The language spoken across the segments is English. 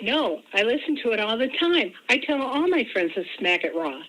No, I listen to it all the time. I tell all my friends to smack it raw.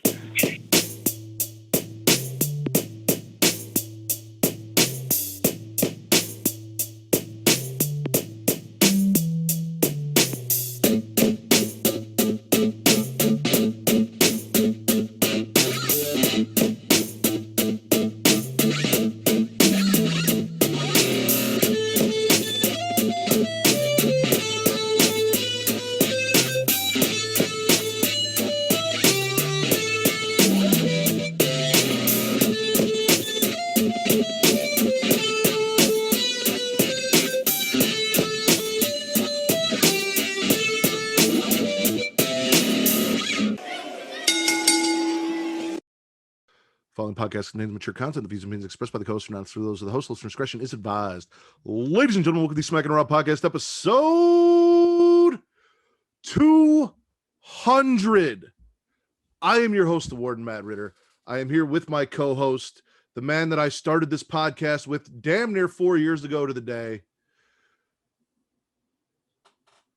Following podcast contains mature content. The views and opinions expressed by the host are not through those of the host. Listener discretion is advised. Ladies and gentlemen, welcome to the Smackin' Raw podcast episode 200. I am your host, the Warden, Matt Ritter. I am here with my co-host, the man that I started this podcast with damn near 4 years ago to the day,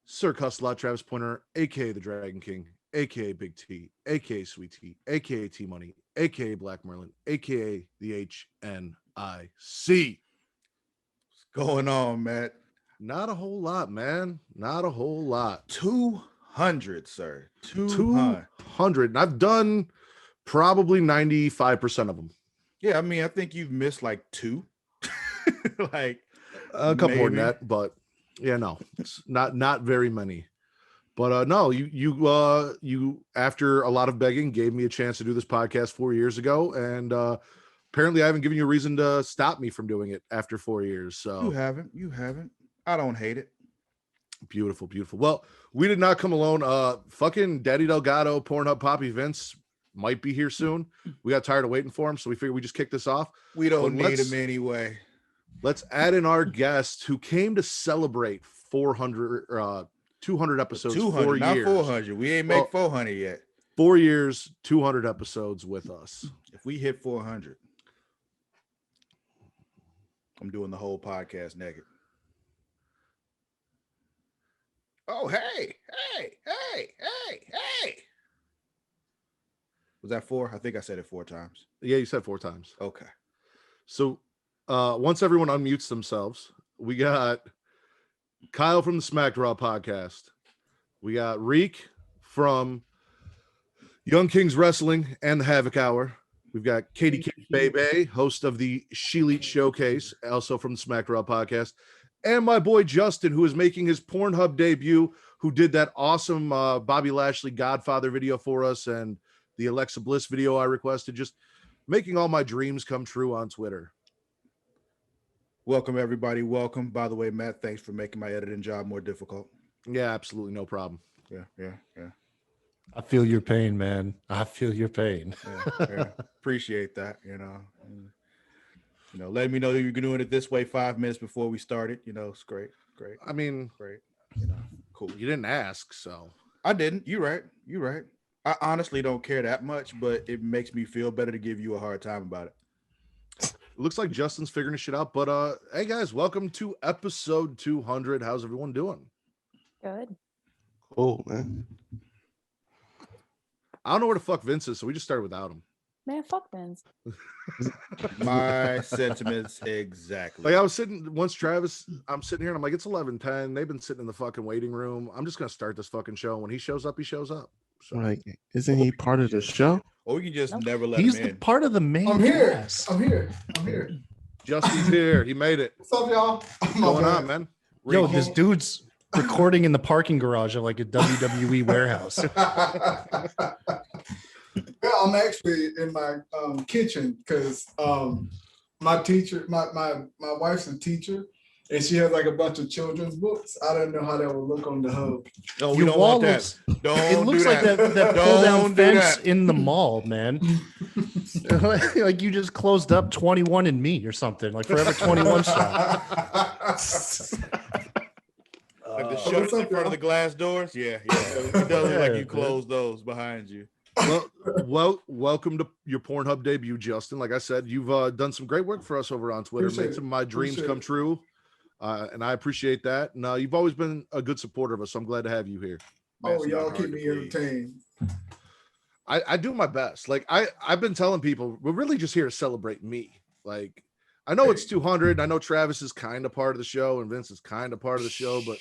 Sir Cusselot, Travis Pointer, a.k.a. the Dragon King, a.k.a. Big T, a.k.a. Sweet T, a.k.a. T-Money, a.k.a. Black Merlin, a.k.a. the HNIC. What's going on, Matt? Not a whole lot, man. Not a whole lot. 200, sir. 200. And I've done probably 95% of them. Yeah, I mean, I think you've missed like two. Like a couple more than that, but yeah, no, it's not very many. But no, you after a lot of begging gave me a chance to do this podcast 4 years ago, and apparently I haven't given you a reason to stop me from doing it after 4 years. So you haven't. I don't hate it. Beautiful. Well, we did not come alone. Fucking Daddy Delgado, Pornhub Poppy Vince might be here soon. We got tired of waiting for him, so we figured we just kick this off. We don't need him anyway. Let's add in our guest who came to celebrate 200 episodes. 200, 4 not years. 400. We ain't make 400 yet. 4 years, 200 episodes with us. If we hit 400, I'm doing the whole podcast naked. Oh, hey. Was that 4? I think I said it 4 times. Yeah, you said 4 times. Okay. So once everyone unmutes themselves, we got Kyle from the Smack Raw podcast. We got Reek from Young Kings Wrestling and the Havoc Hour. We've got Katie Bebe, host of the She-Leet Showcase, also from the Smack Raw podcast. And my boy Justin, who is making his Pornhub debut, who did that awesome Bobby Lashley Godfather video for us and the Alexa Bliss video I requested, just making all my dreams come true on Twitter. Welcome, everybody. Welcome. By the way, Matt, thanks for making my editing job more difficult. Yeah, absolutely. No problem. Yeah. I feel your pain, man. I feel your pain. Yeah. Appreciate that, letting me know that you're doing it this way 5 minutes before we started. It's great. I mean, great. Cool. You didn't ask, so. I didn't. You're right. I honestly don't care that much, but it makes me feel better to give you a hard time about it. It looks like Justin's figuring this shit out, but hey guys, welcome to episode 200. How's everyone doing? Good. Cool, man. I don't know where the fuck Vince is, so we just started without him. Man, fuck Vince. My sentiments exactly. Like I was sitting I'm sitting here and I'm like, it's 11:10. They've been sitting in the fucking waiting room. I'm just gonna start this fucking show. When he shows up, he shows up. So. Like, isn't he part of the show? Or you can just never let He's him the in. part of the main I'm here. cast. I'm here. Justin's here. He made it. What's up, y'all? What's going on, man? Yo, this dude's recording in the parking garage of like a WWE warehouse. Yeah, I'm actually in my kitchen because my teacher, my wife's a teacher, and she has like a bunch of children's books. I don't know how that would look on the hub. No, we Your don't wall want that. looks- Don't It looks do like that Don't pull down do fence that. in the mall, man. Like you just closed up 21 and Me or something, like Forever 21 shop. Like the shutters in front of the glass doors. Yeah. It does look like you closed those behind you. Well, welcome to your Pornhub debut, Justin. Like I said, you've done some great work for us over on Twitter. Appreciate Made some of my dreams come true. And I appreciate that. And you've always been a good supporter of us, so I'm glad to have you here. Man, Oh, it's not y'all hard keep to me please. entertained. I do my best. Like I've been telling people, we're really just here to celebrate me. Like I know it's 200. And I know Travis is kind of part of the show and Vince is kind of part of the show, but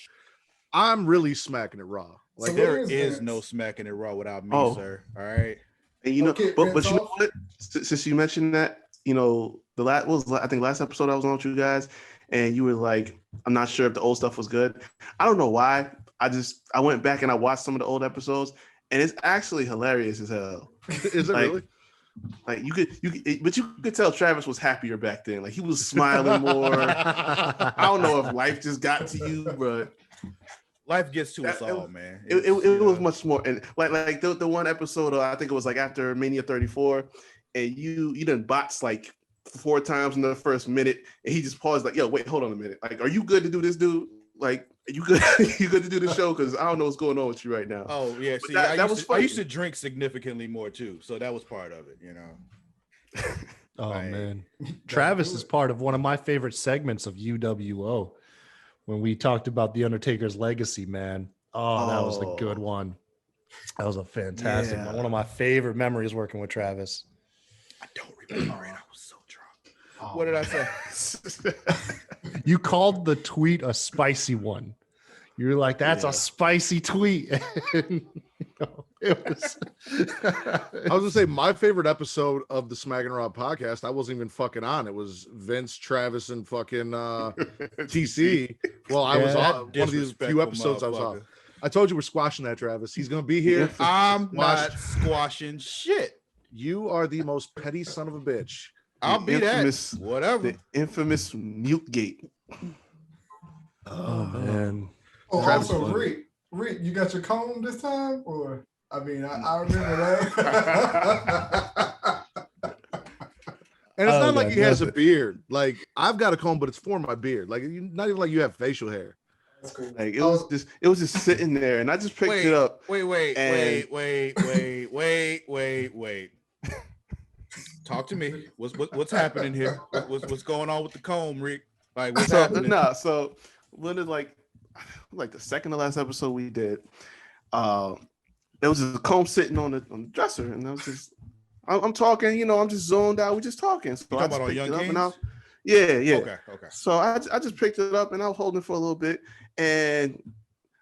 I'm really smacking it raw. Like So There where is is Vince? no smacking it raw without me, Oh. sir. All right. And you know, Okay, but Vince you know off. what? Since you mentioned that, you know, I think last episode I was on with you guys, and you were like, I'm not sure if the old stuff was good. I don't know why. I went back and I watched some of the old episodes, and it's actually hilarious as hell. Is it Like, really? Like but you could tell Travis was happier back then. Like he was smiling more. I don't know if life just got to you, but Life gets to us That- all, man. it It's, was you know, much more. And like the one episode, I think it was like after Mania 34, and you done bots like 4 times in the first minute, and he just paused like, yo, wait, hold on a minute. Like, are you good to do this, dude? Like, are you good? You good to do the show? Because I don't know what's going on with you right now. Oh yeah, But see, that was I funny. used to drink significantly more too, so that was part of it, you know. Oh Right. man, Travis is part of one of my favorite segments of UWO when we talked about the Undertaker's legacy. Man, oh, that was a good Oh. one. That was a fantastic one. Yeah. One of my favorite memories working with Travis. I don't remember it. I was so drunk. Oh, What did I say? You called the tweet a spicy one. You were like, "That's Yeah. a spicy tweet." It was. I was gonna say my favorite episode of the Smackin' Raw podcast. I wasn't even fucking on. It was Vince, Travis, and fucking TC. Well, I was Yeah, on one of these few Disrespectful episodes. I was on. motherfucker. I told you we're squashing that, Travis. He's gonna be here. I'm Squash. not squashing shit. You are the most petty son of a bitch. I'll be infamous- that. Whatever. The infamous mute gate. Oh man. Oh, Travis also, Williams. Rick, you got your comb this time? Or, I mean, I remember that. And it's Oh, not like God, he has a nothing. beard. Like I've got a comb, but it's for my beard. Like not even like you have facial hair. That's cool. Like it was just sitting there, and I just picked it up. Wait. and- Talk to me. What's happening here? What's going on with the comb, Rick? Like what's So happening? so when it like the second to last episode we did, there was a comb sitting on the dresser, and I was just I'm talking, I'm just zoned out. We're just talking. So You I talking about just on picked Young it up, and Kings? yeah. Okay. So I just picked it up and I was holding it for a little bit, and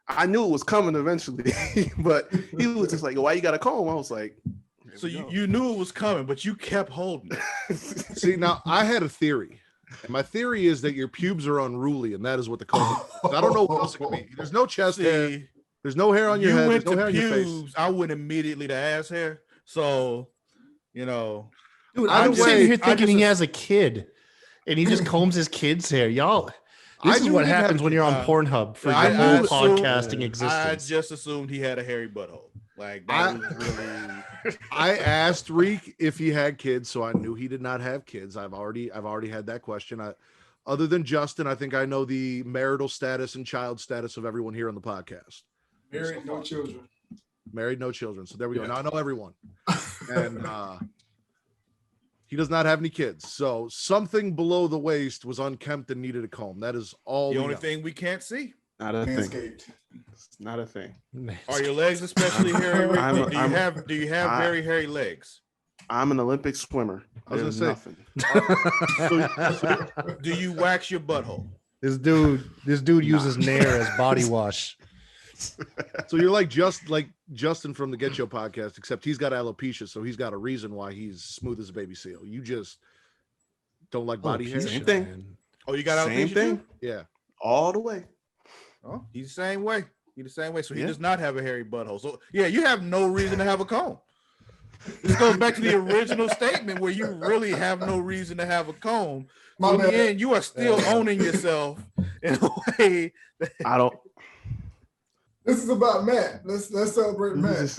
I knew it was coming eventually, but he was just like, "Why you got a comb?" I was like, So you knew it was coming, but you kept holding it. See, now I had a theory. And my theory is that your pubes are unruly, and that is what the comb is. I don't know what else it could be. There's no chest hair. See, There's no hair on your you head. went There's no hair to on your face. pubes. I went immediately to ass hair. So, Dude, Either I'm sitting way, here I thinking just- he has a kid, and he just combs his kid's hair. Y'all, I this is knew what he didn't happens have when you're on kids. Pornhub for I your whole assumed- podcasting I existence. just assumed he had a hairy butthole. Like I- that was really. I asked Reek if he had kids, so I knew he did not have kids. I've already had that question. Other than Justin, I think I know the marital status and child status of everyone here on the podcast. Married, no children. Married, no children. So there we go. Yeah. Now I know everyone. And he does not have any kids. So something below the waist was unkempt and needed a comb. That is all. The we only know. thing we can't see. "Not a thing. Manscaped. It's not a thing." Are your legs especially hairy? Rick? I'm- do you I'm- have I- very hairy legs? I'm an Olympic swimmer. I was There's gonna nothing. Do you wax your butthole? This dude uses Nair as body wash. So you're like Justin from the Get Show podcast, except he's got alopecia, so he's got a reason why he's smooth as a baby seal. You just don't like body hair. Same thing. Man. Oh, you got Same alopecia thing. too? Yeah. All the way. Oh, he's the same way. He's the same way. So he Yeah. does not have a hairy butthole. So yeah, you have no reason to have a comb. This goes back to the original statement where you really have no reason to have a comb. My So in the bad. end, you are still owning yourself in a way. I don't. This is about Matt. Let's celebrate Matt. This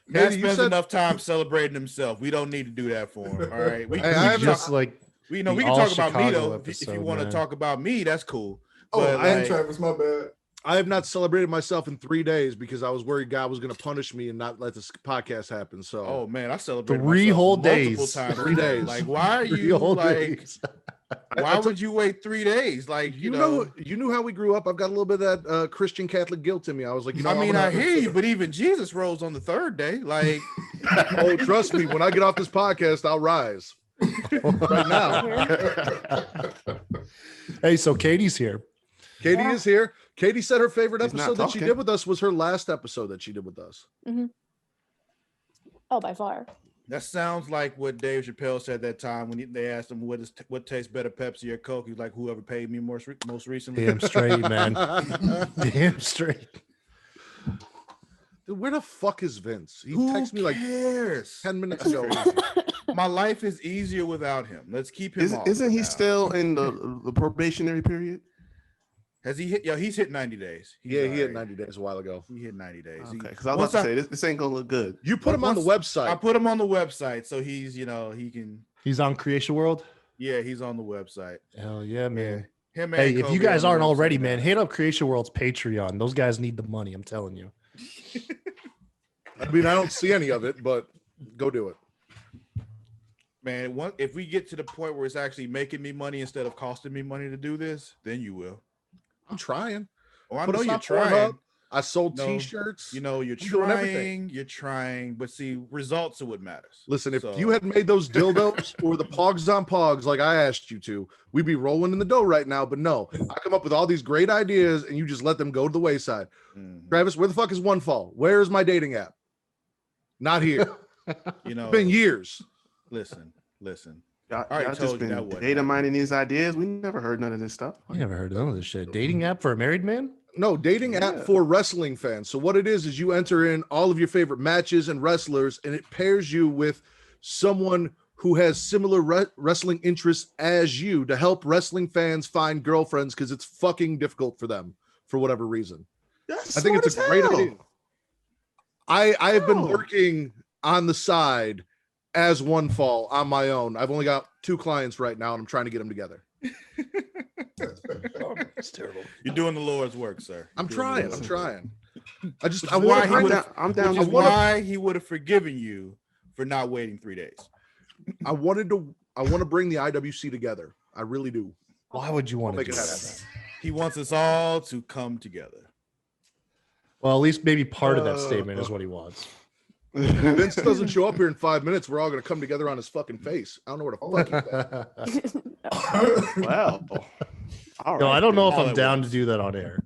Matt you spends said- enough time celebrating himself. We don't need to do that for him. All right. We, Hey, we I have Just like we know the we can all talk about me Chicago though. If you episode, want to man. talk about me, that's cool. Oh, But, I am like, Travis. My bad. I have not celebrated myself in 3 days because I was worried God was going to punish me and not let this podcast happen. So oh man, I celebrated 3 myself whole multiple days. times. 3 days. Like, why are 3 you whole like? days. Why would you wait 3 days? Like, you know, you knew how we grew up. I've got a little bit of that Christian Catholic guilt in me. I was like, I hear you, but even Jesus rose on the third day. Like, oh, trust me, when I get off this podcast, I'll rise right now. Hey, so Katie's here. Katie is here. Katie said her favorite She's not episode that she talking. did with us was her last episode that she did with us. Oh, by far. that sounds like what Dave Chappelle said that time when they asked him what tastes better, Pepsi or Coke. He's like, whoever paid me most recently. Damn straight, man. Damn straight. Dude, where the fuck is Vince? He Who texted me like cares? 10 minutes ago. My life is easier without him. Let's keep him off Isn't for he now. still in the probationary period? Has he hit? Yeah, he's hit 90 days. He's Yeah, he hit alright. 90 days a while ago. He hit 90 days. Okay, because I was about to say this ain't gonna look good. You put him on the I website. put him on the website, so he's he can. He's on Creation World. Yeah, he's on the website. Hell yeah, man. Him. Hey, and if you Kobe guys on the aren't already, website. man, hit up Creation World's Patreon. Those guys need the money. I'm telling you. I mean, I don't see any of it, but go do it. Man, if we get to the point where it's actually making me money instead of costing me money to do this, then you will. I'm trying. Oh, I Put know us you're on Pornhub. trying. I sold No, t-shirts. You know, you're I'm doing everything. trying, but see, results are what matters. Listen, if So- you had made those dildos or the pogs on pogs like I asked you to, we'd be rolling in the dough right now. But no, I come up with all these great ideas and you just let them go to the wayside. Mhm. Travis, where the fuck is One Fall? Where is my dating app? Not here. You know, It's been years. listen. Y'all, All right, y'all told just you been that wasn't data mining these ideas. We never heard none of this stuff. I never heard of none of this shit. Dating app for a married man? No, dating app for wrestling fans. So what it is you enter in all of your favorite matches and wrestlers, and it pairs you with someone who has similar wrestling interests as you to help wrestling fans find girlfriends because it's fucking difficult for them for whatever reason. That's I think smart it's a as great hell. idea. I have been Oh. working on the side as One Fall on my own. I've only got 2 clients right now, and I'm trying to get them together. It's terrible. You're doing the Lord's work, sir. I'm You're doing the trying. I'm Lord's trying. I just Which I is why want he to bring would've- that. I'm down. Which is I wanna- why he would have forgiven you for not waiting 3 days. I want to bring the IWC together. I really do. Why would you want I'll to make do it that? happen. He wants us all to come together. Well, at least maybe part of that statement is what he wants. Vince doesn't show up here in 5 minutes. We're all going to come together on his fucking face. I don't know where the fuck he's at. Wow. All No, I don't know if All I'm at down once. to do that on air.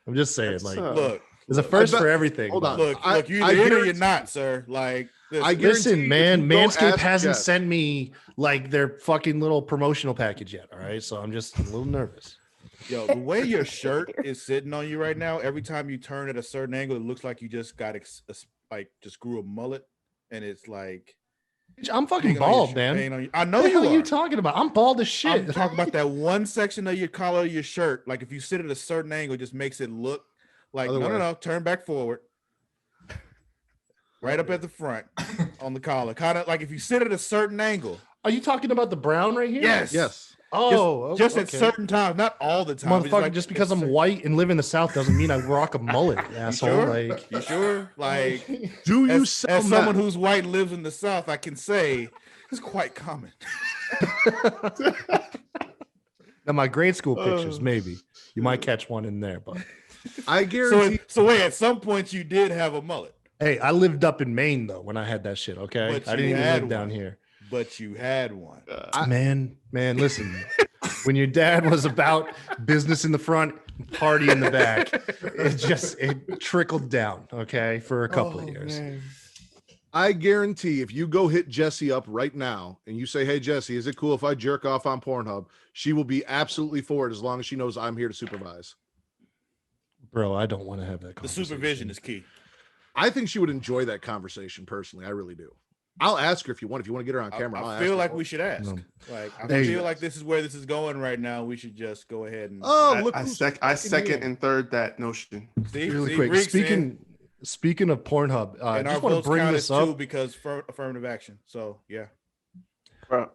I'm just saying, That's, like, Look, there's a first bet- for everything. hold on. look, I you're either in or you're guarantee- not, sir. Like, I listen, guarantee Listen, if man, you go Manscaped ask hasn't Jeff- sent me like their fucking little promotional package yet. All right, so I'm just a little nervous. yo, the way your shirt is sitting on you right now, every time you turn at a certain angle, it looks like you just got just grew a mullet, and it's like I'm fucking hanging on your bald, sh- man. hanging on your- I know What the you hell are are. you talking about? I'm bald as shit. I'm talking about that one section of your collar of your shirt. Like if you sit at a certain angle, it just makes it look like Other way. no, turn back forward. Right up at the front on the collar. Kind of like if you sit at a certain angle. Are you talking about the brown right here? Yes. Yes. Oh, Just at okay. certain times, not all the time. It's Motherfucker, like just because at I'm cer- white and live in the South doesn't mean I rock a mullet, you asshole. sure? Like, You sure? Like Do you as sell someone meth? who's white and lives in the South, I can say it's quite common. now my grade school pictures, maybe you might catch one in there, but I So, guarantee. so wait, at some point you did have a mullet, hey, I lived up in Maine though when I had that shit. Okay, But I you didn't even had live down one. here. but you had one. Man, listen. When your dad was about business in the front, party in the back, it trickled down. Okay, for a couple of years. I guarantee if you go hit Jesse up right now and you say, "Hey Jesse, is it cool if I jerk off on Pornhub?" She will be absolutely for it as long as she knows I'm here to supervise. Bro, I don't want to have that The conversation. supervision is key. I think she would enjoy that conversation personally. I really do. I'll ask her if you want. If you want to get her on camera, I'll I ask feel her. like we should ask. No. Like I Hey. feel like this is where this is going right now. We should just go ahead and Oh, look I who's second fucking here. and third that notion. see, Really see, quick. Reek's in, Speaking of Pornhub, I and our just want to votes bring count this as 2 up. because affirmative action. So yeah, Bro,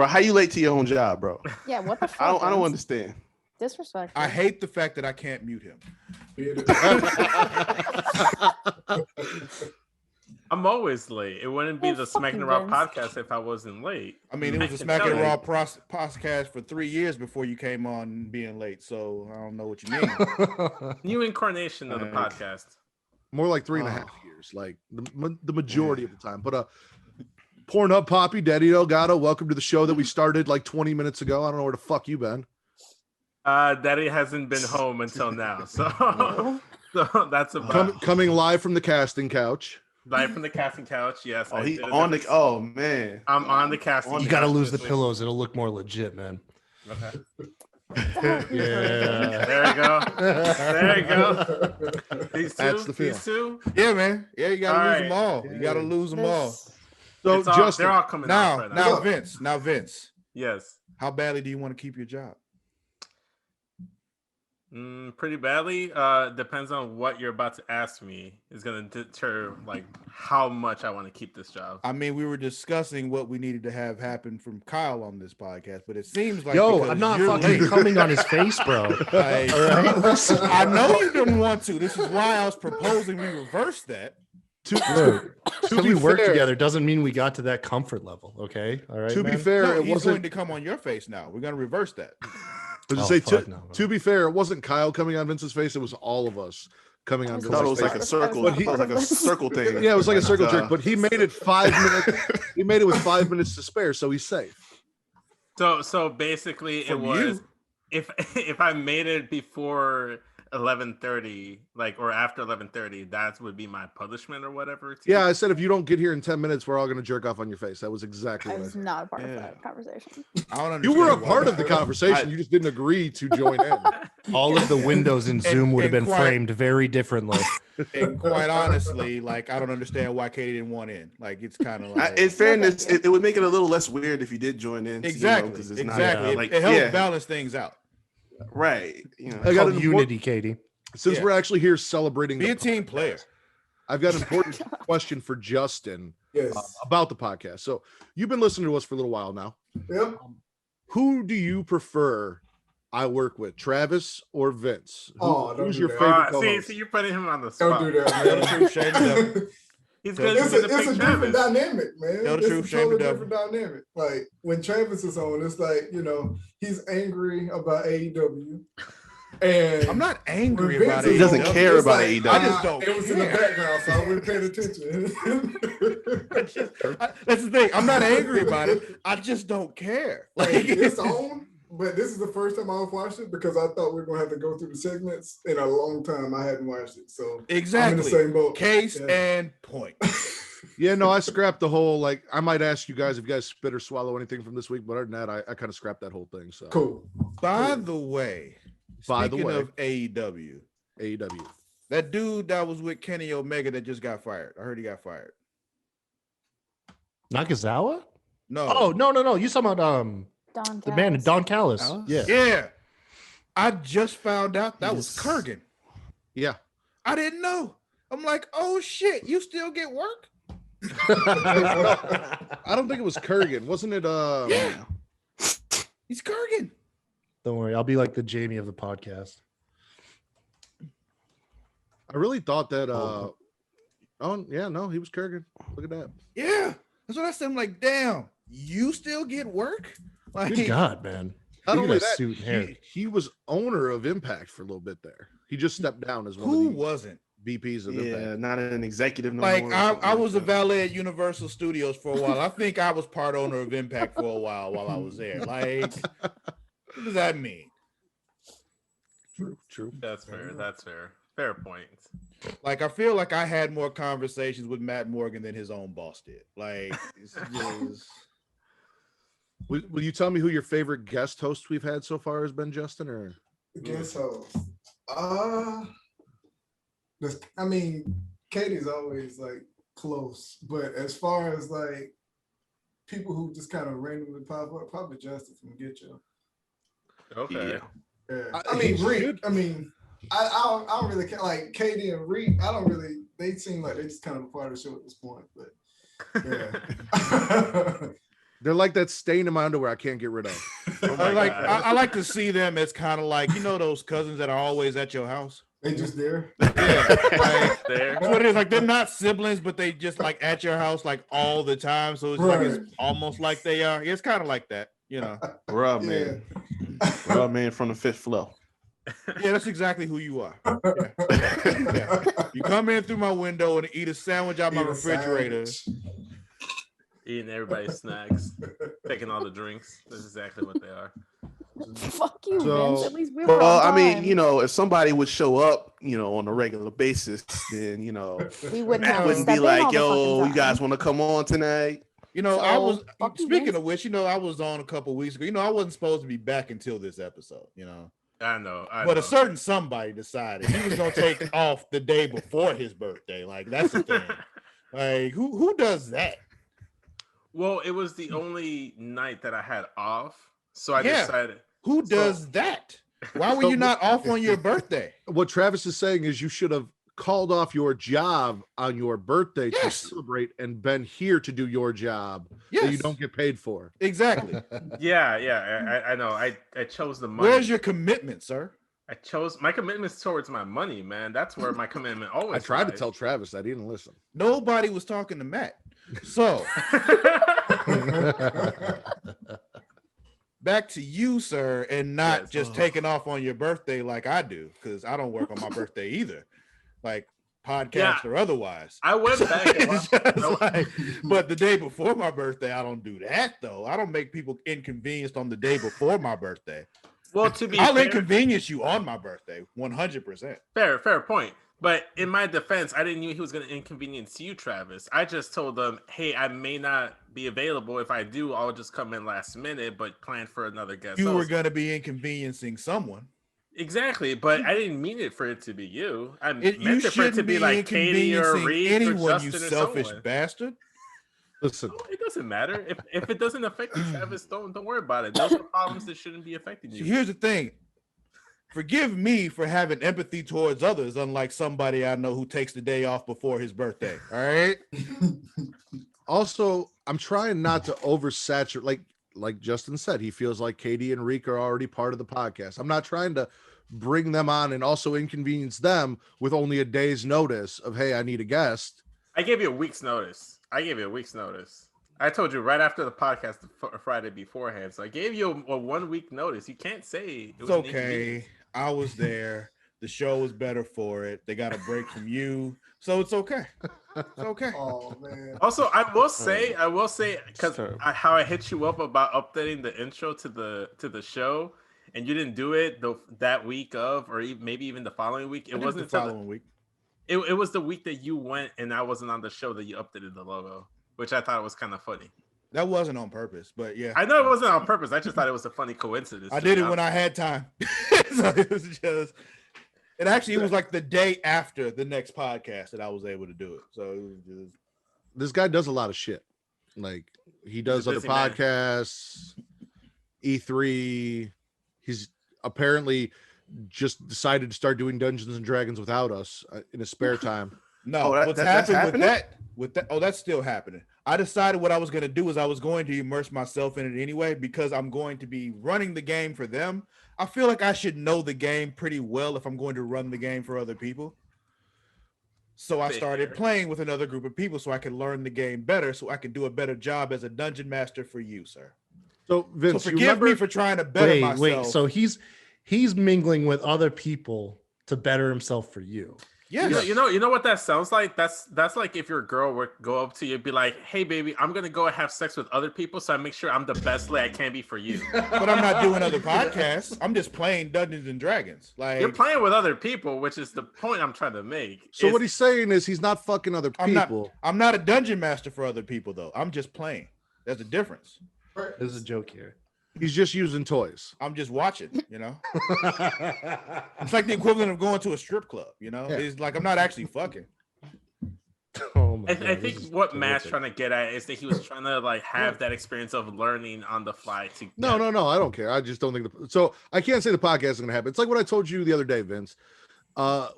how you late to your own job, bro? Yeah, what the fuck? I don't Vince? understand. Disrespectful. I hate the fact that I can't mute him. I'm always late. It wouldn't be Well, the fuck Smackin' you, Raw Vince. podcast if I wasn't late. I mean, it was a can Smackin' tell Raw you. podcast for 3 years before you came on being late. So I don't know what you mean. New incarnation of the Like- podcast. More like 3.5 years, like the majority of the time. But Pornhub Poppy, Daddy Delgado, welcome to the show that we started like 20 minutes ago. I don't know where the fuck you been. Daddy hasn't been home until now, so so that's about Coming live from the casting couch. live from the casting couch. Yes, Oh, I he did a on the. different- Oh man. I'm on the casting. You You couch got to lose the this week. pillows. It'll look more legit, man. Okay. Yeah. There you go. There you go. These two. That's the feel. These two. Yeah, man. Yeah, you gotta All lose right. them all. You gotta lose them all. So It's all- Justin, they're all coming out right now. Now, Vince. Yes. How badly do you want to keep your job? Pretty badly. Depends on what you're about to ask me. Is going to deter like how much I want to keep this job. I mean, we were discussing what we needed to have happen from Kyle on this podcast, but it seems like Yo, because I'm not you're fucking late, coming on his face, bro. like, All right, listen. I know you didn't want to. This is why I was proposing we reverse that. to So be we work fair- together doesn't mean we got to that comfort level. Okay, all right. to be man? fair, No, it he's wasn't. going to come on your face now. We're going to reverse that. I was Oh, to say, fuck no. to be fair, it wasn't Kyle coming on Vince's face. It was all of us coming on I I thought it was Vince's like face. a circle. But It he- was like a circle thing. Yeah, it was like a circle Uh, jerk, but he made it 5 minutes. He made it with 5 minutes to spare, so he's safe. So basically, From it was you. if I made it before 11:30, like or after 11:30, that would be my punishment or whatever. to Yeah, you. I said if you don't get here in 10 minutes, we're all going to jerk off on your face. That was exactly I what I was said. not a part Yeah. of that conversation. I don't You were a understand why part of the that- conversation. You just didn't agree to join in. All of the windows in Zoom would have and been quiet. framed very differently. And quite honestly, like I don't understand why Katie didn't want in. Like it's kind of like In fairness, it would make it a little less weird if you did join in. exactly, 'cause it's not, exactly. It- like, it helps yeah, balance things out. right. You know, I got Called an unity, Katie. Since Yeah. we're actually here celebrating, Be the a team podcast, player. I've got an important question for Justin Yes. about the podcast. So you've been listening to us for a little while now. Yep. Who do you prefer I work with, Travis or Vince? Oh, don't who's do your that. favorite See, co-host? so you're putting him on the Don't spot. do that, Tell the truth, shame the devil. man. He's Tell gonna, the he's It's gonna a pick different Travis. dynamic, man. Tell the It's truth, a shame the totally devil. different dynamic. Like when Travis is on, it's like, he's angry about AEW. And I'm not angry when about Vince it. is He doesn't on, care it's about like, AEW. I just don't It was in the care. background, so I wasn't paying attention. That's the thing. I'm not angry about it. I just don't care. Like Like it's on, but this is the first time I've watched it because I thought we were gonna have to go through the segments in a long time. I hadn't watched it, so I'm in exactly. the same boat. Case Yeah. and point. Yeah, no, I scrapped the whole like. I might ask you guys if you guys spit or swallow anything from this week, but other than that, I kind of scrapped that whole thing. So Cool. By the way, By the speaking way. of AEW, AEW. that dude that was with Kenny Omega that just got fired. I heard he got fired. Nakazawa? No. Oh no! You talking about Don the man Callis. Don Callis? Callis? Yeah. Yeah. I just found out that was Yes. Kurgan. Yeah, I didn't know. I'm like, oh shit, you still get work? I don't think it was Kurgan, wasn't it? Yeah. He's Kurgan. Don't worry, I'll be like the Jamie of the podcast. I really thought that. Oh yeah, no, he was Kurgan. Look at that. Yeah. That's what I said. I'm like, damn, you still get work? Like, Good God, man! Not Look at only that that, suit and hair. he was owner of Impact for a little bit there. He just stepped down as one who of the wasn't? VPs of yeah, Impact. not an executive. No Like, more or I something was a like that. valet at Universal Studios for a while. I think I was part owner of Impact for a while I was there. Like, what does that mean? True. That's fair. That's fair. Fair point. Like, I feel like I had more conversations with Matt Morgan than his own boss did. Like, it's just... Will you tell me who your favorite guest host we've had so far has been, Justin? Or Guess host. I mean, Katie's always like close, but as far as like people who just kind of randomly pop up, probably Justin from Get You. Okay. Yeah. Yeah. I I mean, he Reek. should. I mean, I don't really care. Like Katie and Reek, I don't really. They seem like they're just kind of a part of the show at this point. But yeah. they're like that stain in my underwear I can't get rid of. Oh my I like God. I like to see them as kind of like, you know, those cousins that are always at your house. They just there. Yeah, like, There. that's what it is. Like they're not siblings, but they just like at your house like all the time. So it's like it's Right. almost like they are. It's kind of like that, you know. Bruh, Yeah. man. Bruh, man from the fifth floor. Yeah, that's exactly who you are. Yeah. Yeah. You come in through my window and eat a sandwich out my Eat a refrigerator. sandwich. Eating everybody's snacks, taking all the drinks. That's exactly what they are. Fuck you, So- Vince. At least we were Well, on I mean, time. you know, if somebody would show up, you know, on a regular basis, then, you know, we wouldn't Matt have to wouldn't step be in like, all the fucking yo, you time. guys want to come on tonight? You know, I So, was fuck you, speaking Vince. of which, you know, I was on a couple weeks ago. You know, I wasn't supposed to be back until this episode, you know. I know. But a certain somebody decided he was gonna take off the day before his birthday. Like that's the thing. Like who does that? Well, it was the only night that I had off, so I Yeah. decided. Who does that? Why were you not off on your birthday? What Travis is saying is you should have called off your job on your birthday to Yes. celebrate and been here to do your job that you Yes, don't get paid for. exactly. Yeah, I know. I chose the money. Where's your commitment, sir? I chose my commitments towards my money, man. That's where my commitment always. I tried to lies. tell Travis that he didn't listen. Nobody was talking to Matt. So back to you, sir, and not Yes. just taking off on your birthday like I do, because I don't work on my birthday either, like podcast or otherwise. I went back and It's watched. just like, but the day before my birthday, I don't do that though. I don't make people inconvenienced on the day before my birthday. Well, to be I'll fair, inconvenience you on my birthday, 100%. fair point. But in my defense, I didn't know he was going to inconvenience you, Travis. I just told them, hey, I may not be available. If I do, I'll just come in last minute, but plan for another guest. You were host. going to be inconveniencing someone. Exactly, but I didn't mean it for it to be you. I You meant it for it to shouldn't be be like Katie or inconveniencing Reed or anyone, you Justin or selfish someone. bastard. Listen, No, it doesn't matter. If it doesn't affect you, Travis, don't worry about it. Those are problems that shouldn't be affecting See, you. here's the thing. Forgive me for having empathy towards others, unlike somebody I know who takes the day off before his birthday. All right. also, I'm trying not to oversaturate. Like Justin said, he feels like Katie and Reek are already part of the podcast. I'm not trying to bring them on and also inconvenience them with only a day's notice of, hey, I need a guest. I gave you a week's notice. I told you right after the podcast Friday beforehand. So I gave you a 1 week notice. You can't say it was It's an okay. inconvenience. I was there. The show was better for it. They got a break from you. So it's okay. It's okay. Oh man. Also, I will say, because terrible. how I hit you up about updating the intro to the show, and you didn't do it that week of, or maybe even the following week. It I did wasn't the until following week. it was the week that you went and I wasn't on the show that you updated the logo, which I thought was kind of funny. That wasn't on purpose, but yeah. I know it wasn't on purpose. I just thought it was a funny coincidence. I did it when I had time. So it was just, and actually it was like the day after the next podcast that I was able to do it. So it was just, This guy does a lot of shit. Like he does a other busy man. podcasts, E3. He's apparently just decided to start doing Dungeons and Dragons without us in his spare time. no, Oh, what's that's happened happening? with that, oh, that's still happening. I decided what I was going to do is I was going to immerse myself in it anyway, because I'm going to be running the game for them. I feel like I should know the game pretty well if I'm going to run the game for other people. So I started Fair. playing with another group of people so I could learn the game better, so I could do a better job as a dungeon master for you, sir. So Vince, So you forgive remember me for trying to better myself. Wait. So he's mingling with other people to better himself for you. yes. You know what that sounds like? That's like if your girl would go up to you and be like, "Hey, baby, I'm gonna go and have sex with other people, so I make sure I'm the best lay I can be for you." But I'm not doing other podcasts. I'm just playing Dungeons and Dragons. Like You're playing with other people, which is the point I'm trying to make. So It's- what he's saying is he's not fucking other I'm not- people. I'm not a dungeon master for other people though. I'm just playing. There's a difference. There's a joke here. He's just using toys. I'm just watching, you know. It's like the equivalent of going to a strip club, you know. Yeah. It's like I'm not actually fucking. Oh my I God, think this is what Matt's terrific. trying to get at is that he was trying to like have that experience of learning on the fly. To No, I don't care. I just don't think so. I can't say the podcast is going to happen. It's like what I told you the other day, Vince.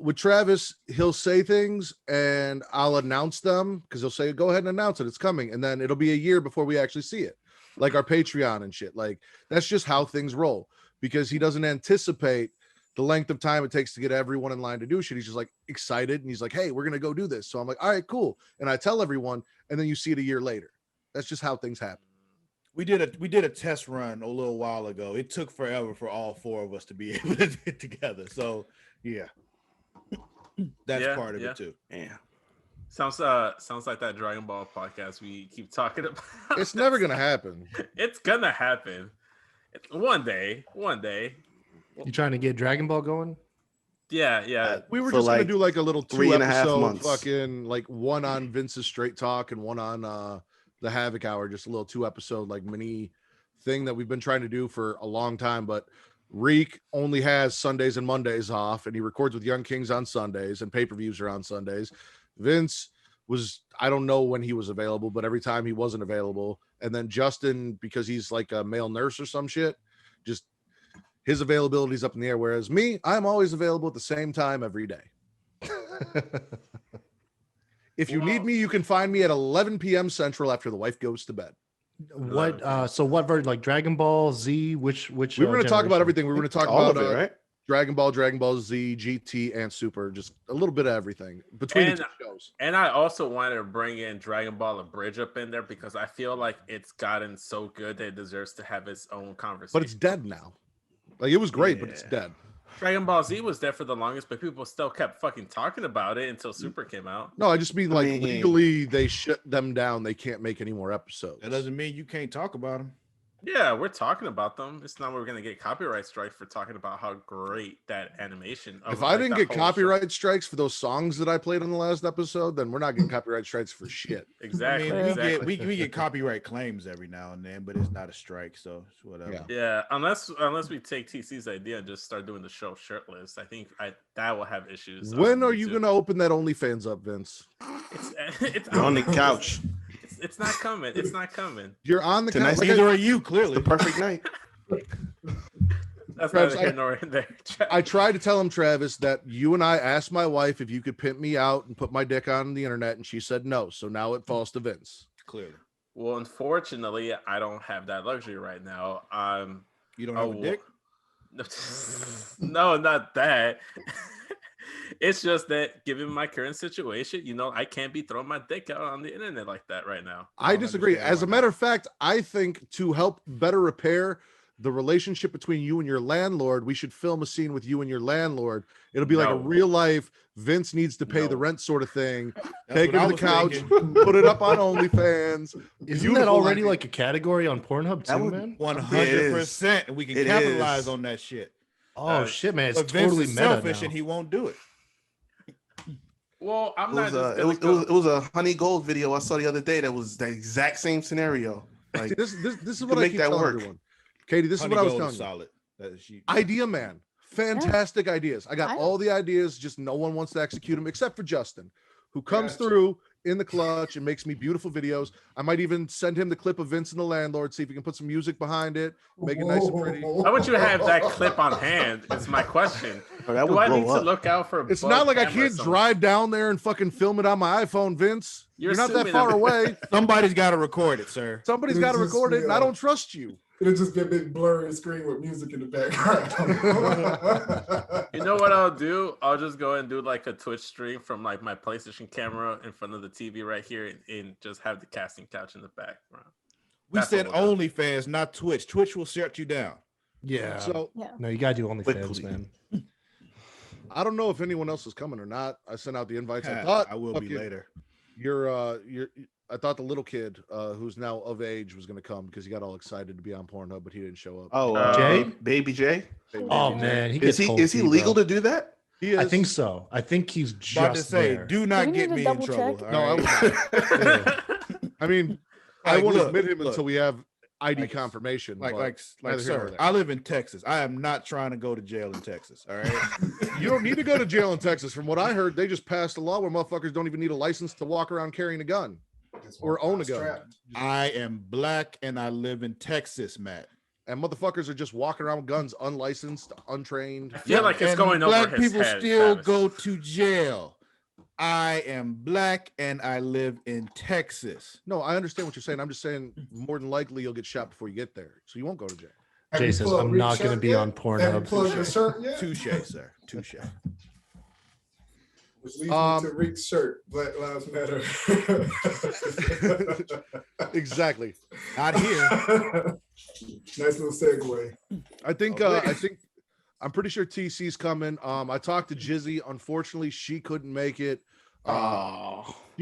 With Travis, he'll say things and I'll announce them because he'll say, "Go ahead and announce it. It's coming," and then it'll be a year before we actually see it. Like our Patreon and shit. Like that's just how things roll because he doesn't anticipate the length of time it takes to get everyone in line to do shit. He's just like excited and he's like, hey, we're gonna go do this. So I'm like, all right, cool. And I tell everyone, and then you see it a year later. That's just how things happen. We did a test run a little while ago. It took forever for all 4 of us to be able to get together. So yeah, that's part of it too. Yeah. Sounds like that Dragon Ball podcast we keep talking about. It's never gonna happen. It's gonna happen. One day. You trying to get Dragon Ball going? Yeah. We were For just gonna like do like a little 3.5 2-episode months. fucking like one on Vince's Straight Talk and one on the Havoc Hour, just a little 2-episode like mini thing that we've been trying to do for a long time. But Reek only has Sundays and Mondays off, and he records with Young Kings on Sundays, and pay-per-views are on Sundays. Vince was, I don't know when he was available, but every time he wasn't available. And then Justin, because he's like a male nurse or some shit, just his availability is up in the air. Whereas me, I'm always available at the same time every day. If you need me, you can find me at 11 p.m. Central after the wife goes to bed. What so what version, like Dragon Ball Z, which We were going to talk about generation? everything. We were going to talk All about of it, right? Dragon Ball Z, GT, and Super. Just a little bit of everything between the two shows. And I also wanted to bring in Dragon Ball Abridged up in there because I feel like it's gotten so good that it deserves to have its own conversation. But it's dead now. Like, it was great, but it's dead. Dragon Ball Z was there for the longest, but people still kept fucking talking about it until Super came out. No, I just mean like legally they shut them down. They can't make any more episodes. That doesn't mean you can't talk about them. Yeah, we're talking about them. It's not we're gonna get copyright strike for talking about how great that animation. If I didn't get copyright strikes for those songs that I played on the last episode, then we're not getting copyright strikes for shit. Exactly. I mean, exactly. we get copyright claims every now and then, but it's not a strike, so it's whatever. Yeah, unless we take TC's idea and just start doing the show shirtless, I think that will have issues. When are you gonna open that OnlyFans up, Vince? It's You're on the couch. It's not coming. It's not coming. You're on the couch. Tonight's Like Neither are you, clearly. the perfect night. That's Travis, not here nor in there. I tried to tell him, Travis, that you and I asked my wife if you could pimp me out and put my dick on the internet, and she said no. So now it falls to Vince. Clearly. Well, unfortunately, I don't have that luxury right now. You don't have a dick? No, not that. It's just that given my current situation, I can't be throwing my dick out on the internet like that right now. I disagree. As a matter of fact, I think to help better repair the relationship between you and your landlord, we should film a scene with you and your landlord. It'll be like a real life Vince needs to pay the rent sort of thing. Take her to the couch, put it up on OnlyFans. Isn't that already like a category on Pornhub too, man? 100%. We can capitalize on that shit. Oh shit, man! It's But Vince totally is meta selfish now. and he won't do it. Well, I'm It not. was a Honey Gold video I saw the other day that was the exact same scenario. Like this is to what I make keep that telling work. everyone. Katie, this Honey is what I was Gold telling is you. solid. That is she. Idea man. Fantastic ideas. I got I- all the ideas, just no one wants to execute them except for Justin, who comes through in the clutch and makes me beautiful videos. I might even send him the clip of Vince and the landlord, see if he can put some music behind it, make it nice and pretty. How would you have that clip on hand? Is my question. Oh, that Do would I blow need up. to look out for? It's bug not like I camera can't somewhere? drive down there and fucking film it on my iPhone, Vince. You're You're not that assuming far I'm- away. Somebody's got to record it, sir. Somebody's It's got to just, record it, and I yeah. don't trust you. It'll just be a big blurry screen with music in the background. You know what I'll do? I'll just go and do like a Twitch stream from like my PlayStation camera in front of the TV right here, and just have the casting couch in the background. We That's said what we'll do. OnlyFans, not Twitch. Twitch will shut you down. Yeah. So Yeah. No, you gotta do OnlyFans, Quickly. man. I don't know if anyone else is coming or not. I sent out the invites. I Ha, thought I will be fucking- later. I thought the little kid who's now of age was going to come because he got all excited to be on Pornhub, but he didn't show up. Oh, Jay? Baby Jay. Oh man, he Is gets he legal to do that? He is. I think so. I think he's About just to say, there. do not we get need to me in double trouble. check? all No, I right? won't. I mean, I Like, won't look, admit him look. until we have ID Like- confirmation. like, but like, neither here nor sir, there. I live in Texas. I am not trying to go to jail in Texas. All right. You don't need to go to jail in Texas. From what I heard, they just passed a law where motherfuckers don't even need a license to walk around carrying a gun or own a gun. I am black and I live in Texas, Matt. And motherfuckers are just walking around with guns, unlicensed, untrained. I feel like it's And going over black his people head. still Travis. go to jail. I am black and I live in Texas. No, I understand what you're saying. I'm just saying more than likely you'll get shot before you get there. So you won't go to jail. Have you Jason, plugged I'm Rick's not going to shirt be yet? on Have you Pornhub. plugged your shirt yet? Touche, sir. Touche. Which leads me to Rick's shirt, Black Lives Matter. Exactly. Not here. Nice little segue. I think I'm pretty sure TC's coming. I talked to Jizzy. Unfortunately, she couldn't make it. He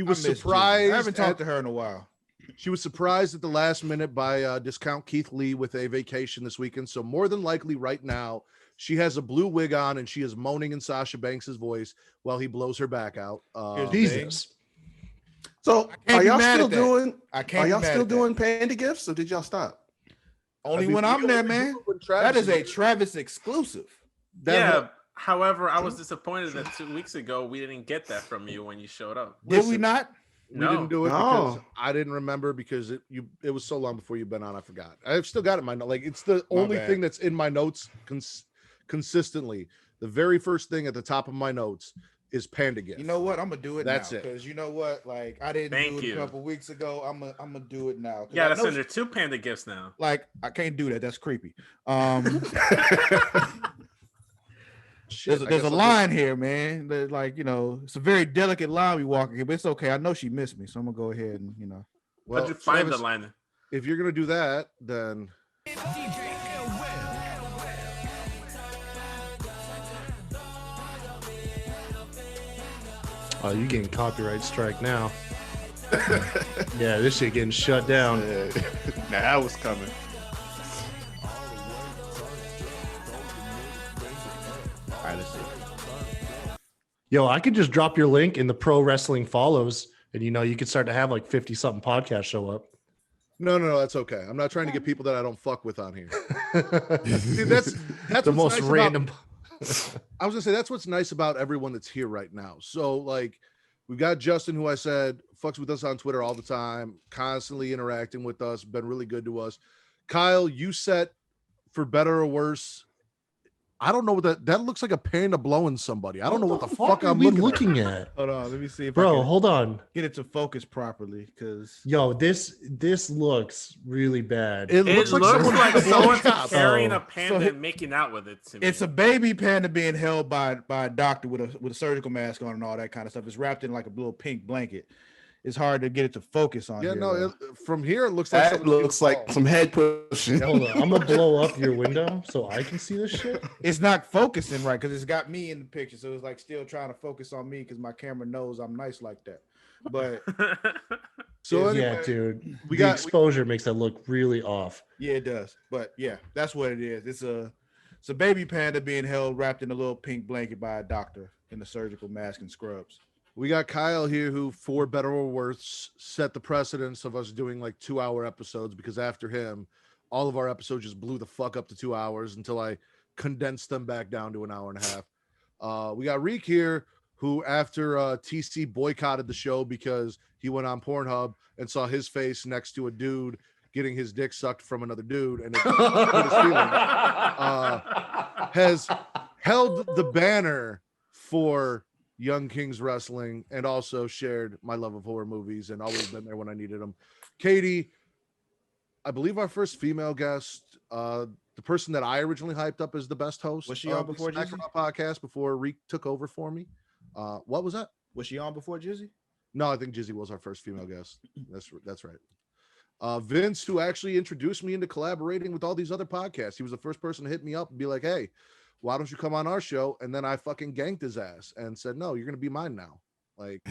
was I miss Jizzy. surprised. I haven't talked to her in a while. She was surprised at the last minute by discount Keith Lee with a vacation this weekend. So more than likely right now, she has a blue wig on and she is moaning in Sasha Banks's voice while he blows her back out. Here's the Jesus. So can't are be y'all mad still at that. doing? I can't Are be y'all mad still at that. doing panda gifts, or did y'all stop? Only I mean, when we I'm can there, only do man. it when Travis That is a there. Travis exclusive. Yeah. However, I was disappointed that 2 weeks ago we didn't get that from you when you showed up. Did we Listen, not? We No. didn't do it because No. I didn't remember because it was so long before you've been on. I forgot. I've still got it in my note. Like it's the My only bad. thing that's in my notes consistently. The very first thing at the top of my notes is panda gift. You know what? I'm gonna do it. That's now, it. Because you know what? Like I didn't Thank do it you. a couple weeks ago. I'm gonna do it now. 'Cause Yeah, I that's know under 2 panda gifts now. like I can't do that. That's creepy. Shit, There's I a guess line here, man. That, like it's a very delicate line we walking here, but it's okay. I know she missed me, so I'm gonna go ahead and Well, How'd you find Travis, the line? if you're gonna do that, then Oh, you getting copyright strike now. Yeah, this shit getting shut down. Nah, that was coming. All right, let's see. Yo, I could just drop your link in the pro wrestling follows, and you could start to have like 50 something podcasts show up. no, that's okay. I'm not trying to get people that I don't fuck with on here. See, that's the what's most nice random. I was gonna say that's what's nice about everyone that's here right now. So like we've got Justin, who I said fucks with us on Twitter all the time, constantly interacting with us, been really good to us. Kyle, you set for better or worse. I don't know what that looks like a panda blowing somebody. I don't know what the fuck are I'm we looking looking at. Hold on, let me see if I Bro, can hold on. get it to focus properly. Because Yo, this looks really bad. It It looks like looks someone like had a someone's blowjob. carrying Oh. a panda So and making out with it to me. it's a baby panda being held by a doctor with a surgical mask on and all that kind of stuff. It's wrapped in like a little pink blanket. It's hard to get it to focus on. Yeah, here, no, though. from here it looks like That someone's looks being like called. some head pushing. Hold on, I'm gonna blow up your window so I can see this shit. It's not focusing right because it's got me in the picture, so it's like still trying to focus on me because my camera knows I'm nice like that. But So Yeah, anyway, dude. we The got- exposure makes that look really off. yeah, it does. But yeah, that's what it is. It's a baby panda being held wrapped in a little pink blanket by a doctor in a surgical mask and scrubs. we got Kyle here who, for better or worse, set the precedence of us doing like 2-hour episodes because after him, all of our episodes just blew the fuck up to 2 hours until I condensed them back down to an hour and a half. We got Reek here who, after TC boycotted the show because he went on Pornhub and saw his face next to a dude getting his dick sucked from another dude and it hurt his feelings, has held the banner for Young Kings Wrestling and also shared my love of horror movies and always been there when I needed them. Katie, I believe our first female guest, the person that I originally hyped up as the best host. Was she on of the before Smack Jizzy? Raw podcast before Reek took over for me. What was that? Was she on before Jizzy? No, I think Jizzy was our first female guest. That's right. Vince, who actually introduced me into collaborating with all these other podcasts. He was the first person to hit me up and be like, hey, why don't you come on our show? And then I fucking ganked his ass and said, no, you're going to be mine now. Like,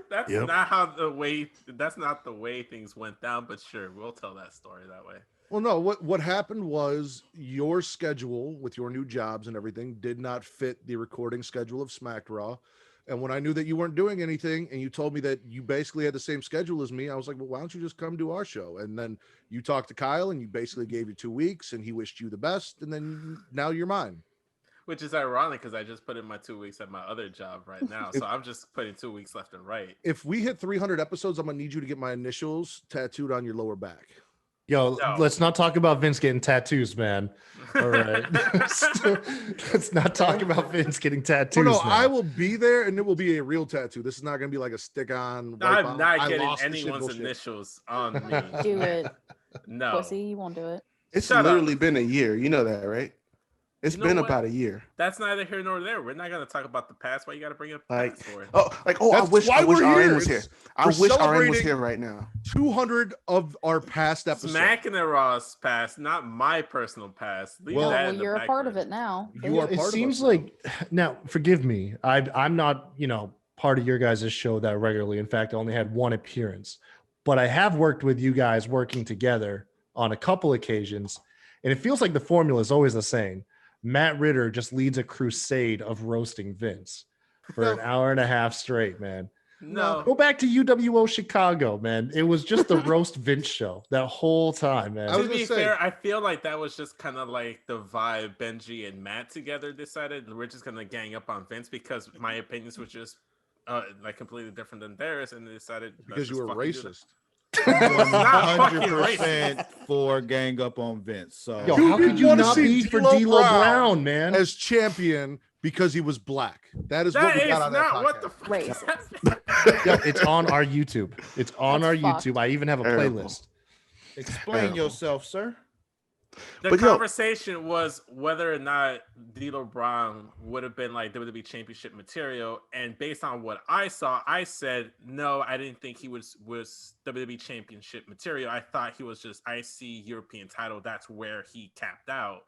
That's Yep. not how that's not the way things went down, but sure, we'll tell that story that way. well, no, what happened was your schedule with your new jobs and everything did not fit the recording schedule of Smack Raw. And when I knew that you weren't doing anything and you told me that you basically had the same schedule as me, I was like, well, why don't you just come do our show? And then you talked to Kyle and you basically gave you 2 weeks and he wished you the best. And then now you're mine. Which is ironic because I just put in my 2 weeks at my other job right now. So I'm just putting 2 weeks left and right. If we hit 300 episodes, I'm going to need you to get my initials tattooed on your lower back. Yo, No. let's not talk about Vince getting tattoos, man. All right. Let's not talk about Vince getting tattoos. Oh, no, now. I will be there and it will be a real tattoo. This is not going to be like a stick on. I'm on. not I getting lost the shit anyone's bullshit. initials on me. Do it, No. pussy. You won't do it. It's Shut up. literally been a year. You know that, right? It's You know been what? about a year. That's neither here nor there. We're not gonna talk about the past. Why you gotta bring up the Like, past for it? I That's wish why we're RN here. was here. It's- I we're wish RN was celebrating- here right now. 200 of our past episodes. Smackin' and Raw's past, not my personal past. Leave Well- that Well, in the you're a part of background. it now. You are It part of seems us now. like now, forgive me. I'm not, part of your guys' show that regularly. In fact, I only had one appearance, but I have worked with you guys working together on a couple occasions, and it feels like the formula is always the same. Matt Ritter just leads a crusade of roasting Vince for an hour and a half straight, man. No, Go back to UWO Chicago, man. It was just the roast Vince show that whole time, man. I was to be gonna say- fair, I feel like that was just kind of like the vibe Benji and Matt together decided we're just gonna gang up on Vince because my opinions were just like completely different than theirs, and they decided let's Because you just were fucking do that. racist. not fucking 100% for gang up on Vince. So Yo, You how could didn't you wanna not see be for D'Lo D'Lo Brown Brown, man? As champion because he was black. That is what That we is got on that not what the podcast. fuck. Racist. Yo, it's on our YouTube. It's on That's our fucked. YouTube. I even have a Terrible. playlist. explain Terrible. yourself, sir. The But yo- conversation was whether or not D'Lo Brown would have been like WWE Championship material, and based on what I saw, I said no. I didn't think he was WWE Championship material. I thought he was just IC European title. That's where he capped out.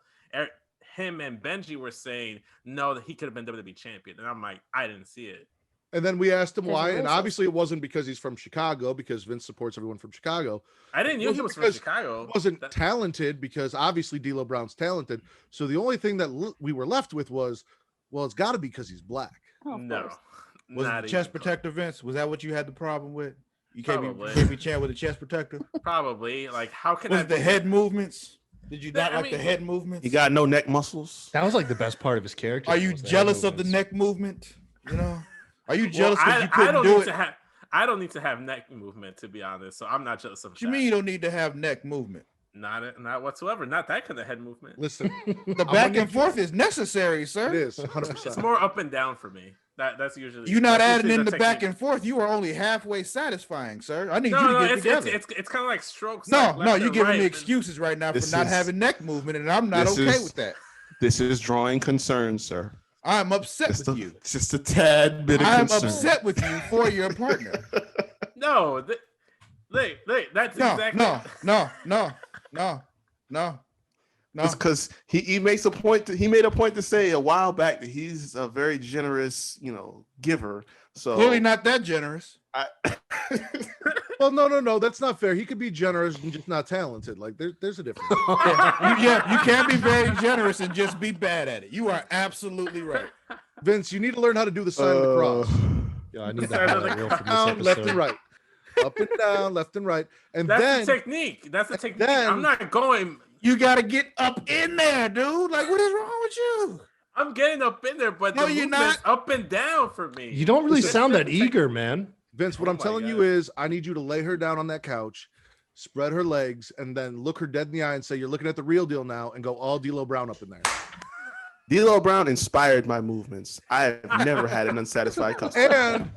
Him and Benji were saying no, that he could have been WWE Champion, and I'm like, I didn't see it. And then we asked him Because why, you're and racist. obviously it wasn't because he's from Chicago, because Vince supports everyone from Chicago. I didn't know he Wasn't was from because Chicago. He wasn't That- talented, because obviously D'Lo Brown's talented. So the only thing that we were left with was, well, it's got to be because he's black. Oh, of no, course. Was it not the even chest close. protector, Vince? Was that what you had the problem with? You can't Probably. be chat with a chest protector. Probably. Like, how can Was I it the be- head movements? Did you not I like the mean- head movements? You got no neck muscles. That was like the best part of his character. Are you was the head jealous of the movements. neck movement? You know, are you Well, jealous because you I couldn't don't do need it? to have. I don't need to have neck movement, to be honest. So I'm not jealous of What you that. mean you don't need to have neck movement? Not whatsoever. Not that kind of head movement. Listen, The gonna back need and forth is necessary, it sir. is It's 100%. more up and down for me. That's usually. You're not that's adding usually in the back technique. and forth. You are only halfway satisfying, sir. I need No, you to no, get it's together. it's kind of like strokes. No, like no, left you're and giving right, me and- excuses right now for This not is- having neck movement, and I'm not this okay is- with that. This is drawing concern, sir. I'm upset Just with a, you. just a tad bit of I'm concern. upset with you for your partner. No, that's No, exactly. no. It's because he makes a point. He made a point to say a while back that he's a very generous, giver. So Clearly not that generous. I, Well, no, that's not fair. He could be generous and just not talented. Like there's a difference. You can't be very generous and just be bad at it. You are absolutely right. Vince, you need to learn how to do the sign of the cross. Yeah, I need Sorry, that another highlight reel from this Down, left and episode. right. Up and down, left and right. And That's then the technique. That's the technique. then- I'm not going. You got to get up in there, dude. Like, what is wrong with you? I'm getting up in there, but No, the you're movement's not. up and down for me. You don't really Listen, sound that it's- eager, man. Vince, what Oh I'm my telling you God. is I need you to lay her down on that couch, spread her legs, and then look her dead in the eye and say, you're looking at the real deal now, and go all D'Lo Brown up in there. D'Lo Brown inspired my movements. I have never had an unsatisfied customer.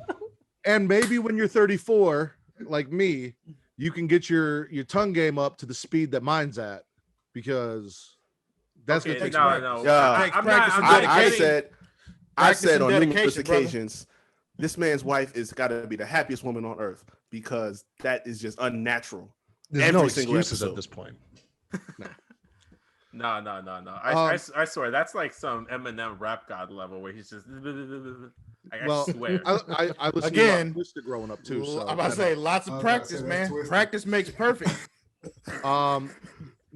And maybe when you're 34, like me, you can get your tongue game up to the speed that mine's at, because that's Okay, gonna take no, some no. Yeah. Takes I'm practice not. and I'm not I getting- said Practice and on numerous dedication, brother. occasions, this man's wife is got to be the happiest woman on earth, because that is just unnatural. There's no Every single excuses episode. at this point. No. I swear that's like some Eminem rap god level where he's just. I Well, swear. I listened Again, to Twister growing up too. So I'm about to say lots I of was about to practice, say that man. twisted. Practice makes perfect.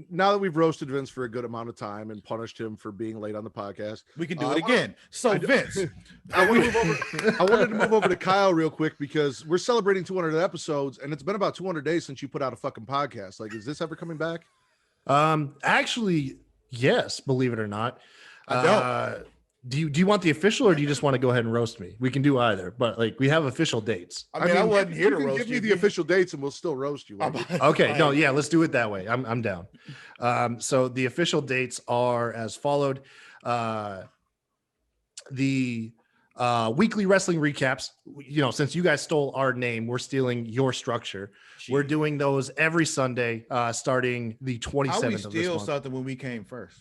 Now that we've roasted Vince for a good amount of time and punished him for being late on the podcast, We can do I it wanna- again. So Vince, I wanted to move over to Kyle real quick, because we're celebrating 200 episodes, and it's been about 200 days since you put out a fucking podcast. Like, is this ever coming back? Actually, yes, believe it or not. I don't. Do you want the official, or do you just want to go ahead and roast me? We can do either, but like we have official dates. I mean, I wasn't you here to can roast give me you. the official dates, and we'll still roast you. Like, Okay, no, yeah, let's do it that way. I'm down. So the official dates are as followed. The Weekly wrestling recaps. Since you guys stole our name, we're stealing your structure. We're doing those every Sunday, starting the 27th How we of this steal month. something when we came first?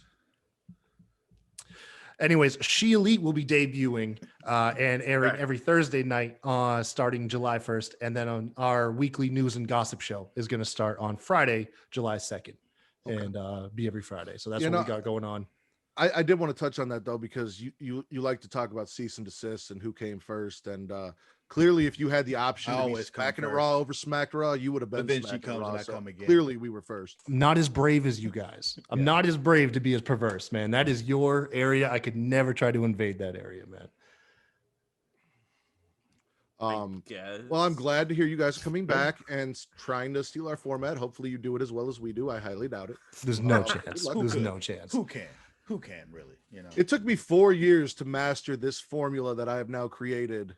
Anyways, She Elite will be debuting and airing every Thursday night, starting July 1st. And then on our weekly news and gossip show is going to start on Friday, July 2nd, and be every Friday. So that's what we got going on. I did want to touch on that though, because you like to talk about cease and desist and who came first. And clearly, if you had the option to be Smackin' It Raw over Smacked Raw, you would have been. But then Smacked she comes Raw, and I so come again. Clearly, we were first. Not as brave as you guys. I'm not as brave to be as perverse, man. That is your area. I could never try to invade that area, man. Well, I'm glad to hear you guys coming back and trying to steal our format. Hopefully, you do it as well as we do. I highly doubt it. There's no chance. There's no chance. Who can really? It took me 4 years to master this formula that I have now created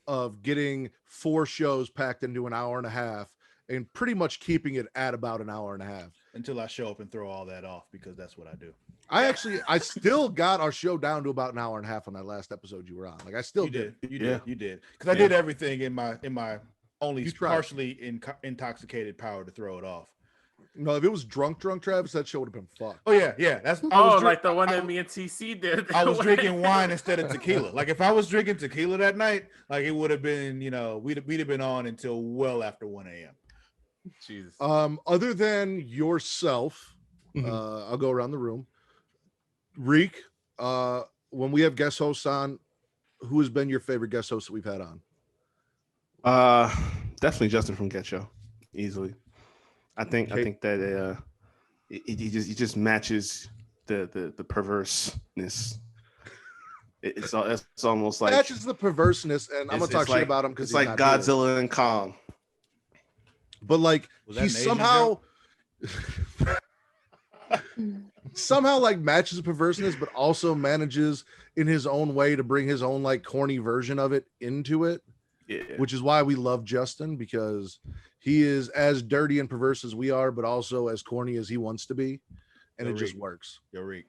of getting 4 shows packed into an hour and a half and pretty much keeping it at about an hour and a half. Until I show up and throw all that off, because that's what I do. I still got our show down to about an hour and a half on that last episode you were on. Like I still did. You did. Because I did everything in my only partially intoxicated power to throw it off. No, if it was drunk Travis, that show would have been fucked. Oh yeah. That's like the one that me and TC did. I was drinking wine instead of tequila. Like if I was drinking tequila that night, like it would have been, we'd have been on until well after 1 a.m. Jesus. Other than yourself, I'll go around the room. Reek, when we have guest hosts on, who has been your favorite guest host that we've had on? Definitely Justin from Get Show, easily. I think that he just matches the perverseness. It's almost like matches the perverseness, and I'm gonna talk shit about him because it's like Godzilla and Kong. But like he somehow like matches the perverseness, but also manages in his own way to bring his own like corny version of it into it. Yeah. Which is why we love Justin, because he is as dirty and perverse as we are, but also as corny as he wants to be. And it just works. Yo, Reek.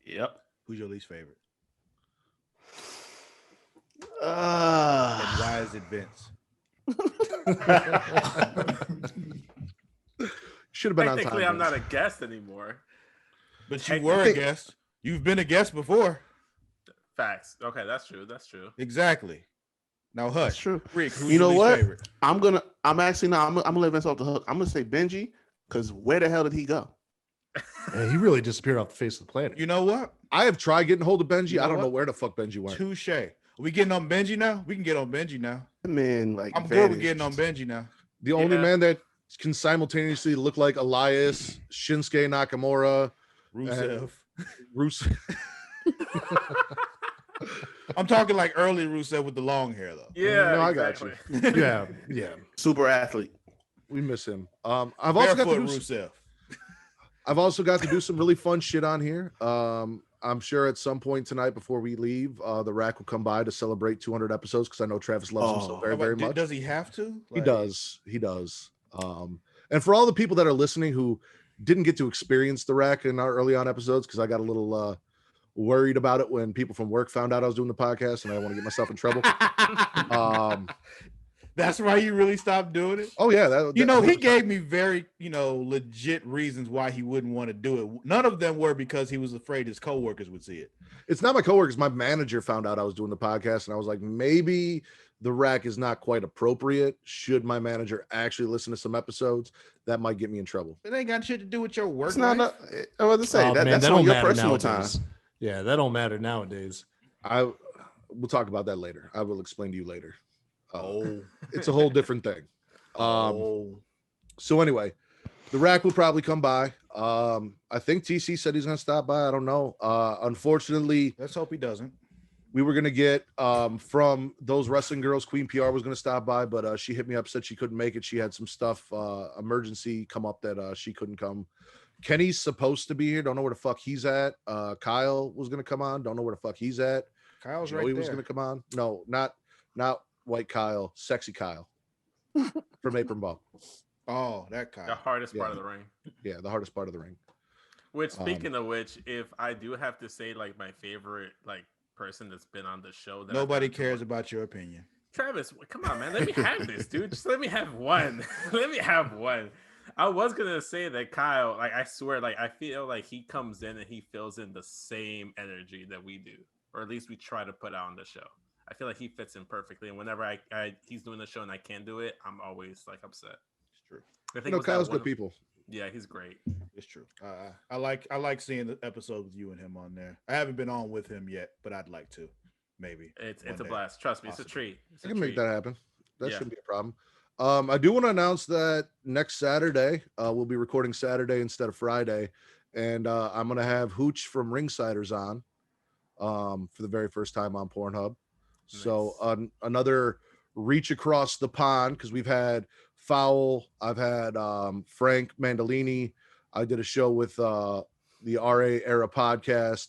Yep. Who's your least favorite? And why is it Vince? Should have been on time. Technically, I'm not a guest anymore. But you were a guest. You've been a guest before. Facts. Okay, that's true. Exactly. Now hush. That's true. Rick, who's you know your what? favorite? I'm gonna let Vince off the hook. I'm gonna say Benji, because where the hell did he go? Yeah, he really disappeared off the face of the planet. You know what? I have tried getting hold of Benji. You know I don't what? know where the fuck Benji went. Touche. Are we getting on Benji now? We can get on Benji now. Man, like I'm good with getting on Benji now. The only man that can simultaneously look like Elias, Shinsuke Nakamura, Rusev. I'm talking like early Rusev with the long hair though. Yeah, no, exactly. I got you. yeah. Super athlete. We miss him. I've also got to do Rusev. I've also got to do some really fun shit on here. I'm sure at some point tonight before we leave, the Rack will come by to celebrate 200 episodes, because I know Travis loves him so very, very much. Does he have to? He does. And for all the people that are listening who didn't get to experience the Rack in our early on episodes, because I got a little worried about it when people from work found out I was doing the podcast, and I want to get myself in trouble. That's why you really stopped doing it? Oh yeah. He gave me very, legit reasons why he wouldn't want to do it. None of them were because he was afraid his coworkers would see it. It's not my coworkers. My manager found out I was doing the podcast, and I was like, maybe the Rack is not quite appropriate. Should my manager actually listen to some episodes? That might get me in trouble. It ain't got shit to do with your work. It's not. I was to say that's that on don't your matter personal nowadays. time. Yeah, that don't matter nowadays. We'll talk about that later. I will explain to you later. It's a whole different thing. So anyway, the Rack will probably come by. I think TC said he's gonna stop by. I don't know. Unfortunately, let's hope he doesn't. We were gonna get from those wrestling girls. Queen PR was gonna stop by, but she hit me up, said she couldn't make it. She had some stuff emergency come up that she couldn't come. Kenny's supposed to be here. Don't know where the fuck he's at. Kyle was gonna come on. Don't know where the fuck he's at. Kyle's Joey right there. was gonna come on. No, not white Kyle, sexy Kyle from Apron Ball. Oh, that Kyle. The hardest part of the ring. Yeah, the hardest part of the ring. Which, speaking of which, if I do have to say like my favorite like person that's been on the show. That Nobody cares about your opinion. Travis, come on, man. Let me have this, dude. Just let me have one. Let me have one. I was gonna say that Kyle, like I swear, like I feel like he comes in and he fills in the same energy that we do, or at least we try to put out on the show. I feel like he fits in perfectly, and whenever he's doing the show and I can't do it, I'm always like upset. It's true. I think You know, Kyle's good people. Yeah, he's great. It's true. I like seeing the episode with you and him on there. I haven't been on with him yet, but I'd like to. Maybe It's a blast. Trust me, Possibly. it's a treat. I can make that happen. That Yeah. shouldn't be a problem. I do want to announce that next Saturday, we'll be recording Saturday instead of Friday, and I'm gonna have Hooch from Ringsiders on for the very first time on Pornhub. Nice. So another reach across the pond, because we've had Foul, I've had Frank Mandolini. I did a show with the RA Era podcast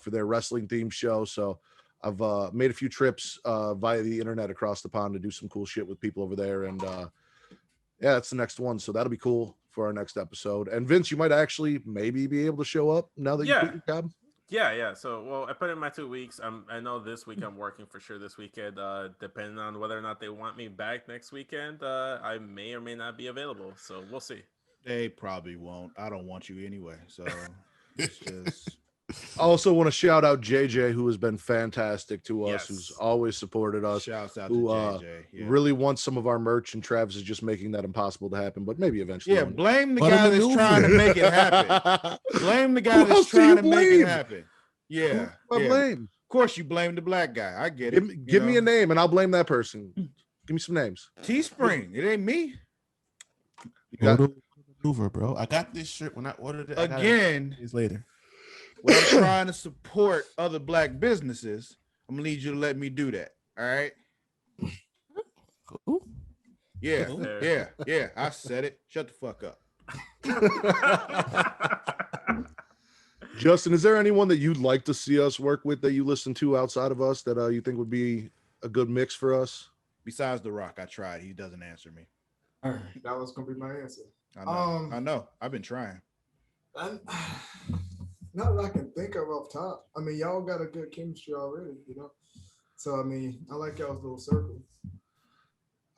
for their wrestling themed show. So I've made a few trips via the internet across the pond to do some cool shit with people over there. And yeah, that's the next one. So that'll be cool for our next episode. And Vince, you might actually maybe be able to show up now that you quit your job. Yeah. So, well, I put in my 2 weeks. I know this week I'm working for sure this weekend. Depending on whether or not they want me back next weekend, I may or may not be available. So we'll see. They probably won't. I don't want you anyway. So it's just. I also want to shout out JJ, who has been fantastic to us, Yes. who's always supported us, Shouts out who to JJ. Yeah. really wants some of our merch, and Travis is just making that impossible to happen, but maybe eventually. Yeah, one day. blame the What guy a that's maneuver. trying to make it happen. Blame the guy Who that's else do you trying to make blame? it happen. Yeah. Who yeah. blame? Of course, you blame the black guy. I get it. Give me a name, and I'll blame that person. Give me some names. Teespring. It ain't me. You got- Total maneuver, bro. I got this shirt when I ordered it. I got it Again, days later. when I'm trying to support other black businesses, I'm gonna need you to let me do that. All right. Cool. Yeah. Cool. Yeah. I said it. Shut the fuck up. Justin, is there anyone that you'd like to see us work with that you listen to outside of us that you think would be a good mix for us? Besides The Rock, I tried. He doesn't answer me. All right, that was gonna be my answer. I know. I know. I've been trying. I'm, not that I can think of off top. I mean, y'all got a good chemistry already, you know. So I mean, I like y'all's little circle.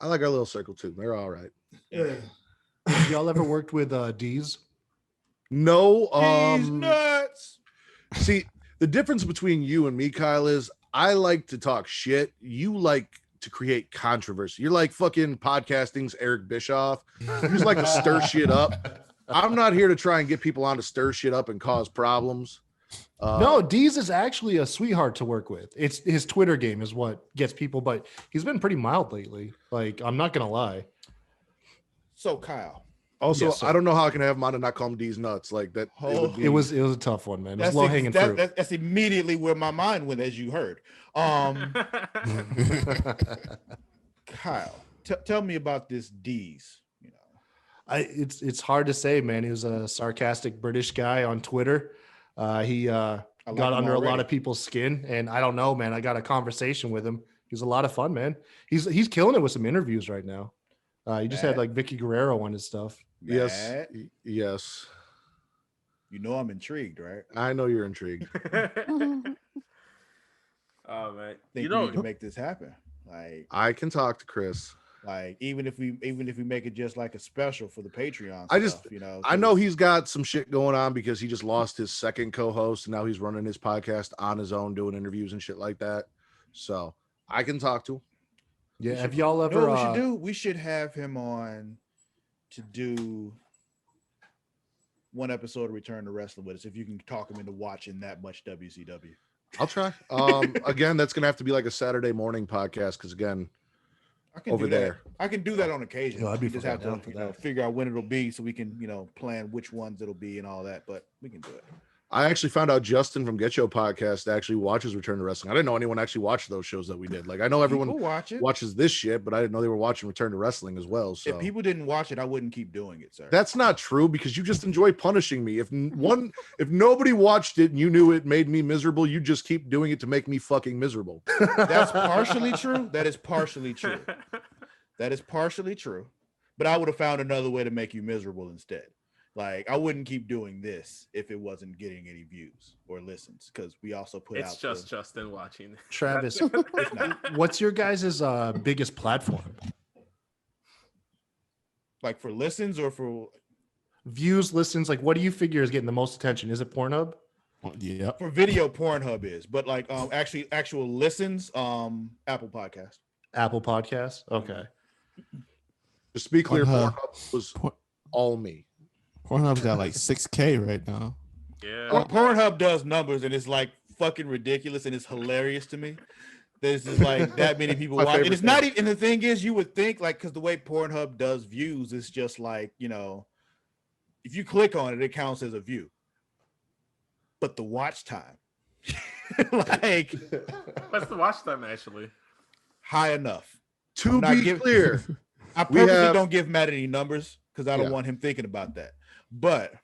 I like our little circle too. They're all right. Yeah. Have y'all ever worked with D's? No, He's nuts. see, the difference between you and me, Kyle, is I like to talk shit. You like to create controversy. You're like fucking podcasting's Eric Bischoff. You just like to stir shit up. I'm not here to try and get people on to stir shit up and cause problems. No, D's is actually a sweetheart to work with. It's his Twitter game is what gets people, but he's been pretty mild lately. Like, I'm not gonna lie. So Kyle, Also, Yes, sir. I don't know how I can have him on and not call him D's nuts. Like that. It was a tough one, man. It was that's low hanging fruit. that's immediately where my mind went, as you heard. Kyle, tell me about this D's. You know, It's hard to say, man. He was a sarcastic British guy on Twitter. He like got him under a lot already. of people's skin, and I don't know, man. I got a conversation with him. He was a lot of fun, man. He's killing it with some interviews right now. He just had Matt? like Vicky Guerrero on his stuff. Yes. Matt, Yes. you know I'm intrigued, right? I know you're intrigued. Oh man, Think you we know, need to make this happen. I can talk to Chris. Like even if we make it just like a special for the Patreon. I just- stuff, you know, I know 'cause he's got some shit going on because he just lost his second co-host and now he's running his podcast on his own, doing interviews and shit like that. So I can talk to him. Yeah. Have y'all You ever? know what we should do? We should have him on to do one episode of Return to Wrestling with us if you can talk him into watching that much WCW. I'll try. Again, that's gonna have to be like a Saturday morning podcast because again, I can over do that. there. I can do that on occasion. Yo, I'd be We just have fucking down to for you know, that. figure out when it'll be so we can plan which ones it'll be and all that. But we can do it. I actually found out Justin from Get Yo Podcast actually watches Return to Wrestling. I didn't know anyone actually watched those shows that we did. Like I know everyone People watch it. watches this shit, but I didn't know they were watching Return to Wrestling as well. So If people didn't watch it, I wouldn't keep doing it, sir. that's not true because you just enjoy punishing me. If nobody watched it and you knew it made me miserable, you just keep doing it to make me fucking miserable. That's partially true. That is partially true. That is partially true. But I would have found another way to make you miserable instead. Like I wouldn't keep doing this if it wasn't getting any views or listens, because we also put It's out just Justin watching. Travis, It's not. what's your guys' biggest platform? Like for listens or for Views, listens, like what do you figure is getting the most attention? Is it Pornhub? Yep. for video, Pornhub is, but like actual listens, Apple Podcast. Apple Podcasts? Okay. Just to be clear, Pornhub. Pornhub was all me. Pornhub's got like 6K right now. Yeah. Pornhub does numbers and it's like fucking ridiculous and it's hilarious to me. There's just like that many people My watch, and favorite it's not thing. even. And the thing is, you would think like because the way Pornhub does views, it's just like if you click on it, it counts as a view. But the watch time, like What's the watch time actually? high enough. To I'm not be giving- clear, I We purposely have- don't give Matt any numbers because I don't Yeah. want him thinking about that. But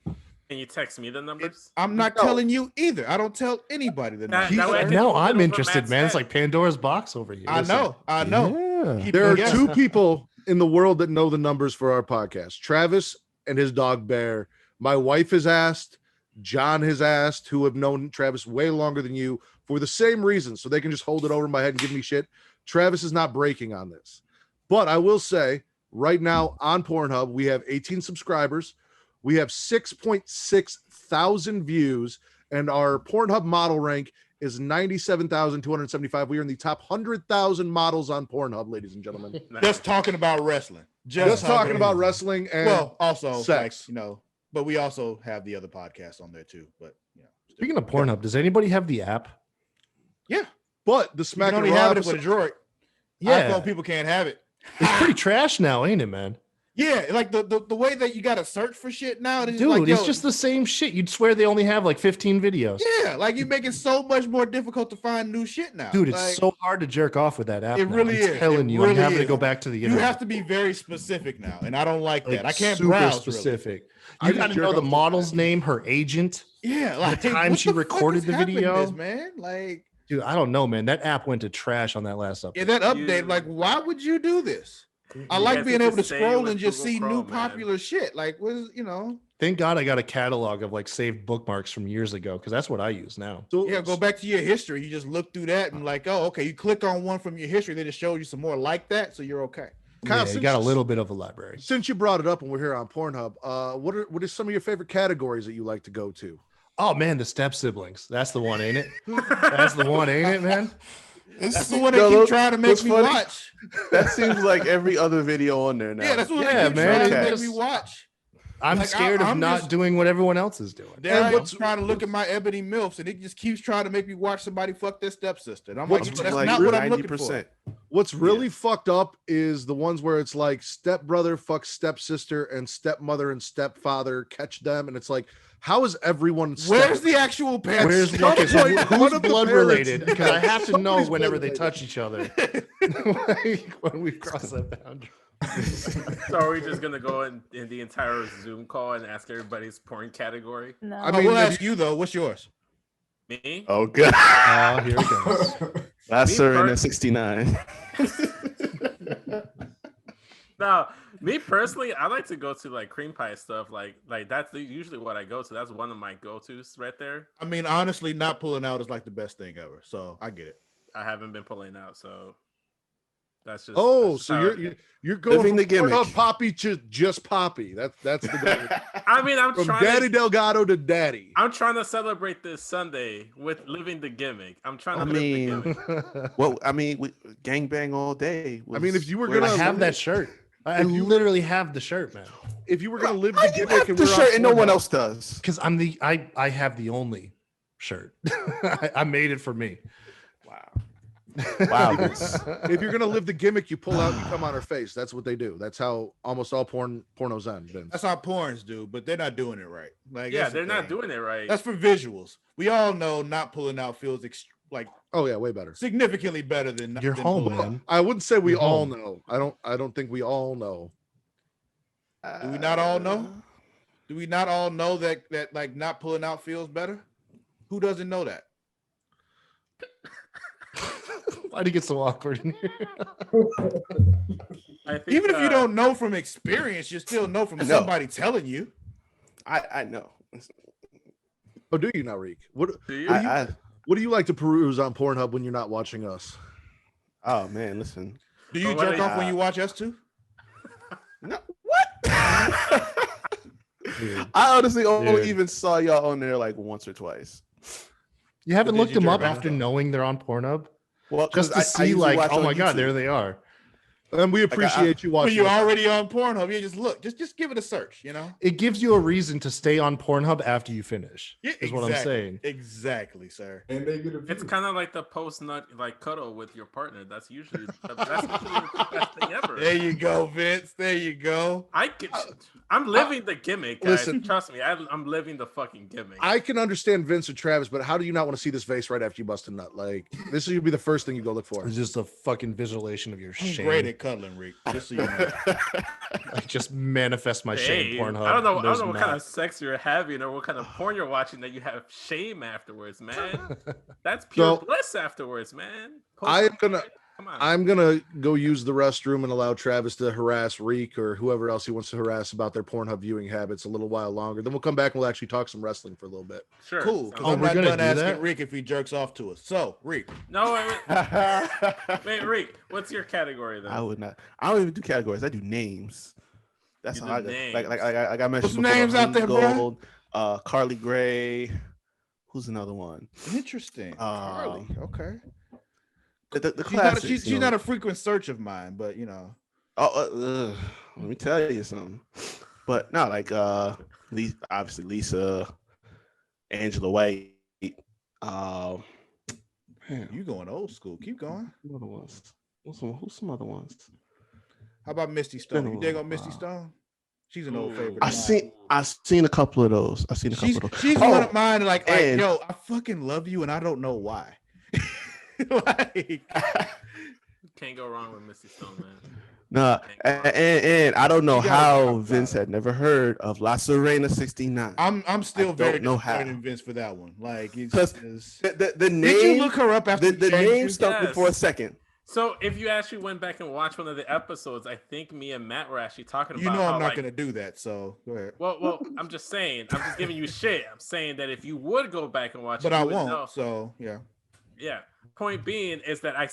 Can you text me the numbers? I'm not No. telling you either. I don't tell anybody the That- numbers. that way I can Now hold it I'm over interested, Matt's man. It's head. like Pandora's box over here. I know. Yeah. Keep there it are guessing. two people in the world that know the numbers for our podcast: Travis and his dog Bear. My wife has asked, John has asked, who have known Travis way longer than you for the same reason, so they can just hold it over my head and give me shit. Travis is not breaking on this, but I will say right now on Pornhub we have 18 subscribers, we have 6.6 thousand views, and our Pornhub model rank is 97,275. We are in the top 100,000 models on Pornhub, ladies and gentlemen. Just talking about wrestling. Just talking about wrestling and Well, also sex. like but we also have the other podcasts on there too. But Speaking of Pornhub, does anybody have the app? yeah, but the you Smack can and only Raw have it with a episode- droid. Yeah. iPhone people can't have it. It's pretty trash now, ain't it, man? Yeah, like the way that you gotta search for shit now. It's Dude, like, it's yo, just the same shit. You'd swear they only have like 15 videos. yeah, like you make it so much more difficult to find new shit now. Dude, it's Like, so hard to jerk off with that app. It now. really I'm is. telling It you, I'm really having to is. go back to the you internet. have to be very specific now, and I don't like Like, that. I can't super browse specific. I You just got to jerk know the off to model's that. name, her agent. Really. Yeah, like time what she the fuck recorded is the happening video? this, man. Like, Dude, I don't know, man. That app went to trash on that last update. yeah, that update. You- like, why would you do this? I You like guys being need able to stay scroll with and just Google see new Chrome, man. popular shit. Like, what is Thank God I got a catalog of like saved bookmarks from years ago because that's what I use now. So, Yeah, go back to your history. You just look through that and like, oh, okay. You click on one from your history, they just show you some more like that, so you're okay. Kyle, Yeah, you since- got a little bit of a library. Since you brought it up and we're here on Pornhub, what are some of your favorite categories that you like to go to? Oh man, the step siblings. That's the one, ain't it? That's the one, ain't it, man? That's the one they No, keep those- trying to make what's me funny- watch. That seems like every other video on there now. Yeah, that's what Yeah, they keep man, trying to it make me just- watch. I'm Like, scared of I'm not just- doing what everyone else is doing. There I am what's- trying to look at my ebony milfs, and it just keeps trying to make me watch somebody fuck their stepsister. And I'm What's like, that's like not what I'm looking for. 90%. What's really fucked up is the ones where it's like stepbrother fucks stepsister and stepmother and stepfather catch them, and it's like, how is everyone? Where's the actual parents? Where's some okay, so point, one who's of the blood parents- related? Because I have to know Somebody's whenever blood they touch each other. Like, when we cross that boundary. So are we just gonna go in the entire Zoom call and ask everybody's porn category? No. I I mean, mean, we'll have ask you though. What's yours? Me? Oh, good. Oh, here it goes. That's Me her in a first. 69. No, me personally, I like to go to like cream pie stuff. Like that's usually what I go to. That's one of my go-tos right there. I mean, honestly, not pulling out is like the best thing ever. So I get it. I haven't been pulling out, so that's just. Oh, that's just so how you're going Living from the gimmick. Pornhub Poppy to just Poppy. That's the goal. I mean, I'm From trying. Daddy Delgado to Daddy. I'm trying to celebrate this Sunday with living the gimmick. I'm trying to I live mean, the gimmick. well, I mean, we gangbang all day. I mean, if you were was- gonna I have that shirt. I literally have the shirt, man. If you were gonna live How the you gimmick have and the we're on shirt and no one Pornhub- else does. Because I have the only shirt. I made it for me. Wow. Wow. if you're gonna live the gimmick, you pull out, you come on her face. That's what they do. That's how almost all pornos end. Vince. That's how porns do, but they're not doing it right. Like, Yeah, that's the they're not thing. doing it right. That's for visuals. We all know not pulling out feels like Oh yeah, way better. significantly better than You're than home, pulling out. man. I wouldn't say we You're all home. know. I don't think we all know. Do we not all know? Do we not all know that like not pulling out feels better? Who doesn't know that? Why do you get so awkward in here? I think, Even if you don't know from experience, you still know from No. somebody telling you. I know. Oh, do you now, Reek? What Do you? what do you like to peruse on Pornhub when you're not watching us? Oh man, listen. Do you But what jerk do you- off when you watch us too? No, what? I honestly only even saw y'all on there like once or twice. You haven't Did looked you them up jerk off, after though? knowing they're on Pornhub? Well, Just to I see, usually like, watch oh on my God, YouTube. there they are. And we appreciate you When watching. you're us. already on Pornhub, you just look. Just give it a search. You know. It gives you a reason to stay on Pornhub after you finish. Yeah, is what I'm saying. Exactly, sir. And they get a It's view. kind of like the post nut like cuddle with your partner. That's usually the best thing ever. There you go, Vince. There you go. I'm living the gimmick, guys. Listen. Trust me, I'm living the fucking gimmick. I can understand Vince or Travis, but how do you not want to see this face right after you bust a nut? Like this will be the first thing you go look for. It's just a fucking visualization of your I'm shame. great at cuddling, Rick. Just so you know. I just manifest my shame. Hey, Pornhub. I don't know. I There's don't know what kind not. of sex you're having or what kind of porn you're watching that you have shame afterwards, man. That's pure So, bliss afterwards, man. I'm gonna go use the restroom and allow Travis to harass Reek or whoever else he wants to harass about their Pornhub viewing habits a little while longer. Then we'll come back and we'll actually talk some wrestling for a little bit. Sure. Cool. Sounds Oh, I'm we're not gonna done do asking that? Rick if he jerks off to us. So, Rick. No, wait, Rick. What's your category then? I would not. I don't even do categories. I do names. That's You how I do go. names. Like I got mentioned. Some before, names out there, bro? Gold, Carly Gray. Who's another one? Interesting. Carly. Okay. The She's, classics. she's not a frequent search of mine, but you know. Let me tell you something. But no, like obviously Lisa, Angela White. Man, You going old school. Keep going. who other ones? Who's some other ones? How about Misty Stone? You dig on Misty Stone? She's an old favorite. I've seen a couple of those. She's one of mine. Like, and- yo, I fucking love you, and I don't know why. Like, Can't go wrong with Misty Stone, man. Nah, and I don't know You gotta how talk about Vince it. had never heard of La Serena 69. I'm still I very don't know how. disappointed in Vince for that one. Like, it's Because just, the name. did you look her up after the you changed name it? stuck me Yes. for a second. So if you actually went back and watched one of the episodes, I think me and Matt were actually talking about. You know, how, I'm not like, gonna do that. So go ahead. Well, I'm just saying. I'm just giving you shit. I'm saying that if you would go back and watch But it, I you would won't. know. So yeah. Yeah. Point being is that I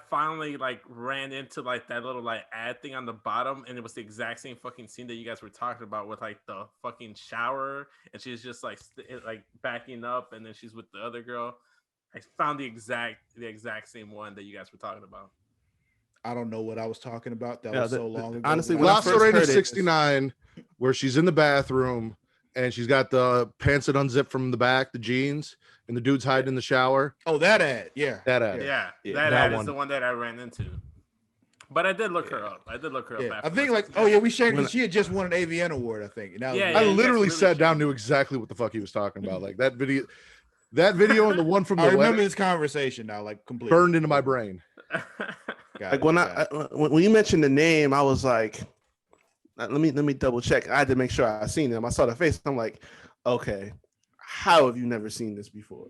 finally like ran into like that little like ad thing on the bottom, and it was the exact same fucking scene that you guys were talking about with like the fucking shower, and she's just like like backing up, and then she's with the other girl. I found the exact same one that you guys were talking about. I don't know what I was talking about. That Yeah, was so long ago. honestly, When when I La first Serena heard it- 69, where she's in the bathroom and she's got the pants that unzip from the back, the jeans, and the dude's hiding in the shower. Oh, that ad. Yeah. That ad. Yeah, Yeah. that That ad one. is the one that I ran into. But I did look her up. Yeah. I afterwards. think like, oh yeah, we shared. When- She had just won an AVN award, I think. And that was Yeah, I you guys literally really sat down, should. knew exactly what the fuck he was talking about. Like that video and the one from I the remember wedding this conversation now, like completely burned into my brain. Got Like it, when got it. when you mentioned the name, I was like, let me double check. I had to make sure I seen him. I saw the face. I'm like, okay, how have you never seen this before?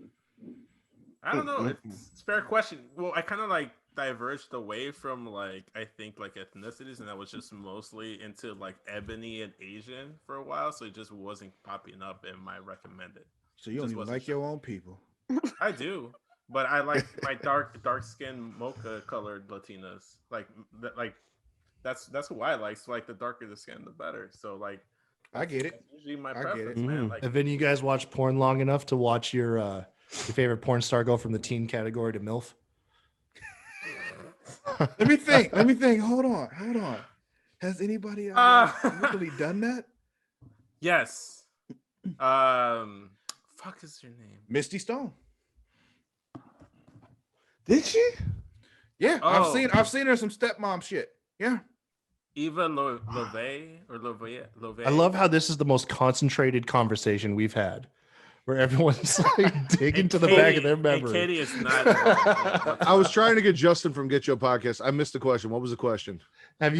I don't know. Mm-hmm. It's a fair question. Well, I kind of like diverged away from like I think like ethnicities, and I was just mostly into like ebony and Asian for a while, so it just wasn't popping up in my recommended. So you don't just even wasn't like sure. your own people. I do, but I like my dark skin mocha colored Latinas. Like that's who I like. So like the darker the skin, the better. So like I get it. that's usually my I get preference, it. man. Mm. Like Have any of you guys watched porn long enough to watch your favorite porn star go from the teen category to MILF? Let me think. Hold on. Has anybody really done that? yes. Fuck is your name? Misty Stone. Did she? Yeah, Oh. I've seen her some stepmom shit. Yeah. Eva Love or Love. I love how this is the most concentrated conversation we've had, where everyone's like digging to the back of their memory. Katie is not. I was trying to get Justin from Get Your Podcast. I missed the question. What was the question? Have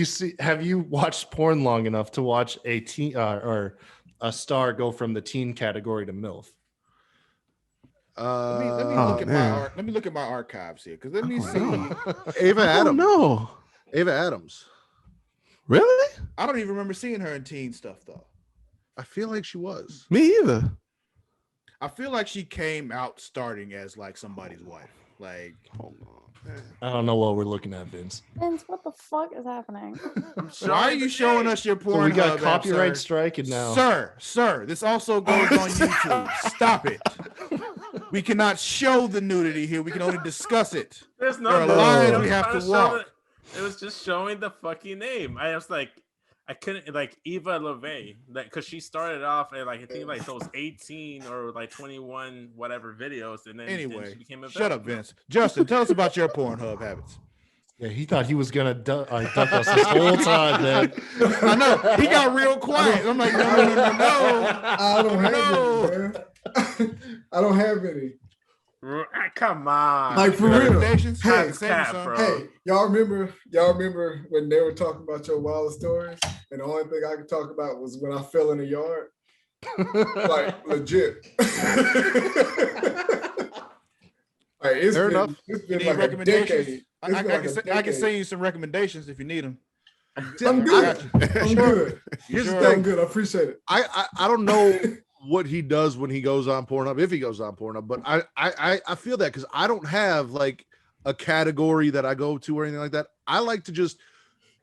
you watched porn long enough to watch a teen or a star go from the teen category to MILF? Let me Oh, look at man. let me look at my archives here, because let me see. Ava I don't Adams. know. Ava Adams. Really? I don't even remember seeing her in teen stuff though. I feel like she was. Me either. I feel like she came out starting as like somebody's wife. Like, Hold on. Man. I don't know what we're looking at, Vince. Vince, what the fuck is happening? why are you showing us your So porn? we got copyright strike, and now, Sir, this also goes on YouTube. Stop it. We cannot show the nudity here. We can only discuss it. There's There are no lines nudity. we I have was to trying walk. It was just showing the fucking name. I was like, I couldn't like Eva LeVay, like because she started off at like I think like those 18 or like 21 whatever videos, and then Anyway, she became a shut up, Vince. Justin, tell us about your Pornhub habits. yeah, he thought he was gonna duck us this whole time, man. I know he got real quiet. I'm like, no. I don't have any, man. I don't have any. Come on, Like for real. Recommendations? Hey, Same, Cap, son. bro. Hey, y'all remember when they were talking about your wild stories? And the only thing I could talk about was when I fell in the yard. Like legit. Like, it's Fair been, enough. It's You been need like a recommendations? decade. It's I been like a can decade. send you some recommendations if you need them. I'm I good. got you. I'm good. Here's the Sure. I'm thing. good. I appreciate it. I don't know what he does when he goes on Pornhub, if he goes on Pornhub, but I feel that because I don't have like a category that I go to or anything like that. I like to just,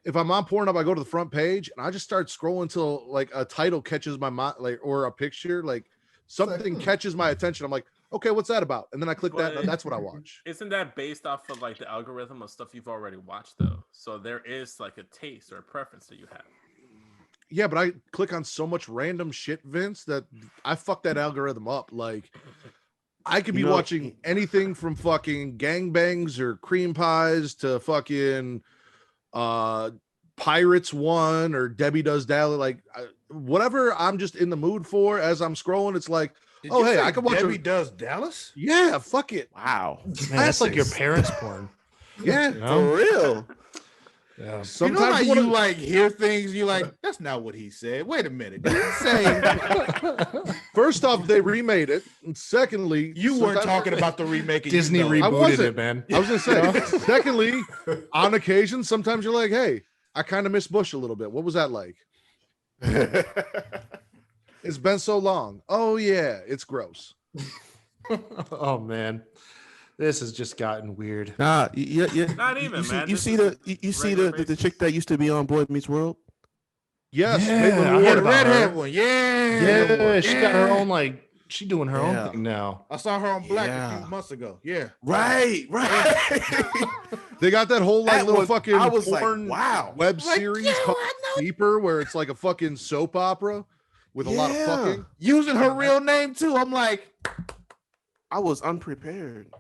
if I'm on Pornhub, I go to the front page and I just start scrolling until like a title catches my mind, like, or a picture, like something catches my attention. I'm like, okay, what's that about? And then I click that, and that's what I watch. Isn't that based off of like the algorithm of stuff you've already watched though? So there is like a taste or a preference that you have. Yeah, but I click on so much random shit, Vince, that I fuck that algorithm up. Like, I could be watching anything from fucking gangbangs or cream pies to fucking Pirates 1 or Debbie Does Dallas. Like, whatever I'm just in the mood for as I'm scrolling, it's like, Did oh, you hey, say I could watch Debbie Does Dallas? Yeah, fuck it. Wow. Man, that's like your Classics. parents' porn. Yeah, You know? For real. Yeah. sometimes you know how you wanna- you like hear things, you like, that's not what he said. Wait a minute. Did he say First off, they remade it, and secondly, you weren't sometimes- talking about the remake? and Disney you know it. I rebooted wasn't. it, man. I was gonna say. Secondly, on occasion, sometimes you're like, "Hey, I kind of miss Bush a little bit. What was that like? It's been so long. Oh yeah, it's gross. Oh man, this has just gotten weird. Nah, yeah. Not even, you man. See, This you is see you see regular the chick that used to be on Boy Meets World. Yes, Yeah, Maitland I Yeah, heard Ward. the about redhead her. one. Yeah. Yeah, she got her Yeah. own like she doing her Yeah. own thing now. I saw her on Black a Yeah. few months ago. Yeah. Right. They got that whole like That little was- fucking I was like, porn wow. web Like, series yo, called I know- Deeper, where it's like a fucking soap opera with a lot of Yeah. fucking. Using her real name too. I'm like, I was unprepared.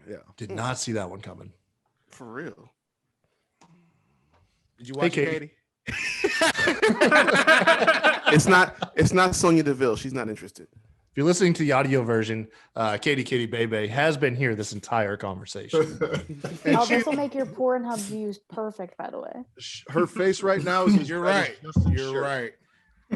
Yeah, Did not see that one coming. For real. did you watch it, Katie. Katie? It's not Sonya Deville. She's not interested. If you're listening to the audio version, Katie Bebe has been here this entire conversation. and Oh, she, this will make your Pornhub views perfect, by the way. her face right now is. as You're red as right. Justin's You're shirt. right.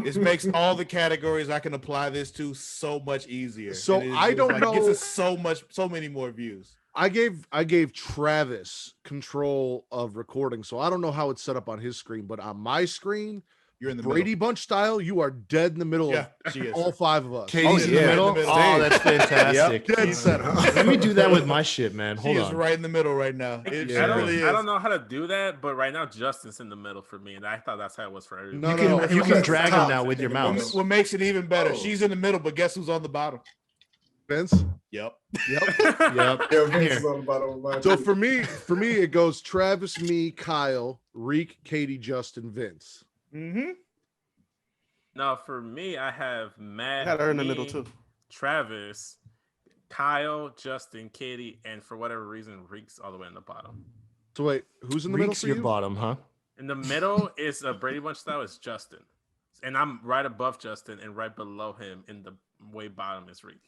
This makes all the categories I can apply this to so much easier. So And I don't It gets know- us so many more views. I gave Travis control of recording, so I don't know how it's set up on his screen, but on my screen, You're in the Brady Bunch style, you are dead in the middle middle. of Yeah, she is. all five of us. Katie's in the yeah, middle. in the middle. Oh, that's fantastic. Dead center. Let me do that with my shit, man. She Hold is on. right in the middle right now. It Yeah. really is. I don't know how to do that, but right now Justin's in the middle for me, and I thought that's how it was for everyone. No, You can Right. drag him Top. now with your mouse. What makes it even better? Oh. She's in the middle, but guess who's on the bottom? Vince. Yep. Yep. Yep. Yeah, Vince Here. is on the bottom of my So feet. for me, it goes Travis, me, Kyle, Reek, Katie, Justin, Vince. Mm-hmm. No, for me, I have Matt. I had her in the middle me, too. Travis, Kyle, Justin, Katie, and for whatever reason, Reeks all the way in the bottom. So wait, who's in the middle Reeks for your you? bottom, huh? In the middle is a Brady Bunch style is Justin, and I'm right above Justin, and right below him in the way bottom is Reek.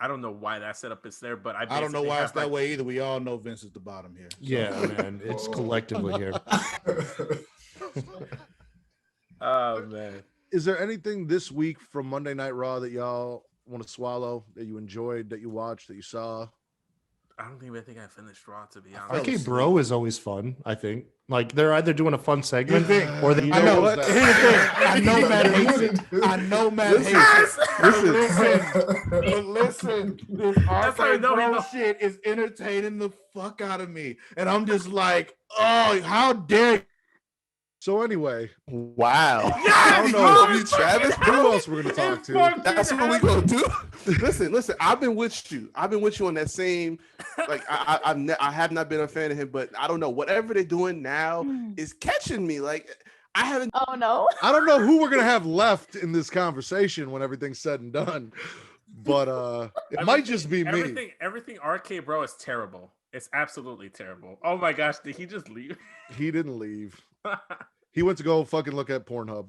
I don't know why that setup is there, but I don't know basically why have, it's that like, way either. We all know Vince is the bottom here. Yeah, man. It's collectively here. Oh man. Is there anything this week from Monday Night Raw that y'all want to swallow, that you enjoyed, that you watched, that you saw? I don't even think I finished Raw, to be I honest. fell Arcade asleep. Bro is always fun. I think like they're either doing a fun segment thing. or they. You I know know. what was Here's the that? thing. I know Matt hates it. I know Matt hates it. But listen, this That's how you Arcade know he Bro know- shit is entertaining the fuck out of me, and I'm just like, oh, how dare you? So anyway, Wow. I don't know. Gonna be Travis, Who bro? else we're gonna talk to? That's what we gonna do. Listen. I've been with you. I've been with you on that same. Like I have not been a fan of him, but I don't know. Whatever they're doing now is catching me. Like I haven't. Oh no. I don't know who we're gonna have left in this conversation when everything's said and done, but it might just be me. Everything Arcade Bro is terrible. It's absolutely terrible. Oh my gosh, did he just leave? He didn't leave. He went to go fucking look at Pornhub.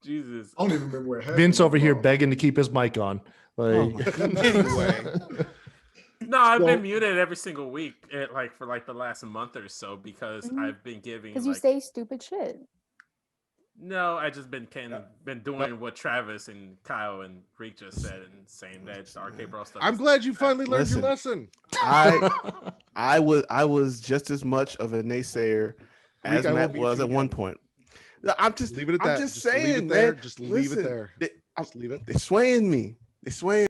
Jesus. I don't even remember where it happened. Vince over here begging to keep his mic on. Like, Anyway, No, I've been So- muted every single week, for the last month or so, because I've been giving. Because you say stupid shit. No, I just been doing what Travis and Kyle and Reek just said and saying that it's Arcade Bro stuff. I'm glad you finally learned your Listen. lesson. I was just as much of a naysayer as Reek, I Matt won't beat was you at one again. point. I'm just Leave it at that. I'm just leave saying, it there. man. Just leave Listen, it there. Just leave it. They're swaying me. They're swaying.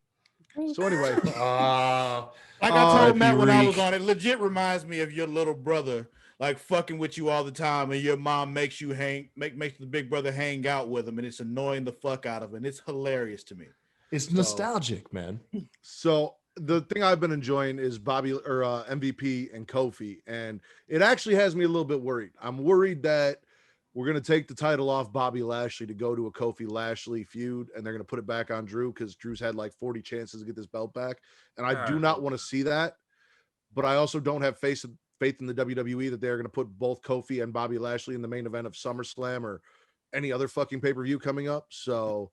So anyway, like I told Matt when I was Reek. on it, legit reminds me of your little brother, like fucking with you all the time, and your mom makes you makes the big brother hang out with him, and it's annoying the fuck out of him. It's hilarious to me. it's nostalgic, man. so the thing I've been enjoying is Bobby or MVP and Kofi, and it actually has me a little bit worried. I'm worried that we're going to take the title off Bobby Lashley to go to a Kofi Lashley feud, and they're going to put it back on Drew because Drew's had like 40 chances to get this belt back. And I do not want to see that, but I also don't have faith in the WWE that they're going to put both Kofi and Bobby Lashley in the main event of SummerSlam or any other fucking pay-per-view coming up. So,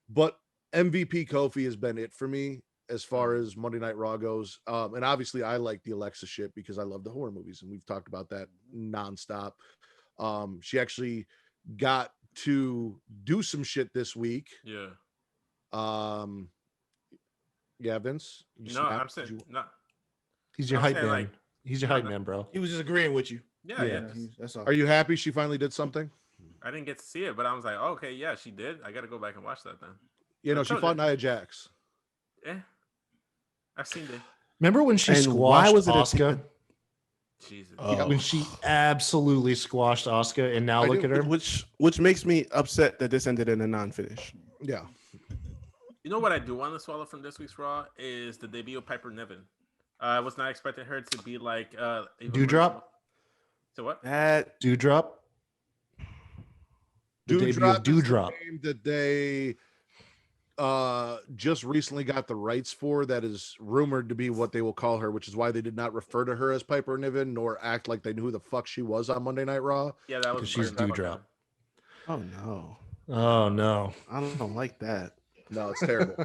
but MVP Kofi has been it for me as far as Monday Night Raw goes. And obviously I like the Alexa shit because I love the horror movies, and we've talked about that nonstop. She actually got to do some shit this week. Yeah. Yeah, Vince. you No, snapped? I'm Did saying you- no. He's your I'm hype saying, man. like- He's your hype man, bro. He was just agreeing with you. Yeah, Yeah. yeah. That's all. Are you happy she finally did something? I didn't get to see it, but I was like, oh, okay, yeah, she did. I got to go back and watch that then. You know, I she told fought you. Nia Jax. Yeah, I've seen it. Remember when she And why squashed was it a- Oscar? Jesus. When she absolutely squashed Oscar, and now I look do- at her. Which makes me upset that this ended in a non-finish. Yeah. You know what I do want to swallow from this week's Raw is the debut of Piper Niven. I was not expecting her to be like Eva Dewdrop? Marie. So what? That Dewdrop. The debut of Dewdrop is the Dewdrop. name that they just recently got the rights for, that is rumored to be what they will call her, which is why they did not refer to her as Piper Niven nor act like they knew who the fuck she was on Monday Night Raw. Yeah, that was Because she's weird. Dewdrop. oh no, Oh no. I don't like that. No, it's terrible.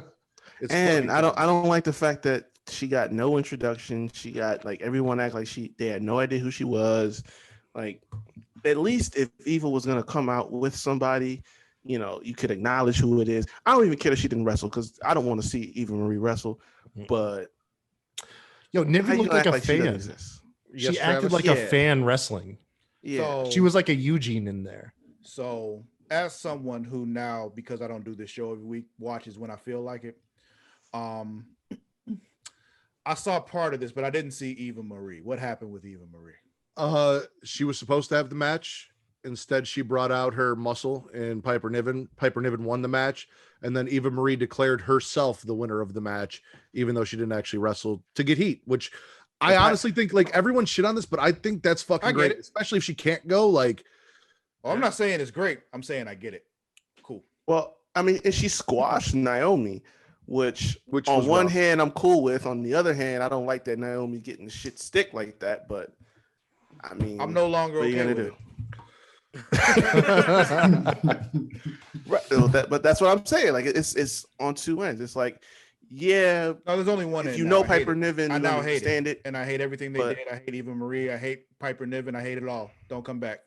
It's And fucking I don't like the fact that she got no introduction. She got like everyone act like they had no idea who she was. Like at least if Eva was gonna come out with somebody, you know, you could acknowledge who it is. I don't even care if she didn't wrestle because I don't want to see Eva Marie wrestle. But Yo, how Niven you looked gonna like act a she doesn't fan. exist? Yes, She acted Travis? like Yeah. a fan wrestling. Yeah. So, She was like a Eugene in there. So, as someone who now, because I don't do this show every week, watches when I feel like it, I saw part of this, but I didn't see Eva Marie. What happened with Eva Marie? She was supposed to have the match. Instead, she brought out her muscle and Piper Niven. Piper Niven won the match, and then Eva Marie declared herself the winner of the match, even though she didn't actually wrestle to get heat. Which I honestly think, like, everyone shit on this, but I think that's I fucking get great, it. especially if she can't go. Like, Oh, I'm not saying it's great. I'm saying I get it. Cool. Well, I mean, and she squashed Naomi, which Which on was one rough. hand I'm cool with. On the other hand, I don't like that Naomi getting the shit stick like that. But I mean, I'm no longer what are you okay gonna with do? Right, but that's what I'm saying. Like it's on two ends. It's like, yeah, No, there's only one. if end you now. know I hate Piper it. Niven, I you now hate understand it, it. and I hate everything they but- did. I hate Eva Marie. I hate Piper Niven. I hate it all. Don't come back.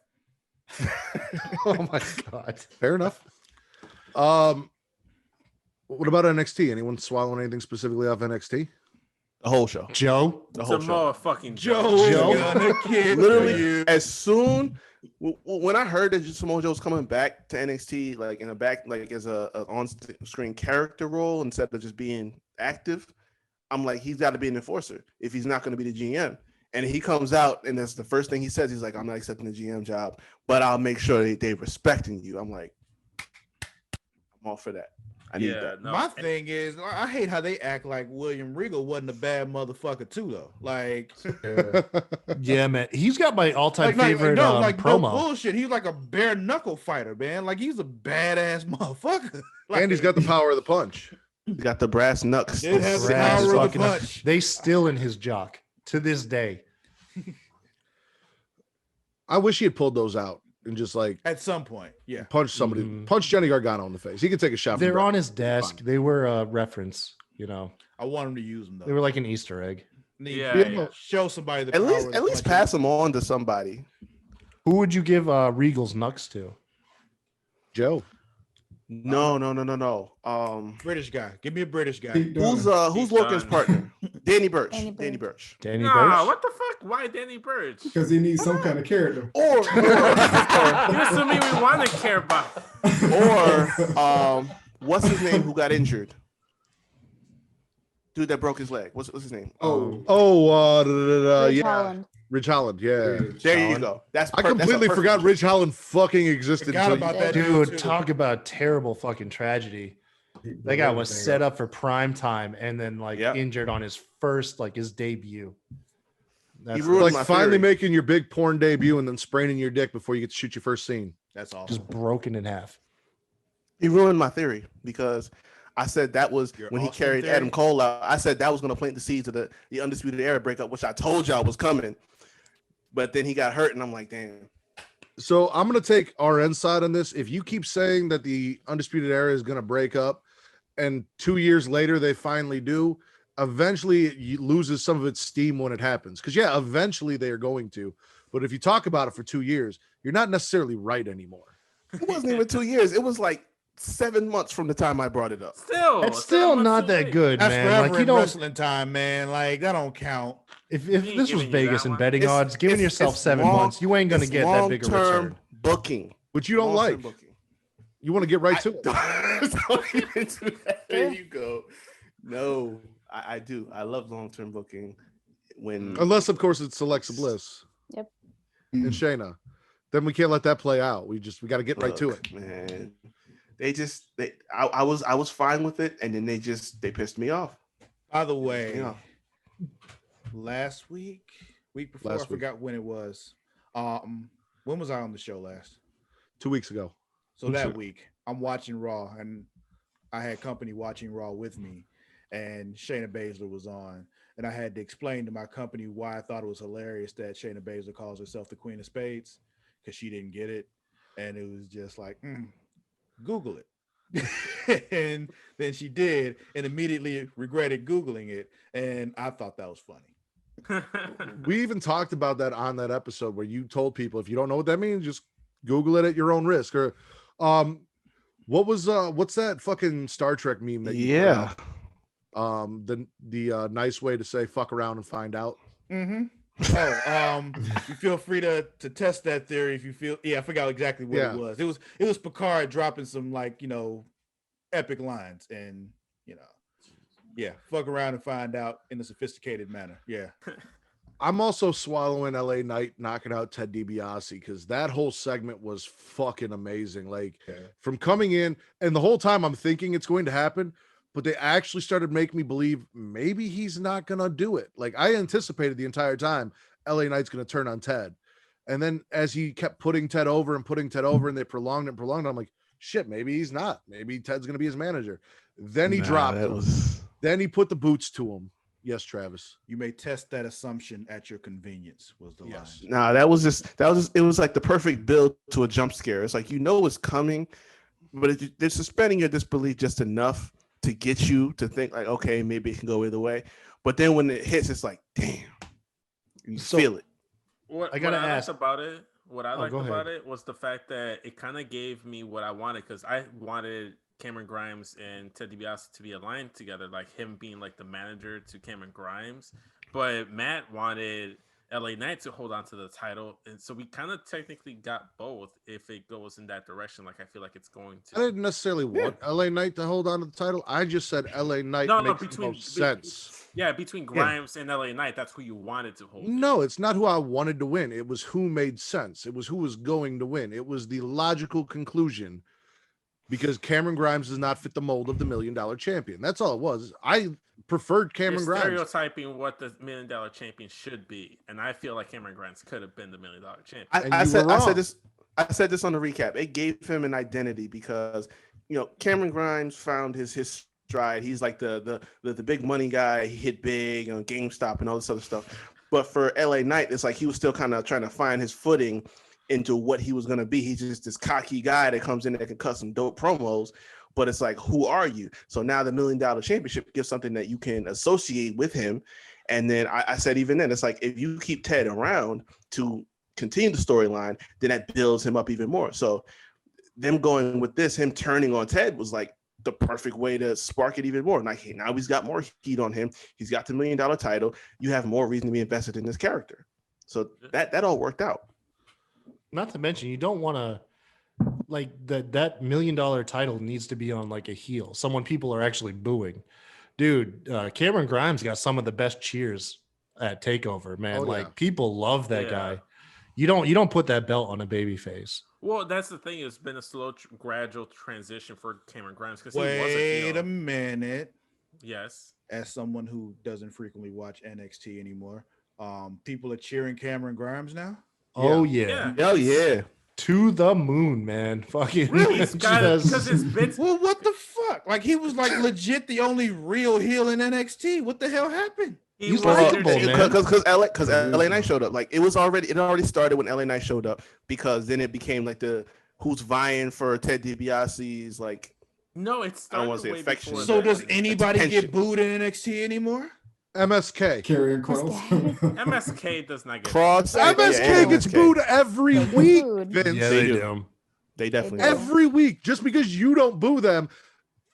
Oh my god. fair enough. What about NXT? Anyone swallowing anything specifically off NXT? The whole show. Joe? The whole show. Samoa fucking Joe Joe. is gonna kill Literally, you. as soon when I heard that Samoa Joe's coming back to NXT, like in a back, like as a on-screen character role instead of just being active, I'm like, he's got to be an enforcer if he's not going to be the GM. And he comes out, and that's the first thing he says. He's like, I'm not accepting the GM job, but I'll make sure they're respecting you. I'm like, I'm all for that. I need that. No. My thing is, I hate how they act like William Regal wasn't a bad motherfucker too, though. Like, Yeah, man. He's got my all-time like, favorite no promo. bullshit. He's like a bare knuckle fighter, man. Like, he's a badass motherfucker. Like, And he's got the power of the punch. He's got the brass knucks. It has the Brass power of the fucking- punch. They still in his jock to this day. I wish he had pulled those out and just like At some point, yeah. punch somebody, Mhm. punch Johnny Gargano in the face. He could take a shot. from They're Brett. on his desk. They were a reference, you know. I want him to use them though. They were like an Easter egg. Need Yeah, to yeah. show somebody the At power least, of the at least punch. pass him on to somebody. Who would you give Regal's Nux to? Joe. No. British guy. Give me a British guy. Keep doing Who's it. who's Lorcan's done. partner? Danny Burch. Danny Danny Burch. Burch. Danny Nah, Burch? what the fuck? Why Danny Burch? You Because he needs some kind of character. Or assuming we want to care about? what's his name who got injured? Dude that broke his leg. What's his name? Oh, Ridge yeah. Holland. Rich Holland. Yeah. There you go. I completely forgot Rich Holland fucking existed. Forgot until about you- that Dude, too. talk about terrible fucking tragedy. That guy was set up for prime time and then like Yep. injured on his first, like his debut. That's ruined Like my finally theory. making your big porn debut and then spraining your dick before you get to shoot your first scene. That's awesome. just broken in half. He ruined my theory because I said that was Your when he awesome carried theory? Adam Cole out. I said that was going to plant the seeds of the Undisputed Era breakup, which I told y'all was coming. But then he got hurt, and I'm like, damn. So I'm going to take RN's side on this. If you keep saying that the Undisputed Era is going to break up and 2 years later they finally do, eventually it loses some of its steam when it happens. Because, yeah, eventually they are going to. But if you talk about it for 2 years, you're not necessarily right anymore. It wasn't even 2 years. It was like 7 months from the time I brought it up. Still, It's still not that good, That's man. forever Like you in don't. wresling time, man. Like that don't count. If You ain't this was giving you Vegas that and one. betting It's- odds, giving yourself it's 7 long- months, you ain't gonna It's get that big a long-term return. booking. Which you don't Long-term like. booking. You want to get right to it. Don't even do that. There you go. No, I do. I love long-term booking. When Unless, of course, it's Alexa Bliss Yep. and Shayna. Then we can't let that play out. We got to get right to it. Look, man. I was fine with it, and then they pissed me off. By the way, Yeah. last week before, Last I forgot when it was. When was I on the show last? 2 weeks ago. So I'm that sure. week, I'm watching Raw, and I had company watching Raw with me, and Shayna Baszler was on, and I had to explain to my company why I thought it was hilarious that Shayna Baszler calls herself the Queen of Spades, because she didn't get it, and it was just like, Google it, and then she did, and immediately regretted Googling it, and I thought that was funny. We even talked about that on that episode where you told people if you don't know what that means, just Google it at your own risk. Or what's that fucking Star Trek meme that you put Yeah. out? The nice way to say fuck around and find out. Mm-hmm. You feel free to test that theory if you feel. Yeah, I forgot exactly what Yeah. it was. It was Picard dropping some epic lines, and yeah, fuck around and find out in a sophisticated manner. Yeah, I'm also swallowing LA Knight knocking out Ted DiBiase because that whole segment was fucking amazing. Like from coming in, and the whole time I'm thinking it's going to happen, but they actually started making me believe maybe he's not gonna do it. Like I anticipated the entire time LA Knight's gonna turn on Ted. And then as he kept putting Ted over and they prolonged it, I'm like, shit, maybe he's not. Maybe Ted's gonna be his manager. Then he dropped him. Then he put the boots to him. Yes, Travis. you may test that assumption at your convenience. Was the line? Nah, that was just it was like the perfect build to a jump scare. It's like it's coming, but they're suspending your disbelief just enough to get you to think like, okay, maybe it can go either way. But then when it hits, it's like, damn, you feel it. What I gotta what ask. liked about it, what I liked go about ahead. it was the fact that it kind of gave me what I wanted because I wanted Cameron Grimes and Ted DiBiase to be aligned together, like him being like the manager to Cameron Grimes. But Matt wanted LA Knight to hold on to the title, and so we kind of technically got both if it goes in that direction. Like I feel like it's going to. I didn't necessarily want LA Knight to hold on to the title. I just said LA Knight makes the most sense. Yeah, between Grimes and LA Knight, that's who you wanted to hold. No, it's not who I wanted to win. It was who made sense. It was who was going to win. It was the logical conclusion because Cameron Grimes does not fit the mold of the $1 million champion. That's all it was. I preferred Cameron You're Grimes. stereotyping what the $1 million champion should be, and I feel like Cameron Grimes could have been the $1 million champion. I said this on the recap. It gave him an identity because Cameron Grimes found his stride. He's like the big money guy. He hit big on GameStop and all this other stuff. But for LA Knight, it's like he was still kind of trying to find his footing into what he was going to be. He's just this cocky guy that comes in that can cut some dope promos. But it's like, who are you? So now the $1 million championship gives something that you can associate with him. And then I said, even then, it's like, if you keep Ted around to continue the storyline, then that builds him up even more. So them going with this, him turning on Ted was like the perfect way to spark it even more. Like, now he's got more heat on him. He's got the $1 million title. You have more reason to be invested in this character. So that all worked out. Not to mention, you don't want to like that $1 million title needs to be on like a heel, someone people are actually booing. Dude, Cameron Grimes got some of the best cheers at TakeOver, man. People love that guy. You don't put that belt on a baby face. Well, that's the thing. It's been a slow, gradual transition for Cameron Grimes because he was Wait a minute. Yes. As someone who doesn't frequently watch NXT anymore, people are cheering Cameron Grimes now. Oh yeah. Hell yeah. To the moon, man. Fucking really? Because it's been. Well, what the fuck? Like he was like legit the only real heel in NXT. What the hell happened? He's likable, man. Because LA Knight showed up. Like it already started when LA Knight showed up because then it became like the who's vying for Ted DiBiase's like. No, it's I don't want to say affection. So does anybody get booed in NXT anymore? MSK. Carrying Cross. MSK does not get Cross. MSK gets booed every week. Vince. Yeah, they do. They definitely every week. Just because you don't boo them,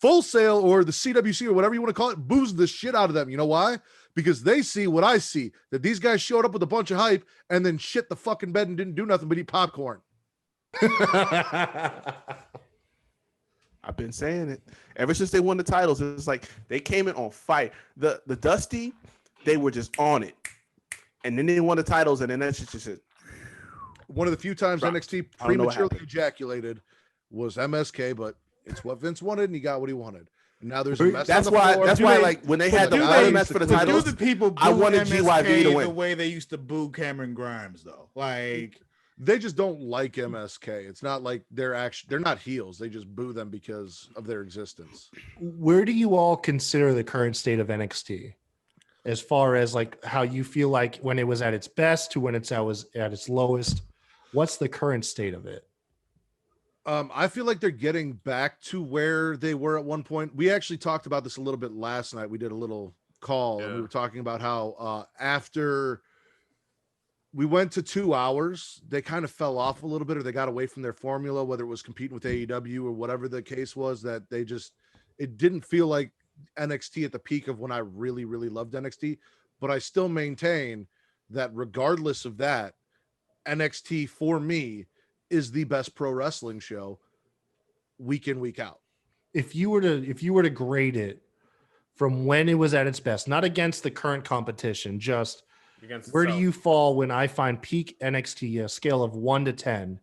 Full Sail or the CWC or whatever you want to call it boos the shit out of them. You know why? Because they see what I see, that these guys showed up with a bunch of hype and then shit the fucking bed and didn't do nothing but eat popcorn. I've been saying it ever since they won the titles. It's like they came in on fire. The Dusty, they were just on it, and then they won the titles, and then that's just it. One of the few times NXT prematurely ejaculated was MSK, but it's what Vince wanted, and he got what he wanted. And now there's a mess. That's why. That's why. Like when they had the match for the titles, do the people I wanted MSK GYV to win the way they used to boo Cameron Grimes, though. Like. They just don't like MSK. It's not like they're not heels. They just boo them because of their existence. Where do you all consider the current state of NXT? As far as like how you feel like when it was at its best to when it was at its lowest, what's the current state of it? I feel like they're getting back to where they were at one point. We actually talked about this a little bit last night. We did a little call and we were talking about how after we went to 2 hours, they kind of fell off a little bit, or they got away from their formula, whether it was competing with AEW or whatever the case was, that it didn't feel like NXT at the peak of when I really, really loved NXT. But I still maintain that regardless of that, NXT for me is the best pro wrestling show week in, week out. If you were to grade it from when it was at its best, not against the current competition, just where do you fall when I find peak NXT, a scale of 1 to 10,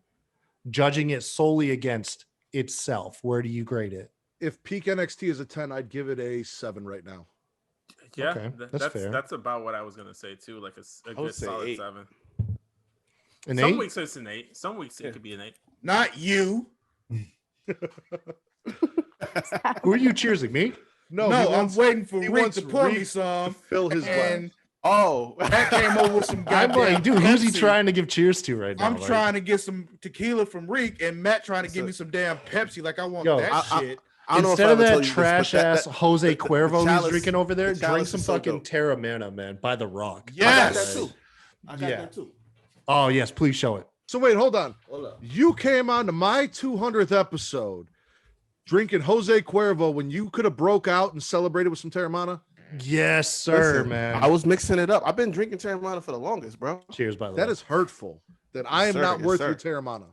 judging it solely against itself? Where do you grade it? If peak NXT is a 10, I'd give it a 7 right now. Yeah, okay, that's fair. That's about what I was gonna say too. Like a good solid 8. 7. An Some 8? weeks it's an 8. Some weeks it could be an 8. Not you. Who are you cheersing? Me? No, I'm waiting for Rick to pour me some. Fill his glass. Oh, that came over with some I'm goddamn like, dude, who's he Pepsi. trying to give cheers to right now? I'm trying to get some tequila from Reek, and Matt trying to give me some damn Pepsi. Like I want that shit. I don't know if Instead I of ever that told you this, but trash ass Jose Cuervo who's chalice- drinking over there, the drink chalice some is so fucking dope. Terramana, man, by The Rock. Yes. I got that too. Oh yes, please show it. So wait, hold on. You came on to my 200th episode drinking Jose Cuervo when you could have broke out and celebrated with some Terramana? Yes, sir, Listen, man. I was mixing it up. I've been drinking Terramana for the longest, bro. Cheers, by the way. That is hurtful. That I am sir, not yes, worth sir. your Terramana.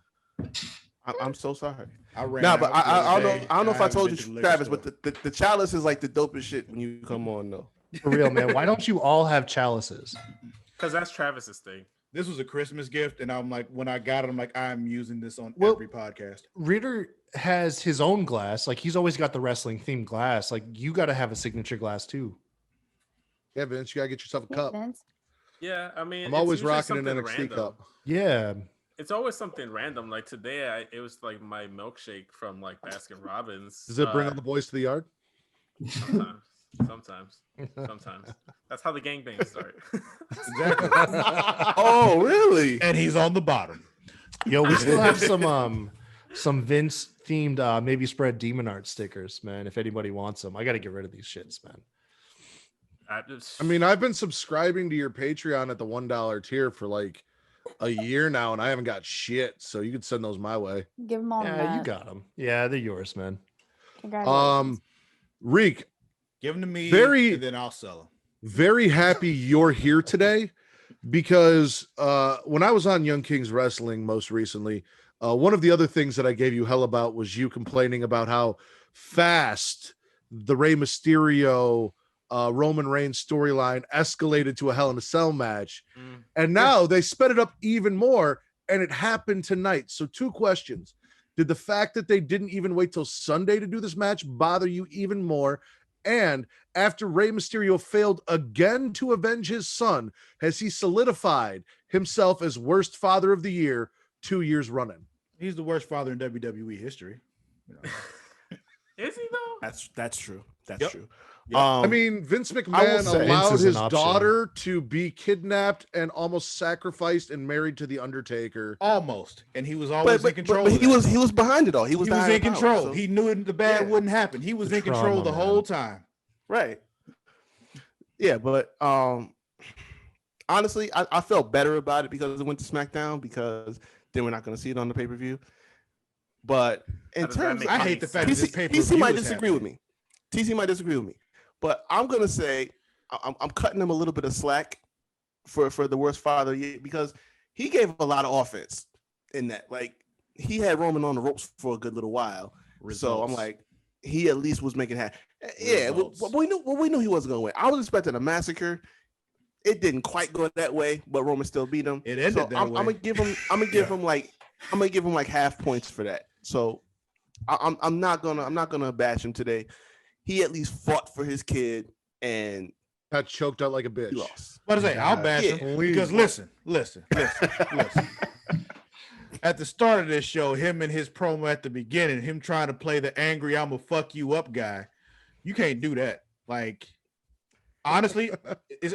I'm so sorry. I ran No, out but the other I day. don't know if I haven't told been to the you, liquor Travis, store. but the chalice is like the dopest shit when you come on, though. For real, man. Why don't you all have chalices? Because that's Travis's thing. This was a Christmas gift, and I'm like, when I got it, I'm like, I'm using this on Well- every podcast. Reader has his own glass. Like he's always got the wrestling themed glass. Like you got to have a signature glass too. Yeah, Vince, you gotta get yourself a cup. Vince. Yeah, I mean, I'm it's always usually rocking an something NXT random. cup. Yeah. It's always something random. Like today, it was like my milkshake from like Baskin Robbins. Does it bring all the boys to the yard? Sometimes. That's how the gangbangs start. Exactly. Oh, really? And he's on the bottom. Yo, we still have some Vince themed maybe spread demon art stickers, man. If anybody wants them, I got to get rid of these shits, man. I mean, I've been subscribing to your Patreon at the $1 tier for like a year now, and I haven't got shit. So you could send those my way. Give them all. Yeah, you got them. Yeah, they're yours, man. Congratulations. Reek, Give them to me, and then I'll sell them. very happy you're here today because when I was on Young Kings Wrestling most recently, one of the other things that I gave you hell about was you complaining about how fast the Rey Mysterio Roman Reigns storyline escalated to a Hell in a Cell match. And now they sped it up even more, and it happened tonight. So 2 questions. Did the fact that they didn't even wait till Sunday to do this match bother you even more? And after Rey Mysterio failed again to avenge his son, has he solidified himself as worst father of the year 2 years running? He's the worst father in WWE history. You know. Is he though? That's true. That's true. I mean, Vince I will McMahon say- allowed Vince is his an option. daughter to be kidnapped and almost sacrificed and married to the Undertaker. Almost, and he was always in control. But of he that. was behind it all. He was in dying of power, control. so- He knew the bad Yeah. wouldn't happen. He was The in control trauma, the man. whole time. Right. Yeah, but honestly, I felt better about it because it went to SmackDown, because then we're not going to see it on the pay-per-view. But in How does that terms of, make I any hate the fact that sense? this pay-per-view TC might is disagree with happening. me. TC might disagree with me. But I'm going to say I'm cutting him a little bit of slack for the worst father yet, because he gave a lot of offense in that. Like, he had Roman on the ropes for a good little while. So I'm Results. like, he at least was making happen. Yeah, Results. we knew he wasn't going to win. I was expecting a massacre. It didn't quite go that way, but Roman still beat him. It ended so that I'm way. gonna give him. I'm gonna give him like half points for that. So I'm not gonna bash him today. He at least fought for his kid and Got choked out like a bitch. he lost. What I say? I'll bash Yeah. him because listen. At the start of this show, him and his promo at the beginning, him trying to play the angry "I'ma fuck you up" guy, you can't do that. Like, honestly,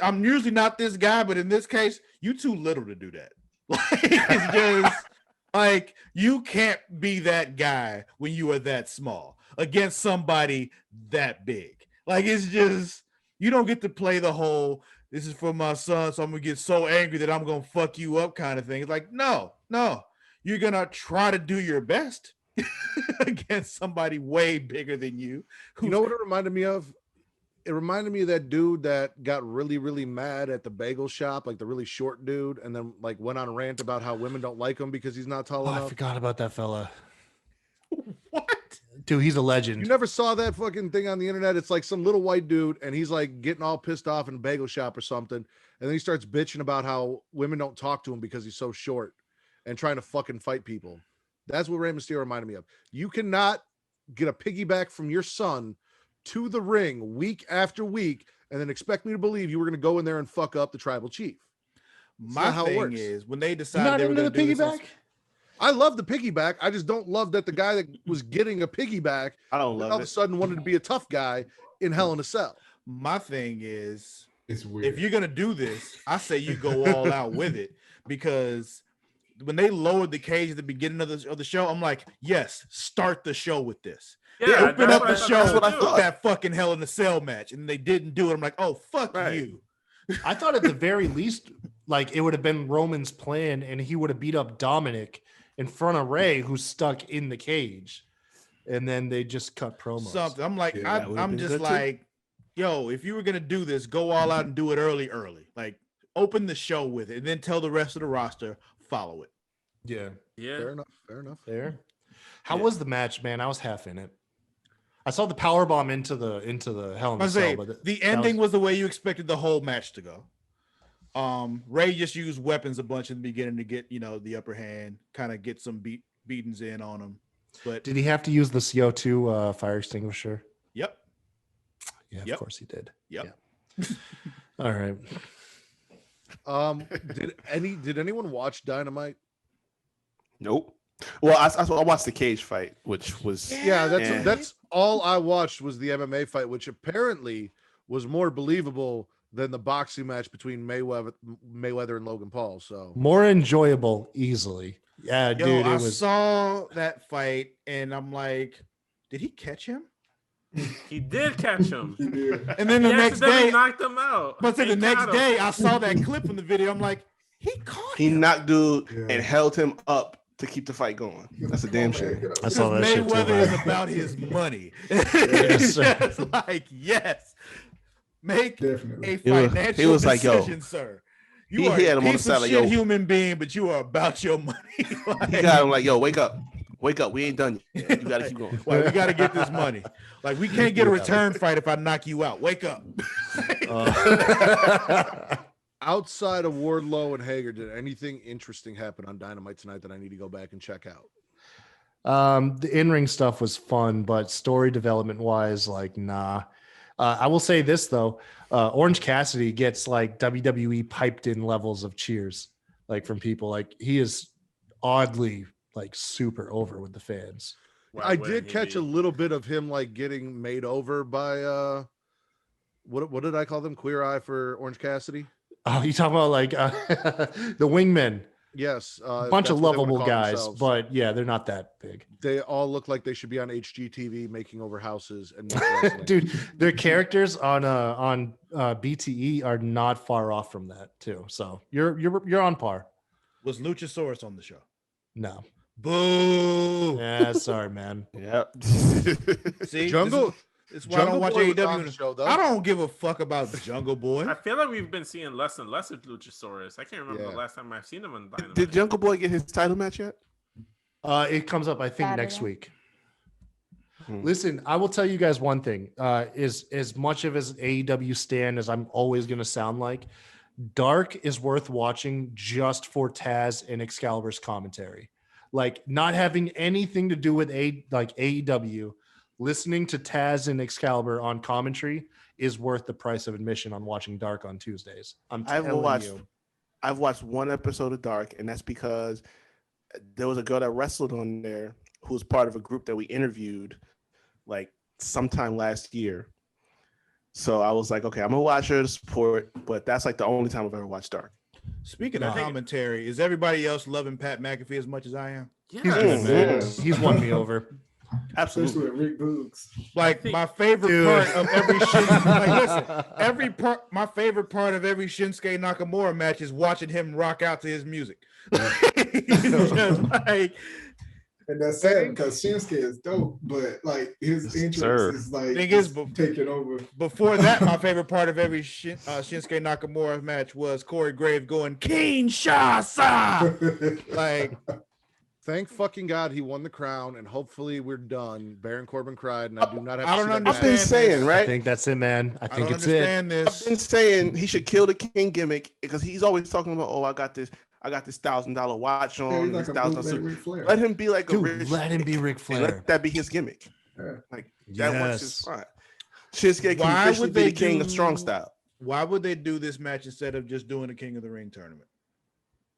I'm usually not this guy, but in this case, you too little to do that. Like, it's just like you can't be that guy when you are that small against somebody that big. Like, it's just you don't get to play the whole "this is for my son, so I'm gonna get so angry that I'm gonna fuck you up" kind of thing. It's like, no, you're gonna try to do your best against somebody way bigger than you. You know what it reminded me of? It reminded me of that dude that got really, really mad at the bagel shop, like the really short dude, and then like went on a rant about how women don't like him because he's not tall Oh, I enough. forgot about that fella. What? Dude, he's a legend. You never saw that fucking thing on the internet? It's like some little white dude, and he's like getting all pissed off in a bagel shop or something, and then he starts bitching about how women don't talk to him because he's so short, and trying to fucking fight people. That's what Rey Mysterio reminded me of. You cannot get a piggyback from your son to the ring week after week and then expect me to believe you were going to go in there and fuck up the tribal chief. My not how it thing works. is when they You decided not they were into going the to do this on- piggyback? I love the piggyback. I just don't love that the guy that was getting a piggyback I don't all love of a it. sudden wanted to be a tough guy in Hell in a Cell. My thing is, It's weird. if you're gonna do this, I say you go all out with it, because when they lowered the cage at the beginning of the show, I'm like, yes, start the show with this. They Yeah, open that's up what the I thought show they with would do. that fucking Hell in a Cell match, and they didn't do it. I'm like, oh fuck Right. you. I thought at the very least, like it would have been Roman's plan, and he would have beat up Dominic in front of Ray, who's stuck in the cage. and then they just cut promos. Something. I'm like, Yeah, that would've I'm been just good, too. like, yo, if you were gonna do this, go all out and do it early. Like, open the show with it, and then tell the rest of the roster follow it. Yeah, Yeah. Fair enough. Fair enough. there. How Yeah. was the match, man? I was half in it. I saw the power bomb into the Hell in I a say Cell, but the ending was the way you expected the whole match to go. Ray just used weapons a bunch in the beginning to get the upper hand, kind of get some beatings in on him. But did he have to use the CO2 fire extinguisher? yep, Yeah, Yep. of course he did. yep. Yeah. All right. Did anyone watch Dynamite? Nope. Well, I watched the cage fight, which was Yeah, Yeah. that's all I watched was the MMA fight, which apparently was more believable than the boxing match between Mayweather and Logan Paul. So More enjoyable, easily. Yeah, Yo, dude, it I was. saw that fight, and I'm like, did he catch him? He did catch him. He did. And then He the next accidentally day, knocked him out. but then the And next caught him. day, I saw that clip from the video. I'm like, he caught he him. knocked dude Yeah. and held him up to keep the fight going. That's a damn shame. I saw that shit too, Mayweather man. is about his money. Yes, It's sir. just like, yes, make Definitely. a He was- financial he was like, yo, decision, sir. You he are had a him on the piece side of like, shit yo. human being, but you are about your money. Like, He got him like, yo, wake up. Wake up. We ain't done yet. You gotta keep going. like, we got to get this money. Like, we can't get a return fight if I knock you out. Wake up. outside of Wardlow and Hager, did anything interesting happen on Dynamite tonight that I need to go back and check out? The in-ring stuff was fun, but story development wise, like, nah. I will say this though, Orange Cassidy gets like WWE piped in levels of cheers, like from people. Like he is oddly like super over with the fans. Why I wouldn't did he catch be? a little bit of him like getting made over by what did I call them? Queer Eye for Orange Cassidy? Oh, you talking about like the wingmen? Yes, A bunch of that's what they wanna lovable call guys, themselves. but yeah, they're not that big. They all look like they should be on HGTV making over houses and not wrestling. Dude, their characters on BTE are not far off from that too. So you're on par. Was Luchasaurus on the show? No. Boo. Yeah, sorry, man. Yep. See, Jungle. This is why I don't watch Boy was on AEW. the show, though. I don't give a fuck about Jungle Boy. I feel like we've been seeing less and less of Luchasaurus. I can't remember Yeah. the last time I've seen him on Dynamite. Did Jungle Boy get his title match yet? It comes up, I think, next Saturday. week. Hmm. Listen, I will tell you guys one thing. Is as much of as AEW stan as I'm always going to sound like, Dark is worth watching just for Taz and Excalibur's commentary. Like not having anything to do with AEW, listening to Taz and Excalibur on commentary is worth the price of admission on watching Dark on Tuesdays. I've watched one episode of Dark, and that's because there was a girl that wrestled on there who was part of a group that we interviewed like sometime last year. So I was like, okay, I'm gonna watch her to support, but that's like the only time I've ever watched Dark. Speaking No. of commentary, is everybody else loving Pat McAfee as much as I am? He's Yes. good, man. Yeah. He's won me over. Especially Absolutely. with Rick Boogs. Like think- my favorite Dude. part of every my favorite part of every Shinsuke Nakamura match is watching him rock out to his music. It's just like, And that's sad because Shinsuke is dope, but like his entrance sir. is like Thing is, just taking over. before that, my favorite part of every Shinsuke Nakamura match was Corey Graves going Kinshasa. Like, Thank fucking God he won the crown, and hopefully we're done. Baron Corbin cried, and I do not have. I to don't see that I've match. been understand saying, this. I right? think that's it, man. I I think don't it's it. understand I've this. been saying he should kill the King gimmick because he's always talking about, oh, I got this $1,000 watch Yeah, on, he's like this a $1,000 bootleg suit. Ric Flair. Let him be like a Dude, rich, let him be Ric and Flair. let that be his gimmick. Yeah. Like that works Yes. just fine. Shinsuke Why can officially would be they the king of do- strong style. Why would they do this match instead of just doing the King of the Ring tournament?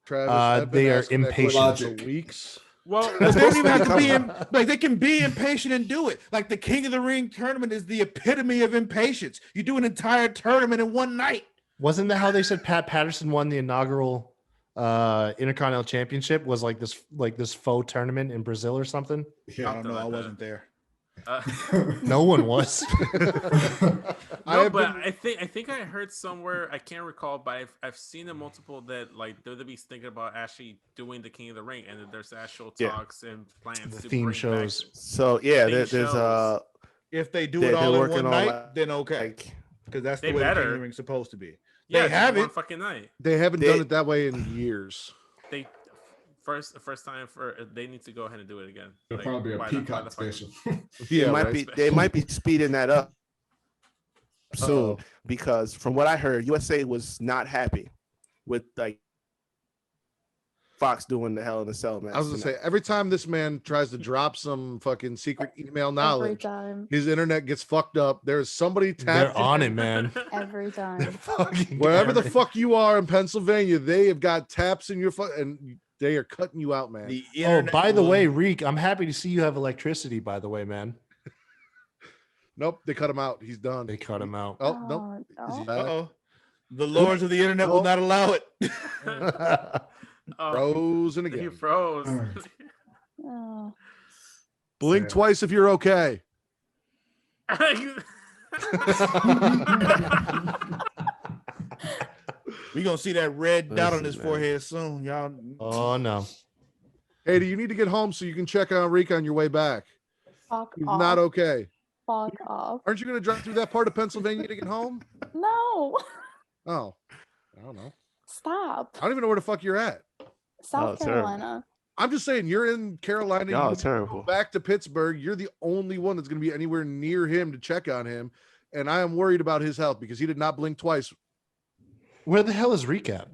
Travis, I've been They are asking that question impatient. for weeks. Well, They don't even have to be like they can be impatient and do it. Like the King of the Ring tournament is the epitome of impatience. You do an entire tournament in one night. Wasn't that how they said Pat Patterson won the inaugural Intercontinental Championship? Was like this faux tournament in Brazil or something? I don't know. I wasn't there. No one was. I think I heard somewhere, I can't recall, but I've seen in multiple that like WWE's thinking about actually doing the King of the Ring, and that there's actual talks and plans The to theme bring shows. back. So yeah, Theme there's shows. If they do they're it all in working one on, night, like- then okay, because that's the They way the King of better. the Ring's supposed to be. Yeah, They just have one it. fucking night. They haven't They- done it that way in years. They first time for they need to go ahead and do it again. It'll Like, probably be a why the Peacock fuck- special. Yeah, They might be speeding that up soon Uh-oh. because from what I heard, USA was not happy with like Fox doing the Hell in a Cell match. I was gonna say, every time this man tries to drop some fucking secret email Every knowledge, time. his internet gets fucked up. There's somebody They're tapped on it, man. Every time. Fucking wherever the got it. fuck you are in Pennsylvania. They have got taps in your and they are cutting you out, man. The Oh, internet by the will- way, Reek, I'm happy to see you have electricity. By the way, man, Nope, they cut him out. He's done. they cut him out. Oh nope. Oh, Is he oh. back? Uh-oh. The lords of the internet will not allow it. Oh, Frozen he again. froze. Oh. Blink Yeah. twice if you're okay. We gonna see that red dot on Listen, his man. forehead soon, y'all. Oh no. Hey, do you need to get home so you can check on Rika on your way back? Fuck He's off. not okay. Fuck off. Aren't you going to drive through that part of Pennsylvania to get home? No. Oh, I don't know. Stop. I don't even know where the fuck you're at. South terrible. Carolina. I'm just saying, you're in Carolina. Y'all you are terrible. go back to Pittsburgh. You're the only one that's going to be anywhere near him to check on him. And I am worried about his health because he did not blink twice. Where the hell is Reek at?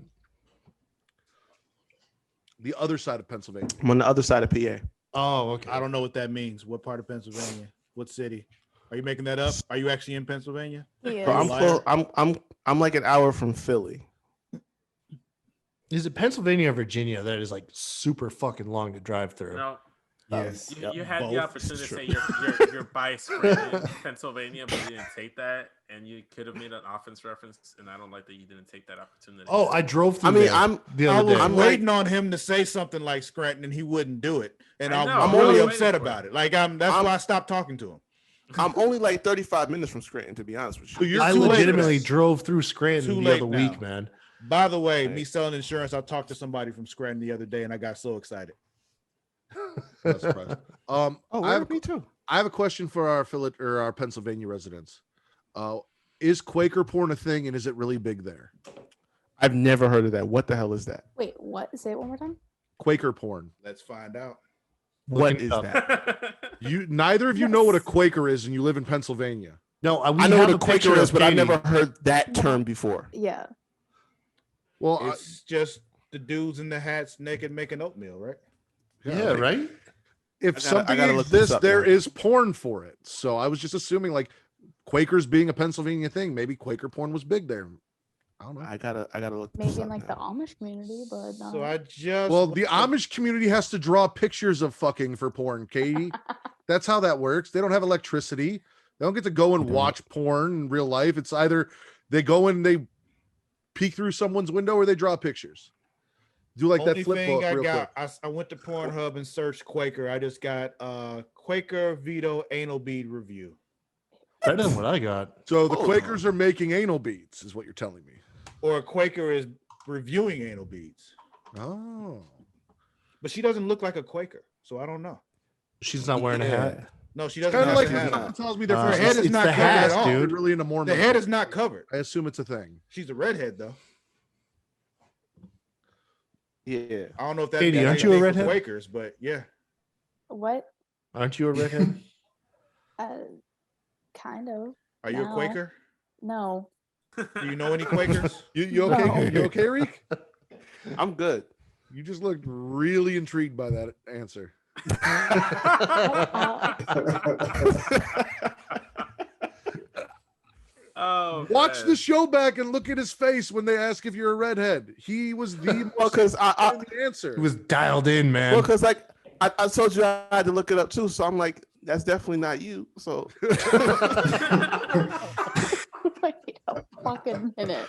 The other side of Pennsylvania. I'm on the other side of PA. Oh, okay. I don't know what that means. What part of Pennsylvania? What city? Are you making that up? Are you actually in Pennsylvania? He Bro, is. I'm Liar. close. I'm like an hour from Philly. Is it Pennsylvania or Virginia that is like super fucking long to drive through? No, Yes. you had Both. the opportunity to It's say true. you're by Scranton, Pennsylvania, but you didn't take that, and you could have made an offense reference, and I don't like that you didn't take that opportunity. Oh, I drove through. I mean, there I'm the I other was day. I'm waiting on him to say something like Scranton, and he wouldn't do it, and I I'm know, I'm really only upset waiting for about it. Like that's I'm- why I stopped talking to him. I'm only like 35 minutes from Scranton, to be honest with So you. you're I too late for legitimately this. drove through Scranton Too the late other now. week, man. By the way, Right. me selling insurance, I talked to somebody from Scranton the other day, and I got so excited. Not surprised. Oh, I have me too. I have a question for our our Pennsylvania residents. Is Quaker porn a thing, and is it really big there? I've never heard of that. What the hell is that? Wait, what? Say it one more time. Quaker porn. Let's find out. What Looking is up. that? You neither of you know what a Quaker is, and you live in Pennsylvania. No, we I know have what a a Quaker picture is, of but I've Katie. never heard that term before. Yeah. Well, It's just the dudes in the hats naked making oatmeal, right? Yeah, right. if I something gotta look this exists, up there now. is porn for it. So I was just assuming, like, Quakers being a Pennsylvania thing, maybe Quaker porn was big there. I don't know. I gotta look this Maybe in up like the now. Amish community, but no. So I just Well, the Amish community has to draw pictures of fucking for porn, Katie. That's how that works. They don't have electricity. They don't get to go and They don't. watch porn in real life. It's either they go and they peek through someone's window or they draw pictures. Do like only that flip thing book I real got, quick. I went to Pornhub and searched Quaker. I just got Quaker Veto anal bead review. Better than what I got. So the Hold Quakers on. are making anal beads, is what you're telling me. Or Quaker is reviewing anal beads. Oh. But she doesn't look like a Quaker, so I don't know. She's not wearing a hat. No, she doesn't Kind of have like a when hat someone on. tells me they're Uh, from Her head is it's not the covered hat, at all. They're dude. really into Mormon. The head is not covered. I assume it's a thing. She's a redhead though. Yeah. I don't know if that Katie, means aren't you a anything for redhead? Quakers, but yeah. What? Aren't you a redhead? Kind of. Are you a No. Quaker? No. Do you know any Quakers? You okay? No. You okay, Reek? I'm good. You just looked really intrigued by that answer. Oh, Watch man. the show back and look at his face when they ask if you're a redhead. He was the Well, most because I the answer. He was dialed in, man. well, because like I told you I had to look it up too, so I'm like, that's definitely not you. So Wait a fucking minute.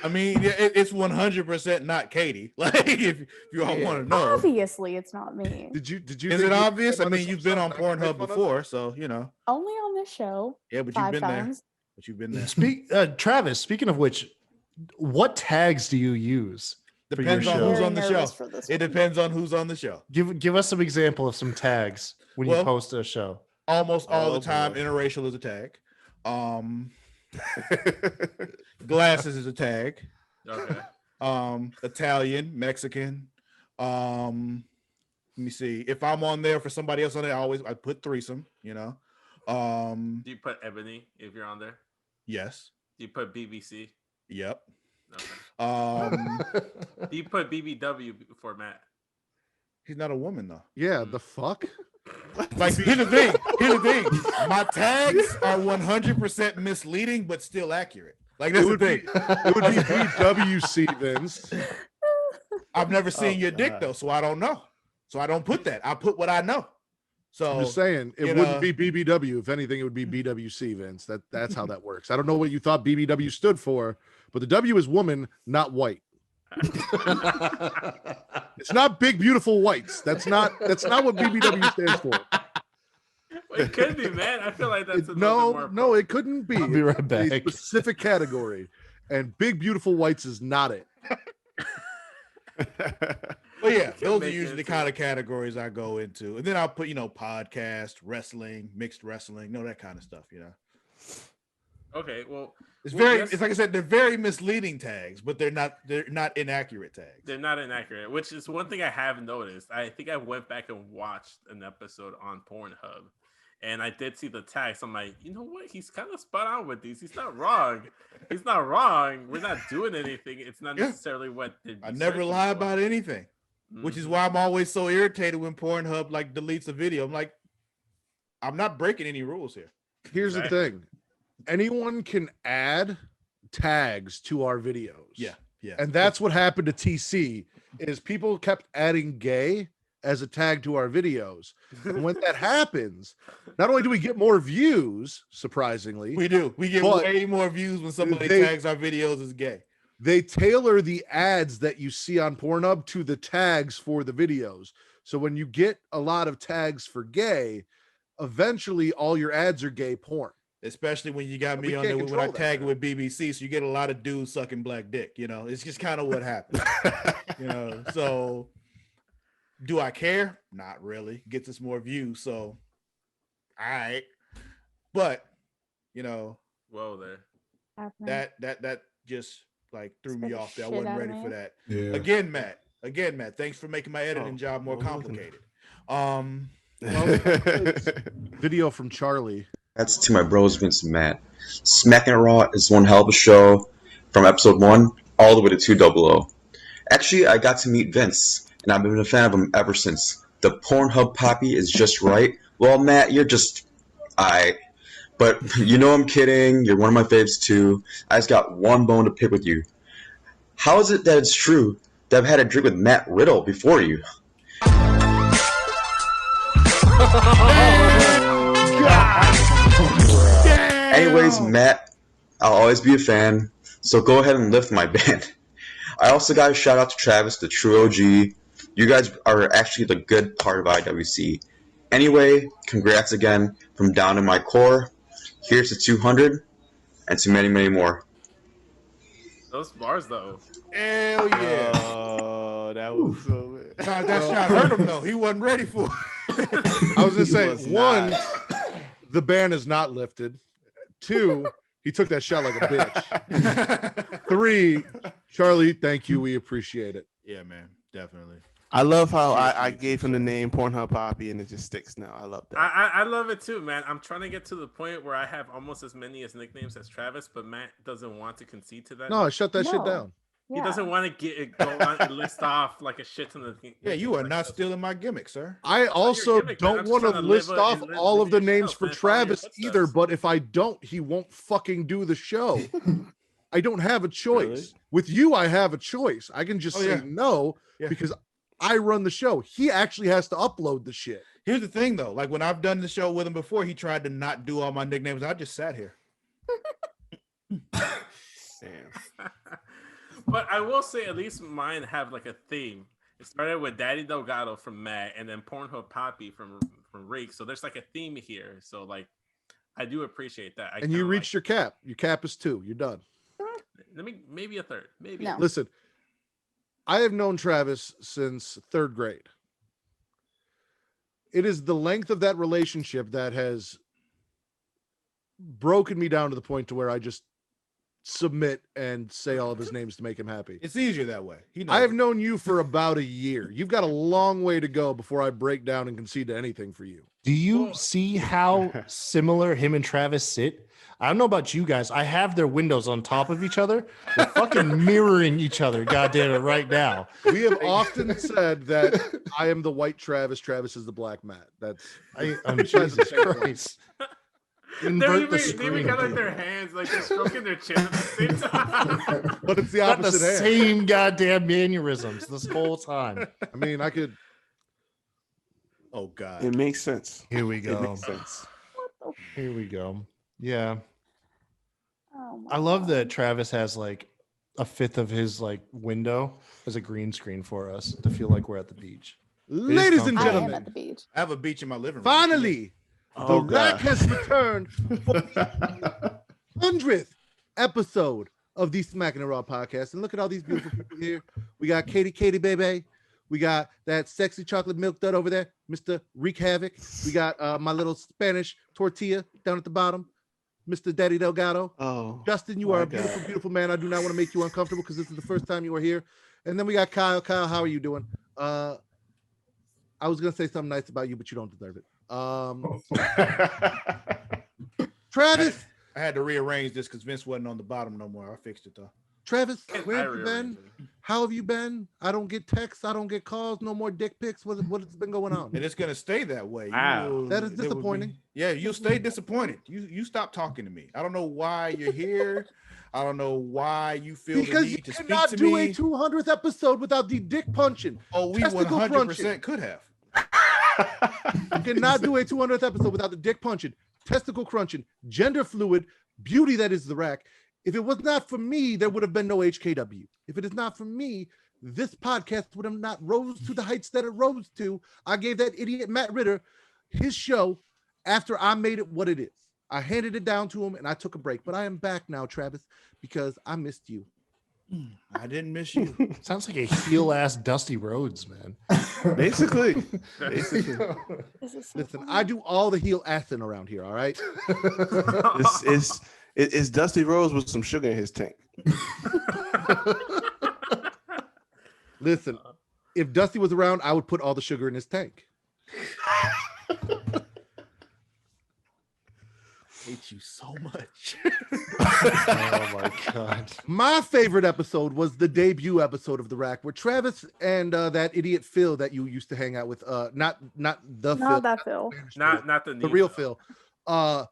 I mean, it's 100% not Katie. Like, if you all want to know, Obviously, it's not me. Did you? is it obvious? I on mean, this you've been on episode and I can Pornhub make fun of it? before, so you know. Only on this show. Yeah, but 5 you've been times. there. But you've been there. Travis, speaking of which, what tags do you use for your Depends on show? who's Very on the show. nervous for this It one. depends on who's on the show. Give us some example of some tags when you Well, post a show. Almost all Oh, the time, boy. interracial is a tag. Glasses is a tag. Okay. Italian, Mexican. Let me see. If I'm on there for somebody else on there, I put threesome, you know. Do you put Ebony if you're on there? Yes. Do you put BBC? Yep. Okay. Do you put BBW before Matt? He's not a woman though. Yeah, the fuck. Like, here's the thing. My tags are 100% misleading, but still accurate. Like, that's the thing. It would be BWC, Vince. I've never seen your dick though, so I don't know. So I don't put that. I put what I know. So I'm just saying it you wouldn't know- be BBW. If anything, it would be BWC, Vince. That's how that works. I don't know what you thought BBW stood for, but the W is woman, not white. It's not big, beautiful whites. That's not what BBW stands for. Well, it could be, man. I feel like that's a little bit more No, it couldn't be. I'll be right It's a back. specific category, and big, beautiful whites is not it. But yeah, can those are make usually the it kind of categories I go into. And then I'll put, podcast, wrestling, mixed wrestling, that kind of stuff, Okay, well, It's Well, very yes. it's like I said, they're very misleading tags, but they're not inaccurate tags. they're not inaccurate, which is one thing I have noticed. I think I went back and watched an episode on Pornhub, and I did see the tags. I'm like, you know what? He's kind of spot on with these. He's not wrong. He's not wrong. We're not doing anything. It's not Yeah. necessarily what they'd be I never searching lie for. about anything, which is Mhm. why I'm always so irritated when Pornhub like deletes a video. I'm like, I'm not breaking any rules here. Here's the Exactly. thing: anyone can add tags to our videos. Yeah. And that's what happened to TC is people kept adding gay as a tag to our videos. And when that happens, not only do we get more views, surprisingly, We do. We get But way more views when somebody they- tags our videos as gay. they tailor the ads that you see on Pornhub to the tags for the videos. So when you get a lot of tags for gay, eventually all your ads are gay porn. Especially when you got And me we on can't there when I control that, tag it man. with BBC, so you get a lot of dudes sucking black dick. It's just kind of what happens. So do I care? Not really. Gets us more views, so all right. But Whoa there. Happening. that just like threw Scared me the off. That I shit wasn't out of ready me. for that. Yeah. Again, Matt, thanks for making my editing Oh, job more well, listen. complicated. Video from Charlie. That's to my bros, Vince and Matt. Smackin' Raw is one hell of a show from episode 1 all the way to 200. Actually, I got to meet Vince, and I've been a fan of him ever since. The Pornhub Poppy is just right. Well, Matt, you're just... But I'm kidding. You're one of my faves too. I just got one bone to pick with you. How is it that it's true that I've had a drink with Matt Riddle before you? Anyways, Matt, I'll always be a fan, so go ahead and lift my band. I also got a shout out to Travis, the true OG. You guys are actually the good part of IWC. Anyway, congrats again from down in my core. Here's to 200 and to many, many more. Those bars though. Hell yeah. Oh, that was so bad. Nah, that shot hurt him though. He wasn't ready for it. I was gonna say, was one, not. the ban is not lifted. 2, he took that shot like a bitch. 3, Charlie, thank you. We appreciate it. Yeah, man, definitely. I love how I gave him the name Pornhub Poppy and it just sticks now. I love that. I love it too, man. I'm trying to get to the point where I have almost as many as nicknames as Travis, but Matt doesn't want to concede to that. No, shut that shit No. down. He Yeah. doesn't want to go on and list off like a shit ton of. Yeah, you are not stealing my gimmick, sir. I also gimmick, man. I'm don't just want to trying to list live off live all of the yourself, names for man. Follow your Travis footsteps. either, but if I don't, he won't fucking do the show. I don't have a choice. Really? With you, I have a choice. I can just Oh, say yeah. no Yeah. because I run the show. He actually has to upload the shit. Here's the thing though, like when I've done the show with him before, he tried to not do all my nicknames. I just sat here. Damn. But I will say, at least mine have like a theme. It started with Daddy Delgado from Matt, and then Pornhub Poppy from Rake. So there's like a theme here. So like, I do appreciate that. And you reached your cap. Your cap is 2. You're done. Maybe a third. Maybe. No. Listen, I have known Travis since 3rd grade. It is the length of that relationship that has broken me down to the point to where I just submit and say all of his names to make him happy. It's easier that way. He knows I have it. known you for about a year. You've got a long way to go before I break down and concede to anything for you. Do you see how similar him and Travis sit? I don't know about you guys. I have their windows on top of each other. They're fucking mirroring each other. Goddamn it, right now. We have often said that I am the white Travis. Travis is the black Matt. That's Jesus Christ. They even got like their hands like they're stroking their chin at the same time. But it's the Got the opposite hand. same goddamn mannerisms this whole time. I mean, I could. Oh God. It makes sense. Here we It go. makes sense. Here we go. Yeah. Oh my I love God. that Travis has like a fifth of his like window as a green screen for us to feel like we're at the beach. Ladies and I am at gentlemen, the beach. I have a beach in my living room. finally, Oh, the Rack God. has returned for the 100th episode of the Smackin' Raw podcast. And look at all these beautiful people here. We got Katie baby. We got that sexy chocolate milk dud over there, Mr. Wreak Havoc. We got my little Spanish tortilla down at the bottom, Mr. Daddy Delgado. Oh, Justin, you my are a God. beautiful, beautiful man. I do not want to make you uncomfortable because this is the first time you are here. And then we got Kyle. Kyle, how are you doing? I was gonna say something nice about you, but you don't deserve it. Travis, I had to rearrange this because Vince wasn't on the bottom no more. I fixed it though. Travis, I where have you been? rearranged it. How have you been? I don't get texts. I don't get calls. No more dick pics. What has been going on? And it's gonna stay that way. You Wow. will- That is there will be- disappointing. Yeah, you'll stay disappointed. You stop talking to me. I don't know why you're here. I don't know why you feel the Because you need to speak cannot to do me. a 200th episode without the dick punching. Oh, we testicle 100% could have. You cannot do a 200th episode without the dick punching, testicle crunching, gender fluid, beauty that is the Rack. If it was not for me, there would have been no HKW. If it is not for me, this podcast would have not rose to the heights that it rose to. I gave that idiot Matt Ritter his show after I made it what it is. I handed it down to him and I took a break. But I am back now, Travis, because I missed you. I didn't miss you. Sounds like a heel ass Dusty Rhodes, man. Basically. This is so Listen, funny. I do all the heel assing around here, all right? It's Dusty Rose with some sugar in his tank. Listen, if Dusty was around, I would put all the sugar in his tank. Hate you so much. Oh my god. My favorite episode was the debut episode of The Rack, where Travis and that idiot Phil that you used to hang out with, not the Phil, Not that Phil. Not the the new real Phil. Y'all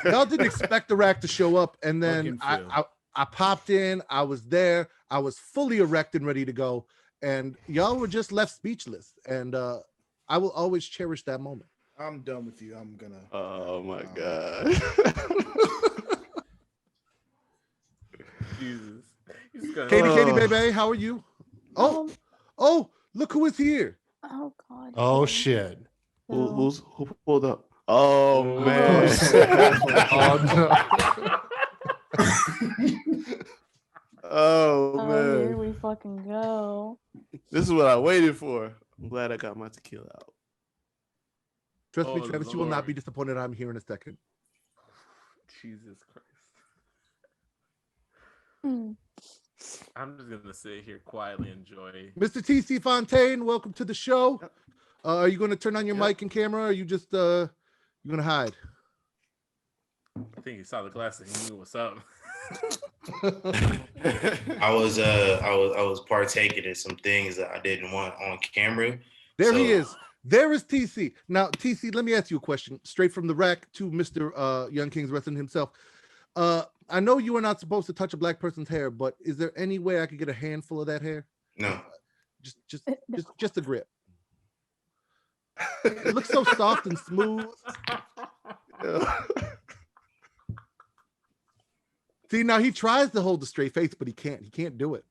didn't expect The Rack to show up, and then Fucking Phil. I popped in. I was there. I was fully erect and ready to go, and y'all were just left speechless. And I will always cherish that moment. I'm done with you. I'm gonna. Oh my God. Jesus. He's gonna- Katie, baby, how are you? Oh, look who is here. Oh God. Oh shit. Who pulled up? Oh man. Oh, no. Oh Here man. we fucking go. This is what I waited for. I'm glad I got my tequila out. Trust me, Oh, Travis, you will not Lord. be disappointed. I'm here in a second. Jesus Christ. Hmm. I'm just gonna sit here quietly enjoy. Mr. TC Fontaine, welcome to the show. Are you going to turn on your Yep. mic and camera? Or are you just you going to hide? I think he saw the glass and he knew what's up. I was partaking in some things that I didn't want on camera. There he So- is. There is TC. Now, TC, let me ask you a question straight from the Rack to Mr. Young Kings Wrestling himself. I know you are not supposed to touch a black person's hair, but is there any way I could get a handful of that hair? No. Just a grip. It looks so soft and smooth. See, now he tries to hold the straight face, but he can't. He can't do it.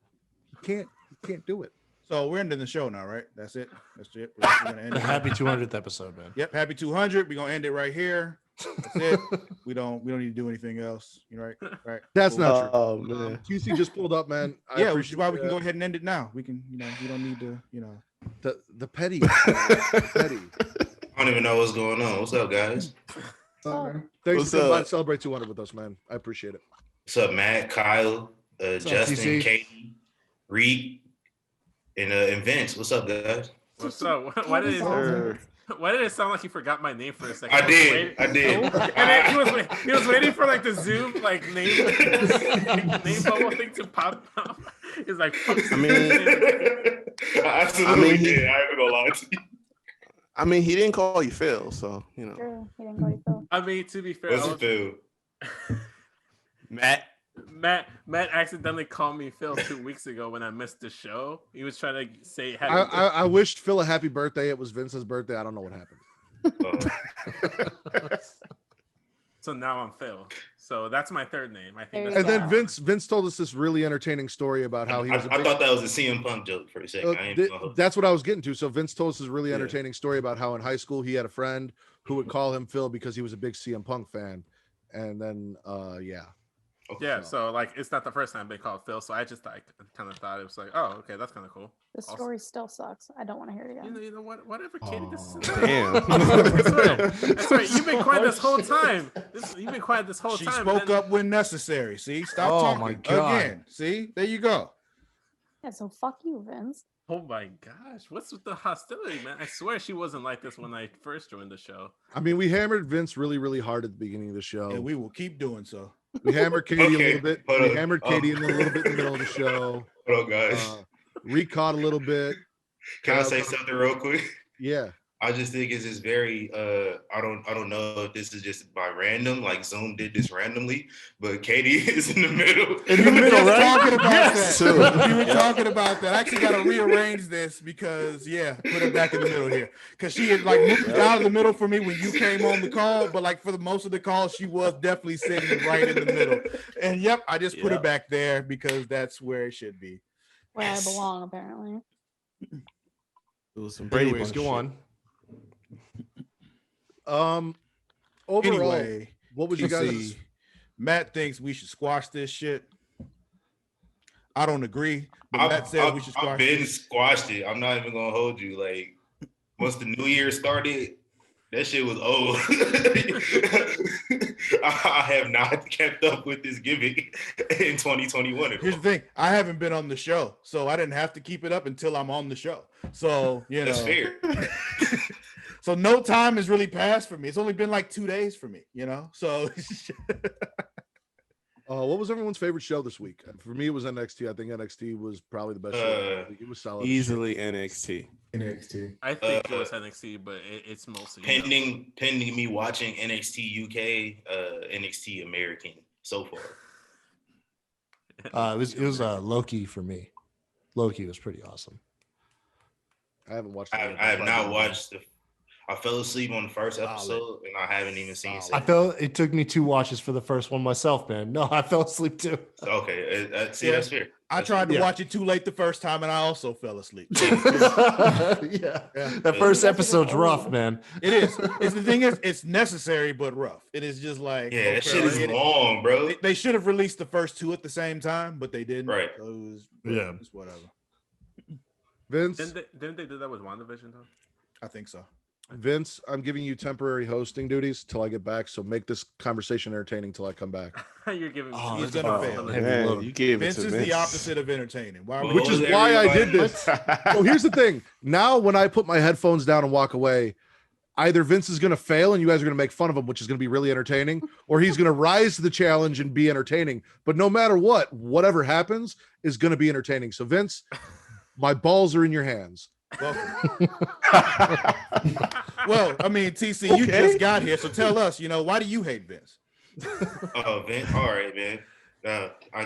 He can't do it. So we're ending the show now, right? That's it. That's it. We're gonna end The it. happy 200th episode, man. Yep, happy 200. We're gonna end it right here. That's it. We don't need to do anything else. You know, right? That's Cool. not true. Oh man. QC just pulled up, man. Yeah, which is why we can go ahead and end it now. We can, we don't need to, the petty. The petty. I don't even know what's going on. What's up, guys? Oh. Thanks What's for coming by up? to celebrate 200 with us, man. I appreciate it. What's up, Matt, Kyle, up, Justin, TC? Katie, Reed, and Vince? What's up, guys? What's up? Why did it sound like he forgot my name for a second? I did. And then he was waiting for like the Zoom like name bubble thing to pop up. He's like, I mean, I absolutely did. I ain't gonna lie to you. I mean, he didn't call you Phil, so you know. True. He didn't go to Phil. I mean, to be fair, What's it feel? Matt accidentally called me Phil 2 weeks ago when I missed the show. He was trying to say I wished Phil a happy birthday. It was Vince's birthday. I don't know what happened. So now I'm Phil. So that's my third name. I think. There That's And you then go. Vince told us this really entertaining story about how he was. I thought that was a CM Punk joke for a second. I ain't gonna- That's what I was getting to. So Vince told us this really Yeah. entertaining story about how in high school he had a friend who would call him Phil because he was a big CM Punk fan, and then yeah. Yeah, so like it's not the first time I've been called Phil, so I just like kind of thought it was like, oh, okay, that's kind of cool. The story still sucks. I don't want to hear it again. You know what? Whatever, Katie. This is Damn. That's right. You've been quiet this whole time. You've been quiet this whole she time. spoke up when necessary. See, stop Oh, talking my God. again. See, there you go. Yeah, so fuck you, Vince. Oh my gosh, what's with the hostility, man? I swear she wasn't like this when I first joined the show. I mean, we hammered Vince really, really hard at the beginning of the show. And we will keep doing so. We hammered Katie a Okay, little bit. hold We on. hammered Katie in a little bit in the middle of the show. Hold on, guys. Recaught a little bit. Can I say something real quick? Yeah. I just think it's just very I don't know if this is just by random, like Zoom did this randomly, but Katie is in the middle. In the middle, We were right? talking about Yes. that. We were talking about that. I actually got to rearrange this because put her back in the middle here. Because she had like moved out of the middle for me when you came on the call, but like for the most of the call, she was definitely sitting right in the middle. And I just put her back there because that's where it should be. Where I belong, apparently. It was some Brady Anyways, Bunch go shit. on. Overall, Anyway, what would you guys? QC, Matt thinks we should squash this shit. I don't agree, but Matt said we should I've squash been it. squashed it. I'm not even gonna hold you. Like once the new year started, that shit was old. I have not kept up with this gimmick in 2021. Here's the thing: I haven't been on the show, so I didn't have to keep it up until I'm on the show. So That's fair. So no time has really passed for me. It's only been like 2 days for me, So What was everyone's favorite show this week? For me, it was NXT. I think NXT was probably the best show. It was solid. Easily NXT. NXT. I think it was NXT, but it's mostly pending me watching NXT UK, NXT American so far. It was Loki for me. Loki was pretty awesome. I haven't watched. I have not watched I fell asleep on the first episode, and I haven't even seen. It took me 2 watches for the first one myself, man. No, I fell asleep too. Okay, that's fair. I tried to watch it too late the first time, and I also fell asleep. That first episode's rough, man. It is. The thing is, it's necessary but rough. It is just like that shit is long, bro. They should have released the first 2 at the same time, but they didn't. Right. So it was, it's whatever. Vince, Didn't they do that with WandaVision though? I think so. Vince, I'm giving you temporary hosting duties till I get back. So make this conversation entertaining till I come back. You're giving me. He's gonna fail. Man, you gave Vince it to is Vince. the opposite of entertaining. Which is why I did this. So here's the thing. Now, when I put my headphones down and walk away, either Vince is going to fail and you guys are going to make fun of him, which is going to be really entertaining, or he's going to rise to the challenge and be entertaining. But no matter what, whatever happens is going to be entertaining. So Vince, my balls are in your hands. Welcome. Well, I mean, TC, you just got here, so tell us, why do you hate Vince? Oh, Vince, all right, man.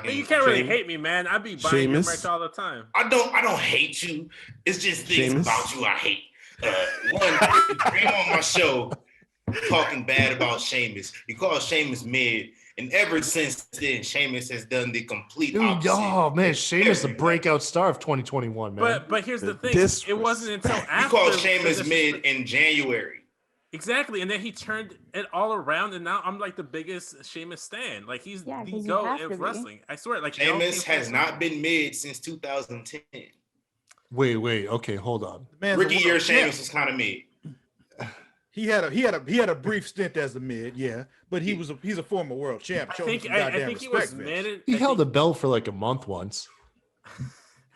You can't really hate me, man. I be buying your merch all the time. I don't hate you. It's just things Sheamus? about you I hate. One, you came on my show talking bad about Sheamus. You called Sheamus mid, And ever since then, Sheamus has done the complete Dude, opposite. oh man, Sheamus the breakout star of 2021, man. But here's the thing. It wasn't until He after called the Sheamus disrespect- mid in January. Exactly, and then he turned it all around, and now I'm like the biggest Sheamus stan. Like he's Yeah, the 'cause you GOAT have to of be. wrestling. I swear, like it all Sheamus came has from- not been mid since 2010. Wait, okay, hold on. Man, Rookie year Sheamus was kind of mid. He had a brief stint as a mid, yeah, but he's a former world champ. Show him some I goddamn think he respect, was Vince. mid. He held a belt for like a month once.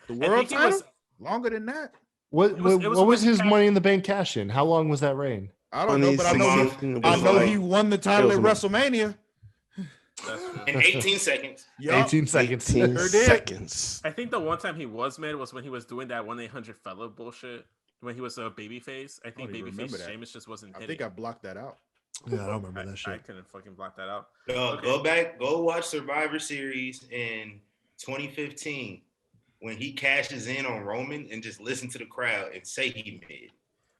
The I world think he title was- longer than that. What was what was when his he Money in the Bank cash in? How long was that reign? I don't know, but I know he won the title at WrestleMania. In 18 seconds. Yup. 18 seconds. 18 Sure did. seconds. I think the one time he was mid was when he was doing that 1-800-FELLA bullshit. When he was a babyface, I think don't even remember babyface that. Sheamus just wasn't I hitting. think I blocked that out. Yeah, I don't remember that I shit. couldn't fucking block that out. Go watch Survivor Series in 2015 when he cashes in on Roman and just listen to the crowd and say he mid.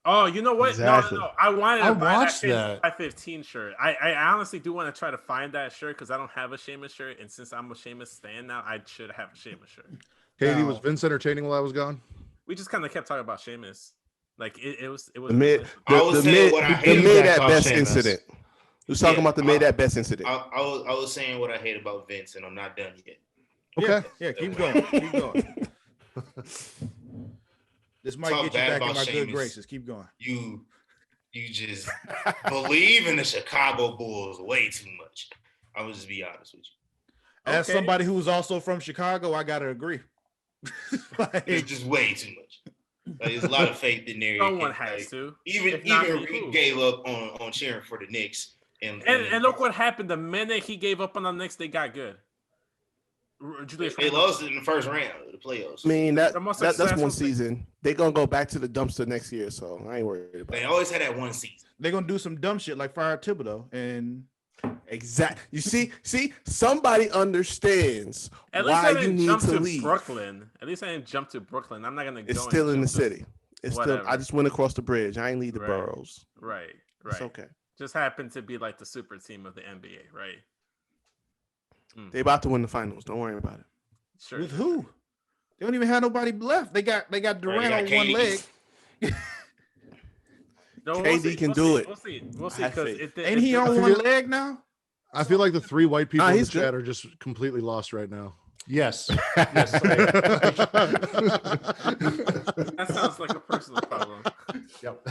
Oh, you know what? Exactly. No. I wanted to I buy watched that that. 515 shirt. I honestly do want to try to find that shirt because I don't have a Sheamus shirt, and since I'm a Sheamus stan now, I should have a Sheamus shirt. Katie, was Vince entertaining while I was gone? We just kind of kept talking about Sheamus. Like it was. The mid, I was the saying mid, what I the hate mid at about best Sheamus. incident. He was talking Yeah, about the mid at best incident. I was saying what I hate about Vince, and I'm not done yet. Okay. Yeah, keep going. Keep going. This might Talk get you bad back in about my good Sheamus. graces. Keep going. You just believe in the Chicago Bulls way too much. I will just be honest with you. As Okay. somebody who's also from Chicago, I gotta agree. Like, It's just way too much. Like, there's a lot of faith in there. Someone And, has like, to. Even If not, Reed who? gave up on cheering for the Knicks. And look what happened the minute he gave up on the Knicks. They got good. Julius they Randle- lost it in the first round of the playoffs. I mean The most that's successful one thing- season. They gonna go back to the dumpster next year, so I ain't worried about They it. always had that one season. they're gonna do some dumb shit like fire Thibodeau, and Exact. You see, somebody understands At least I why you didn't need jump to to leave. Brooklyn. At least I didn't jump to Brooklyn. I'm not gonna. It's go still and in the jump to- city. It's Whatever. still. I just went across the bridge. I ain't leave the Right. boroughs. Right. It's okay. Just happened to be like the super team of the NBA, right? They about to win the finals. Don't worry about it. Sure. with who? They don't even have nobody left. They got Durant got on one KD. leg. No, KD can do it. We'll see. We'll see. I have Because faith. Ain't he on one leg now? I feel like the three white people in the he's good. chat are just completely lost right now. Yes. That sounds like a personal problem. Yep.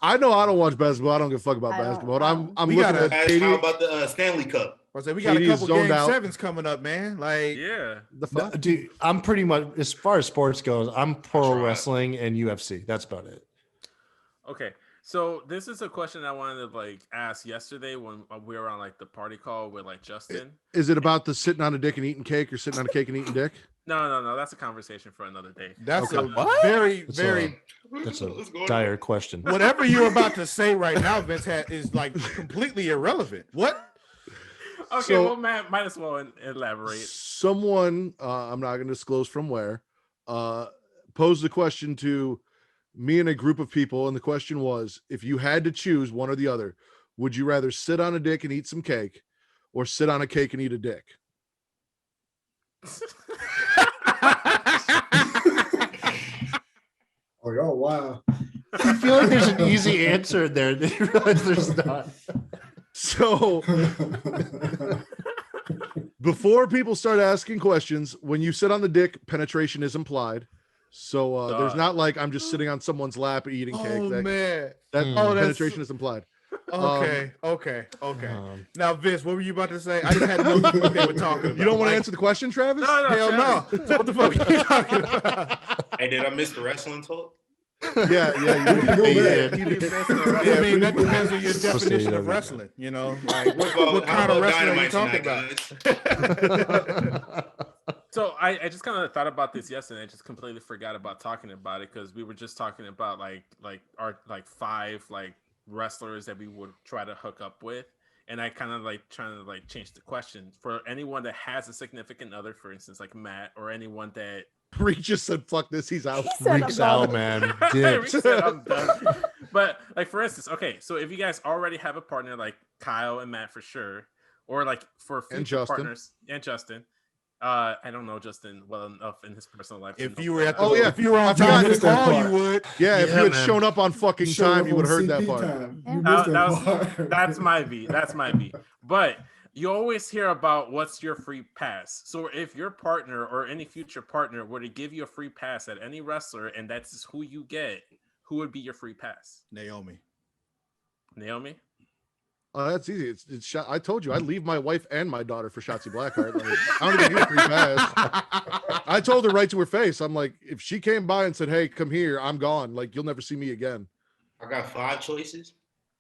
I know I don't watch basketball. I don't give a fuck about I don't basketball. I'm We looking gotta at Guys, Katie. how about the Stanley Cup? I said we got a KD is couple zoned game out. sevens coming up, man. Like, Yeah. The No, fuck? dude, I'm pretty much as far as sports goes. I'm pro right. wrestling and UFC. That's about it. Okay. So this is a question I wanted to like ask yesterday when we were on like the party call with like Justin. Is it about the sitting on a dick and eating cake or sitting on a cake and eating dick? No. That's a conversation for another day. that's Okay. a very, That's very That's a What's going dire question. whatever you're about to say right now, Vince, is like completely irrelevant. What? Okay. So- Well, Matt, might as well elaborate. Someone, I'm not going to disclose from where, posed a question to me and a group of people. And the question was, if you had to choose one or the other, would you rather sit on a dick and eat some cake or sit on a cake and eat a dick? Oh, y'all, wow. I feel like there's an easy answer there. Then you realize there's not. So before people start asking questions, when you sit on the dick, penetration is implied. So there's not like I'm just sitting on someone's lap eating cake. Oh that man. that Oh, that's- penetration is implied. Okay. Okay. Um, Now, Vince, what were you about to say? I just had no clue what they were talking about. You don't want to Like, answer the question, Travis? No, Hell no. Travis. So what the fuck are you talking about? Hey, did I miss the wrestling talk? Yeah. Go You back. did. I mean, that depends on your Supposed to definition eat of everything. wrestling. You know, like Well, what how kind of about wrestling are you Dynamite talking tonight, about? guys? So I just kind of thought about this yesterday. I just completely forgot about talking about it because we were just talking about like our like 5 like wrestlers that we would try to hook up with, and I kind of like trying to like change the question for anyone that has a significant other, for instance, like Matt, or anyone that Reek just said, "Fuck this." He's out. He said I'm Freaks done. out, man. Rick Dipped. said I'm done. But like for instance, okay, so if you guys already have a partner like Kyle and Matt for sure, or like for future And Justin. partners and Justin. I don't know Justin well enough in his personal life. If to you know were at the, that. if you were on I time forgot for the that call, part. you would. Yeah, if Yeah, you had man. shown up on fucking Showed time, up you would have on heard that CP part. time. Yeah. You missed that That part. that's my V. That's my V. But you always hear about what's your free pass. So if your partner or any future partner were to give you a free pass at any wrestler, and that's who you get, who would be your free pass? Naomi. Naomi? Oh, that's easy. It's shot. I told you I'd leave my wife and my daughter for Shotzi Blackheart. Like, I don't even need a free pass. I told her right to her face. I'm like, if she came by and said, "Hey, come here," I'm gone. Like, you'll never see me again. I got 5 choices.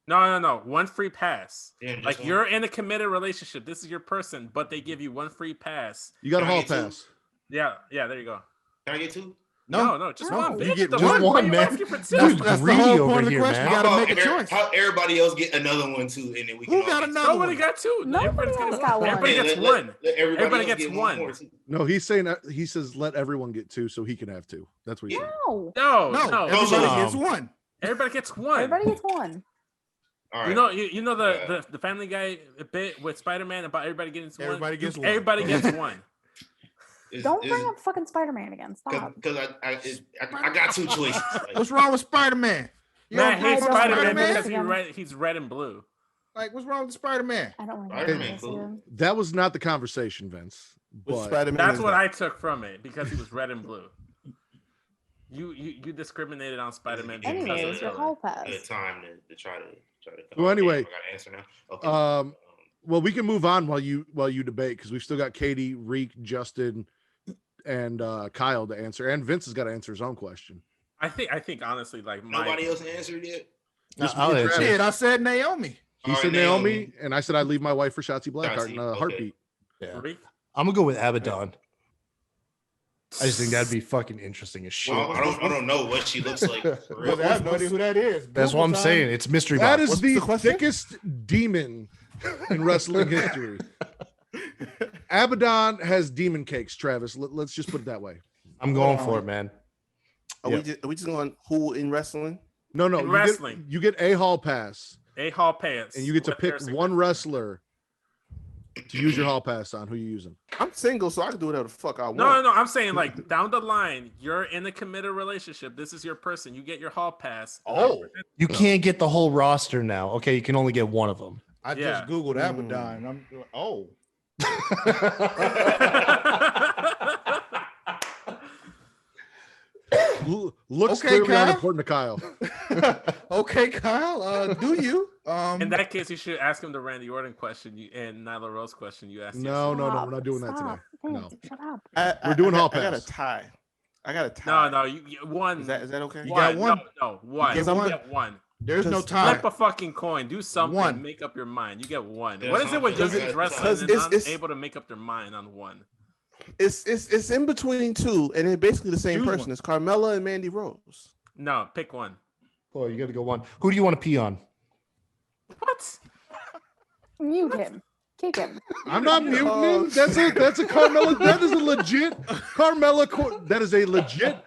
No. One free pass. Damn, just Like one? you're in a committed relationship. This is your person, but they give you one free pass. You got a Can I hall get two? pass. Yeah, there you go. Can I get 2? No, just No. one. You Bitch. get The just fuck? Why one, you man. asking for two? Dude, That's the greedy whole over point of the here, question. man. You gotta make a choice. How everybody else get another one too, and then we can. Who all got get another Nobody one? got two. Nobody Everybody's else getting got one. Everybody Yeah, gets let- one. let Everybody else gets get one. more, too. No, he's saying that he says let everyone get 2 so he can have 2. That's what he said. No. No, No, everybody No. gets one. Everybody gets one. Everybody gets one. All right. You know the Family Guy bit with Spider-Man about everybody getting one. Everybody gets one. Everybody gets one. Don't bring up fucking Spider-Man again. Stop. Because I got 2 choices. Like, What's wrong with Spider-Man? You Man, don't hates I don't Spider-Man like because Spider-Man. he's red and blue. Like, what's wrong with Spider-Man? I don't want to Spider-Man, hear this cool. again. That was not the conversation, Vince. Which But Spider-Man That's is what that? I took from it because he was red and blue. You discriminated on Spider-Man. because of Anyways, your color. hall pass. good time to try to. Well, anyway, I got to answer now. Okay. well, we can move on while you debate because we've still got Katie, Reek, Justin, and Kyle to answer, and Vince has got to answer his own question. I think honestly, like Nobody else answered yet. I'll answer. Shit, I said Naomi. He All said right, Naomi, and I said I'd leave my wife for Shotzi Blackheart in a okay. heartbeat. Yeah. Reek? I'm gonna go with Abaddon. I just think that'd be fucking interesting as shit. Well, I don't know what she looks like. For real. I have no idea who that is. That's what I'm Google saying. time. It's mystery That box. is What's the question? thickest demon in wrestling history. Abaddon has demon cakes, Travis. Let's just put it that way. I'm going for it, man. Are we just going who in wrestling? No, In wrestling. you get a hall pass, A hall pass. and you get to with pick their one wrestler to use your hall pass on. Who you using? I'm single, so I can do whatever the fuck I want. No. I'm saying like down the line, you're in a committed relationship. This is your person. You get your hall pass. Oh. You can't get the whole roster now. Okay, you can only get one of them. I Yeah. just Googled Abaddon. And I'm Looks Okay, clearly Kyle. unimportant to Kyle. okay, Kyle. Do you? In that case, you should ask him the Randy Orton question and Nyla Rose question you asked. No, yesterday. we're not doing that today. No. Vince, shut up. We're doing hall I got a pass. tie. I got a tie. No, you one. Is that okay? You got one? No, one. You You get one? get one. There's no Just time. Flip a fucking coin. Do something. One. Make up your mind. You get one. Yeah, What is it with something. young Because wrestling and it's- unable to make up their mind on one? It's in between two, and they're basically the same Choose person. one. It's Carmella and Mandy Rose. No, pick one. Oh, you got to go one. Who do you want to pee on? What? Mute him. Kick him. I'm not muting him. That's a Carmella. That is a legit Carmella. That is a legit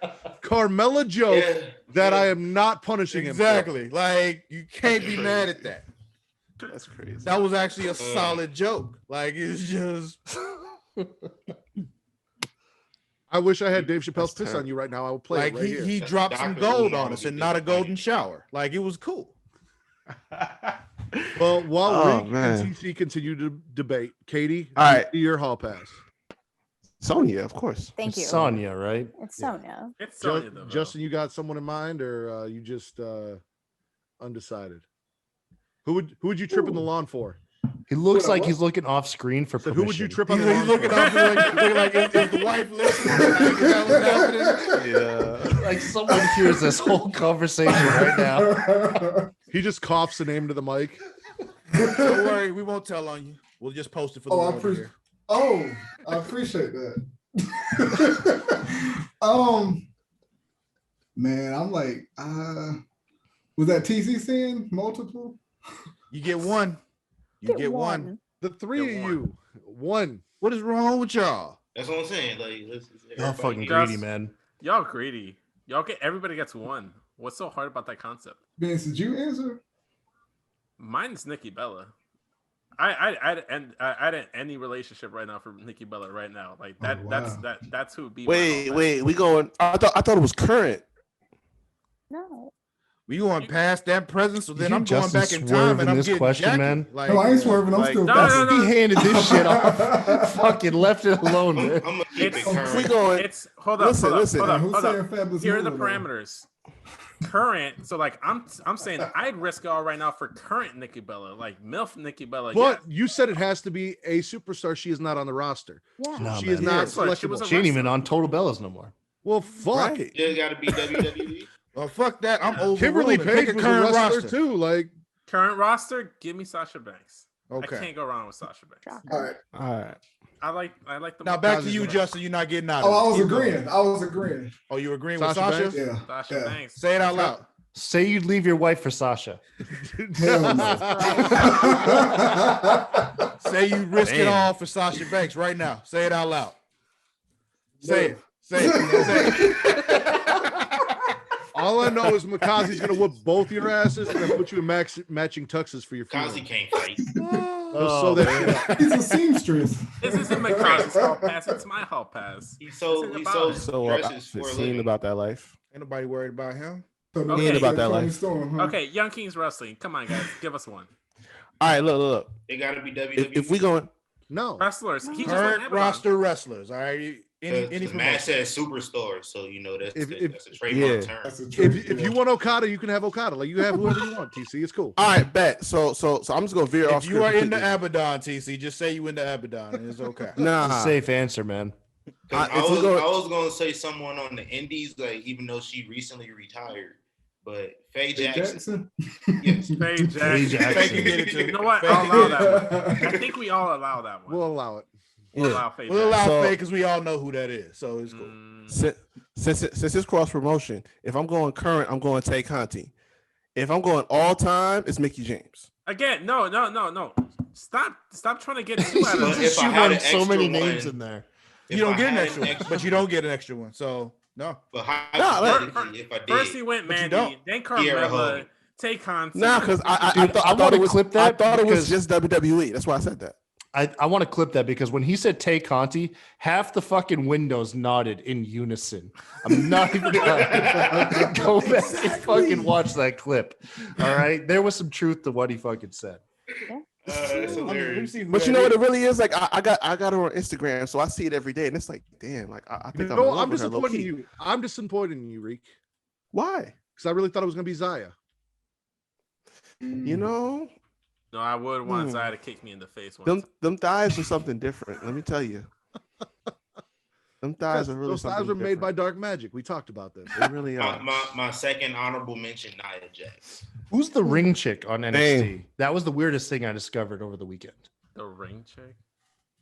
Carmella joke Yeah. that I am not punishing him for. Exactly. Like you can't be mad at that. That's crazy. That was actually a solid joke. Like it's just I wish I had Dave Chappelle's That's piss on you right now. I would play like it right he here. he dropped some Dr. gold Umar on would us be and not a disappointed. golden shower. Like it was cool. Well, while Oh, Reek man. and TC continue to debate, Katie, All right. your hall pass. Sonya, of course. Thank you. Sonya, right? It's Sonia. It's Ju- Sonya though. Justin, you got someone in mind, or you just undecided? Who would you trip in the lawn for? He looks What? like he's looking off screen for So permission. who would you trip on He's, the he's lawn looking for? up like is the wife listening? Like, is that what's happening? Yeah. Like someone hears this whole conversation right now. He just coughs the name to the mic. Don't worry, we won't tell on you. We'll just post it for the Oh, I world to appreciate. hear. Oh, I appreciate that. Man, I'm like, was that TC saying multiple? You get one. You get one. The three Get of one. you, one. What is wrong with y'all? That's what I'm saying. Like, Y'all everybody fucking gets- greedy, man. Y'all greedy. Everybody gets one. What's so hard about that concept? Vince, did you answer? Mine's Nikki Bella. I didn't any relationship right now for Nikki Bella right now. Like that. wow. That's who be. Wait. We going? I thought it was current. No. We going past that present, so then You I'm going Justin back in time swerving and I'm this getting question, Jackie. man. Like, No, I ain't swerving. I'm like, still No, best. no, He handed this shit off. Fucking left it alone, man. I'm gonna keep it current. We going? It's hold up. Listen. Who's saying Here Fabulous are the Moolah, though? parameters. Current. So like I'm saying I'd risk it all right now for current Nikki Bella, like MILF Nikki Bella. But yes. you said it has to be a superstar. She is not on the roster. Yeah. No, She man. is not Yeah, she was selectable. a She ain't even wrestler. on Total Bellas no more. Well, fuck. Right. You got to be WWE. well, fuck that. I'm over. Kimberly Page was a current wrestler roster. too. Like, Current roster, give me Sasha Banks. Okay. I can't go wrong with Sasha Banks. Shocker. All right. All right. I like the Now back to Makazi's you, gonna- Justin. You're not getting out. Oh, of I it. was Keep going. agreeing. I was agreeing. Oh, you agreeing Sasha with Sasha? Banks? Yeah. Sasha yeah. Banks. Say it out loud. Say you'd leave your wife for Sasha. Hell no. Say you risk it Damn. all for Sasha Banks right now. Say it out loud. Say it. Say it. Say it. all I know is Makazi's gonna whoop both your asses and then put you in matching tuxes for your Kazi funeral. can't fight. Just so that shit up. He's a seamstress. This isn't McCarthy's hall pass. It's my hall pass. He sold This is he about sold it. So dresses for a seen living. about that life. Ain't nobody worried about him. So Okay. that's about that Tony life. Storm, huh? Okay, Young Kings Wrestling. Come on, guys. Give us one. All right, look. They got to be WWE. If we going, No. Wrestlers. He just went Current Abaddon. roster wrestlers. All right. Any Because promotion. Matt said superstar, so you know that's If- that's a trademark yeah. term. That's a trick. If you want Okada, you can have Okada. Like you have whoever you want. TC, it's cool. all right, bet. So I'm just gonna veer off. If you are script in the completely. Abaddon, TC, just say you in the Abaddon and it's okay. Nah. It's a safe answer, man. 'Cause if we go- I was gonna say someone on the Indies, like even though she recently retired, but Faye Jackson. Yes. Faye Faye Jackson. Jackson. Faye can get it too. You know what? Faye I'll can allow get it. that one. I think we all allow that one. We'll allow it. We'll Yeah. allow Faye We'll allow So- Faye because we all know who that is. So it's cool. Since it's cross promotion, if I'm going current, I'm going Tay Conti. If I'm going all time, it's Mickey James. Again, no. Stop trying to get too out But of if this. I had an so many extra names one- in there. You If don't I get an had extra one, but you don't get an extra one. So no. But like- hypothetically, if I did, First he went But you Mandy, don't. then Kiera Carmella, Hogan. Tay Conti. Nah, because I Dude, I thought wanna it was clip I that thought it was because- just WWE. That's why I said that. I want to clip that because when he said Tay Conti, half the fucking windows nodded in unison. I'm not even gonna go back and fucking watch that clip. All right. There was some truth to what he fucking said. That's hilarious. But you know what it really is? Like I got her on Instagram, so I see it every day, and it's like, damn, like I think No, I'm I'm with her low disappointed in key. you. I'm disappointed in you, Reek. Why? Because I really thought it was gonna be Zaya. You know, No, I would want Zaya to kick me in the face once. them thighs are something different. Let me tell you. Them thighs are really Those thighs something were made by different. Dark Magic. We talked about this. They really are. My second honorable mention, Nia Jax. Who's the ring chick on NXT? Damn. That was the weirdest thing I discovered over the weekend. The ring chick.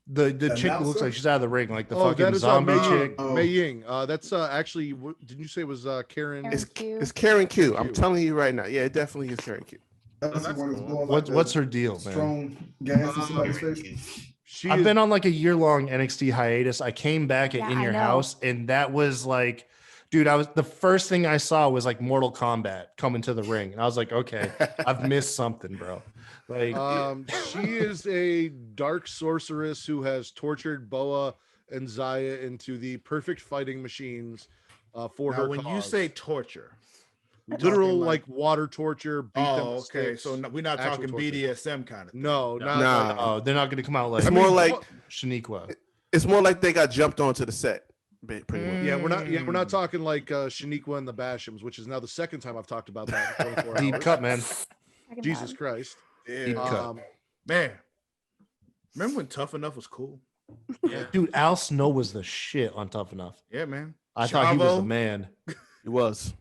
The chick that looks Announcer? like she's out of the ring, like the Oh, fucking that is zombie Mei, chick. Oh. Mei Ying. That's actually. Didn't you say it was Karen? Karen Q. It's Karen Q. I'm Q. telling you right now. Yeah, it definitely is Karen Q. That's the that's one that's cool. blowing like What's that her deal, man? strong gas in somebody's face. She I've is- been on like a year-long NXT hiatus. I came back at Yeah, In I Your know. House, and that was like, dude, the first thing I saw was like Mortal Kombat coming to the ring, and I was like, okay, I've missed something, bro. Like, She is a dark sorceress who has tortured Boa and Zaya into the perfect fighting machines for Now, her. when you cause. say torture, we're literal talking like water torture, beat them oh, with okay. sticks, So we're not actual talking torture. BDSM kind of thing. No, not Nah. like- oh, they're not going to come out like It's more like Shaniqua. it's more like they got jumped onto the set. Pretty much. yeah, we're not talking like Shaniqua and the Bashams, which is now the second time I've talked about that. In 24 Deep hours. cut, man. Second Jesus time. Christ. Yeah. cut. Man, remember when Tough Enough was cool? Yeah. Dude, Al Snow was the shit on Tough Enough. Yeah, man. I thought he was the Chavo. man. It was.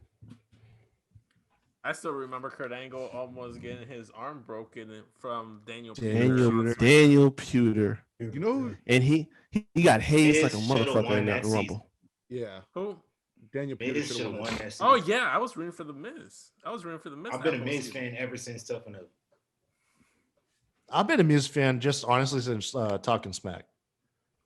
I still remember Kurt Angle almost getting his arm broken from Daniel. Daniel Pewter. You know, And he got hazed Miz like a should've motherfucker won in that that Rumble. yeah, Who? Daniel Peter Miz should should have have won. won that season. Oh yeah, I was rooting for the Miz. I've been a Miz fan ever since Tough Enough. I've been a Miz fan just honestly since Talking Smack.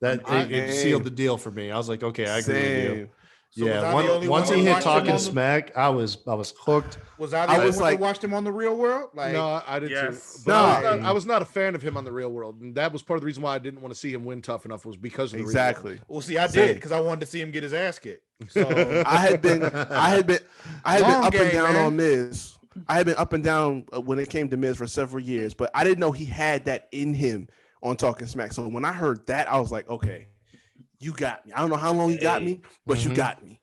That it sealed the deal for me. I was like, okay, I agree with you. Same. So was Yeah, I the only once one he that hit watched him talking on the- smack, I was hooked. Was I the only one that watched him on the Real World? Like, No, I did Yes. too. But I was not a fan of him on the Real World, and that was part of the reason why I didn't want to see him win Tough Enough was because of the Real Exactly. World. well, see, I did because I wanted to see him get his ass kicked. So I had been Long up game, and down man. on Miz. I had been up and down when it came to Miz for several years, but I didn't know he had that in him on Talking Smack. So when I heard that, I was like, okay, you got me. I don't know how long you got me, but you got me.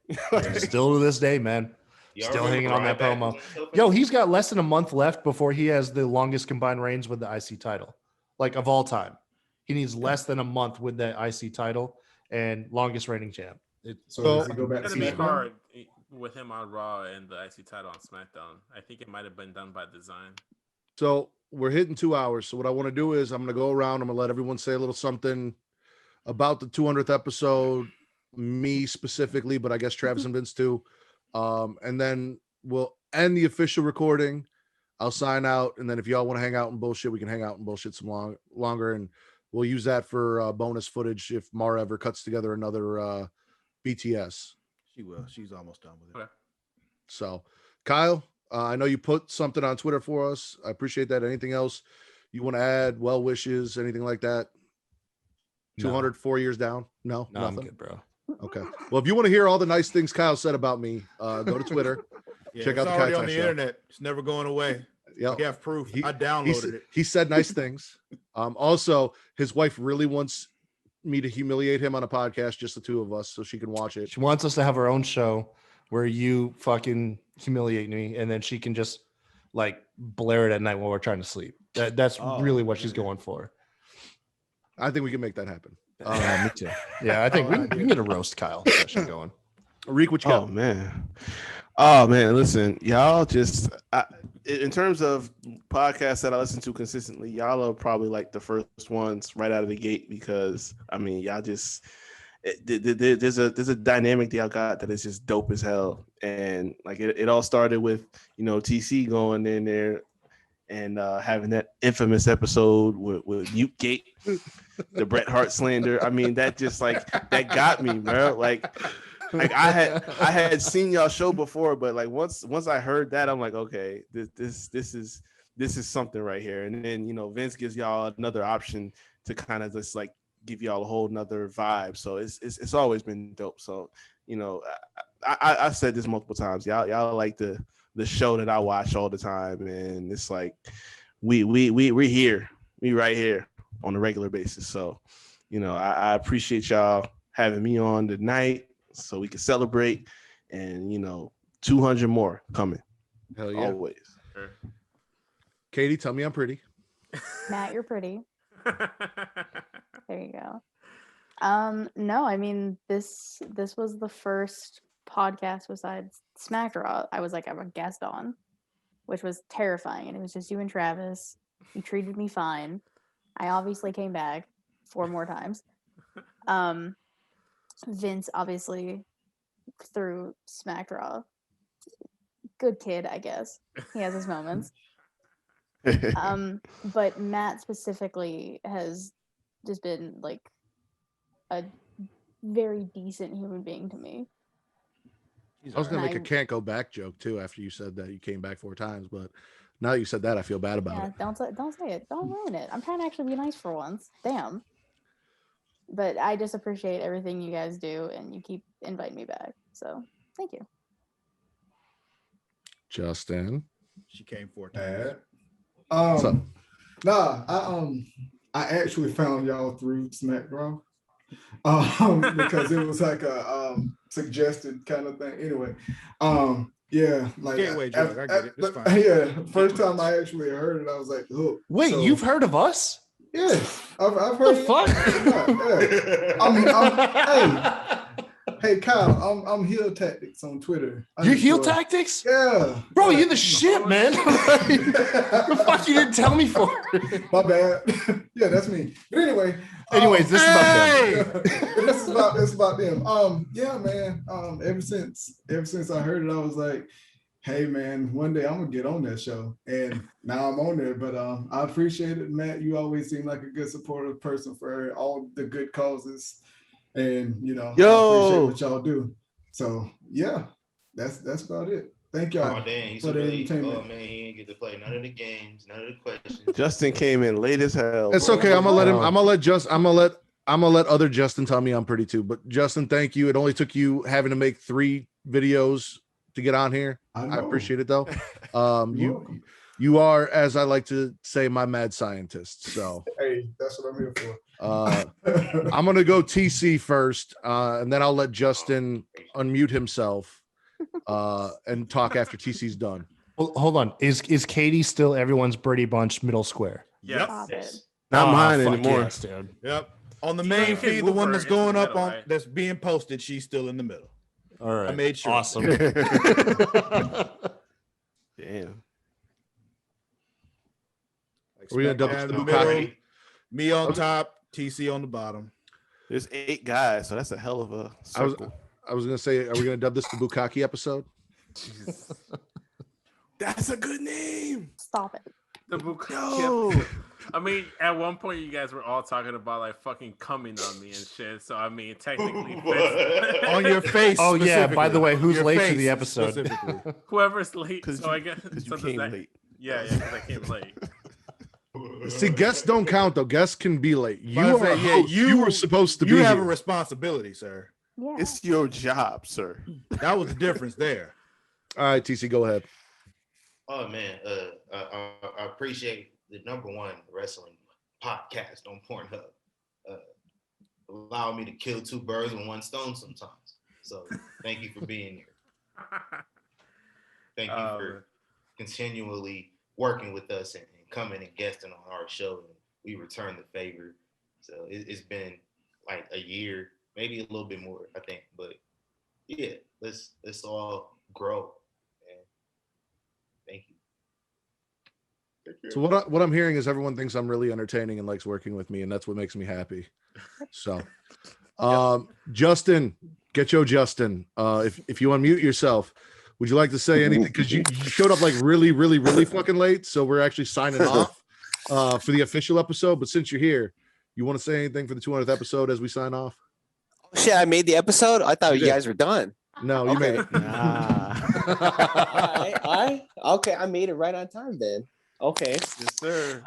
Still to this day, man. Y'all Still remember hanging on that Ryback promo. was on Tough Yo, Enough? he's got less than a month left before he has the longest combined reigns with the IC title, like of all time. He needs less than a month with the IC title and longest reigning champ. So does he go back It's to gonna be SmackDown? hard with him on Raw and the IC title on SmackDown. I think it might have been done by design. So we're hitting 2 hours. So what I want to do is I'm going to go around. I'm going to let everyone say a little something about the 200th episode, me specifically, but I guess Travis and Vince too. And then we'll end the official recording. I'll sign out, and then if y'all want to hang out and bullshit, we can hang out and bullshit some longer, and we'll use that for bonus footage if Mara ever cuts together another BTS. she will. She's almost done with it. Okay. So, Kyle, I know you put something on Twitter for us. I appreciate that. Anything else you want to add? Well wishes, anything like that? 204 years down? No, No, I'm nothing. good, bro. Okay. Well, if you want to hear all the nice things Kyle said about me, go to Twitter. Yeah, check it's out the already Kai on Tai the Show. internet. It's never going away. Yeah, I have proof. I he downloaded it. He said nice things. Also, his wife really wants me to humiliate him on a podcast, just the two of us, so she can watch it. She wants us to have our own show where you fucking humiliate me, and then she can just like blare it at night while we're trying to sleep. That's really what she's going for. I think we can make that happen. Me too. Yeah, I think we can get a roast Kyle session going. Reek, what you got? Oh man, listen, y'all just in terms of podcasts that I listen to consistently, y'all are probably like the first ones right out of the gate because I mean, y'all just there's a dynamic that y'all got that is just dope as hell, and like it all started with TC going in there and having that infamous episode with Mute Gate, the Bret Hart slander. I mean, that just like that got me, bro. Like I had seen y'all show before, but like once I heard that, I'm like, okay, this is something right here. And then Vince gives y'all another option to kind of just like give y'all a whole nother vibe. So it's always been dope. So I said this multiple times. Y'all like the show that I watch all the time, and it's like we're here, we right here on a regular basis. So I appreciate y'all having me on tonight so we can celebrate, and 200 more coming. Hell yeah. Always. Sure. Katie, tell me I'm pretty. Matt, you're pretty. There you go. No, I mean this was the first podcast besides Smack Raw I was like I'm a guest on, which was terrifying, and it was just you and Travis. You treated me fine. I obviously came back 4 more times. Vince obviously through Smack Raw. Good kid, I guess. He has his moments. But Matt specifically has just been like a very decent human being to me. I was gonna make a can't go back joke too after you said that you came back 4 times, but now that you said that, I feel bad about it. Don't say it. Don't ruin it. I'm trying to actually be nice for once. Damn. But I just appreciate everything you guys do, and you keep inviting me back. So thank you. Justin, she came 4 times. What's up? Nah, I actually found y'all through Smack Raw. Because it was like a suggested kind of thing. Anyway, yeah, like Gateway drug, I get it. It's fine. Yeah, first time I actually heard it, I was like, "Look." Wait, so, you've heard of us? Yeah, I've heard. The fuck? Yeah. Hey, Kyle, I'm Heel Tactics on Twitter. You're Heel Tactics? Yeah. Bro, you're the shit, man. What the fuck you didn't tell me for? My bad. Yeah, that's me. But anyway. Anyways, this is about them. It's about them. Yeah, man. Ever since I heard it, I was like, hey man, one day I'm gonna get on that show. And now I'm on there. But I appreciate it, Matt. You always seem like a good supportive person for all the good causes. And I appreciate what y'all do. So yeah, that's about it. Thank y'all Oh damn, he's for the really. entertainment. Oh man, he didn't get to play none of the games, none of the questions. Justin came in late as hell. It's bro. okay. I'm gonna let him. No. I'm gonna let other Justin tell me I'm pretty too. But Justin, thank you. It only took you having to make 3 videos to get on here. I know. appreciate it though. You're welcome. You are, as I like to say, my mad scientist. So Hey, that's what I'm here for. I'm gonna go TC first, and then I'll let Justin unmute himself and talk after TC's done. Well, hold on. Is Katie still everyone's Brady Bunch middle square? Yes. Stop it. Not mine fuck anymore. yes, dude. Yep. On the You main can feed, the move one her that's into the going up middle, on right? that's being posted, she's still in the middle. All right. I made sure. Awesome. Damn. Are we gonna double Smack the dab in Bukkake? middle, me on top, TC on the bottom. There's 8 guys, so that's a hell of a circle. I was gonna say, are we gonna dub this the Bukkake episode? Jesus. That's a good name. Stop it. The book. Yo. I mean, at one point, you guys were all talking about like fucking coming on me and shit. So I mean, technically, On your face. Oh yeah. By the specifically. way, who's Your late to face the episode? specifically. whoever's late. Because So I guess you so does came that- late. Yeah, because I came late. See, guests don't count though. Guests can be late. You But I are say, a yeah, host. You were supposed to be You have here. a responsibility, sir. Yeah. It's your job, sir. That was the difference there. All right, TC, go ahead. Oh man, I appreciate the #1 wrestling podcast on Pornhub. Allow me to kill 2 birds with 1 stone sometimes. So thank you for being here. Thank you for continually working with us and coming and guesting on our show. And we return the favor. So it's been like a year, maybe a little bit more, I think. But yeah, let's all grow. And thank you. So what I'm hearing is everyone thinks I'm really entertaining and likes working with me, and that's what makes me happy. So, Justin, get your Justin. If you unmute yourself, would you like to say anything? Because you showed up like really, really, really fucking late, so we're actually signing off for the official episode. But since you're here, you want to say anything for the 200th episode as we sign off? Shit, I made the episode. I thought You you did. guys were done. No, you made it. Okay, I made it right on time then. Okay. Yes, sir.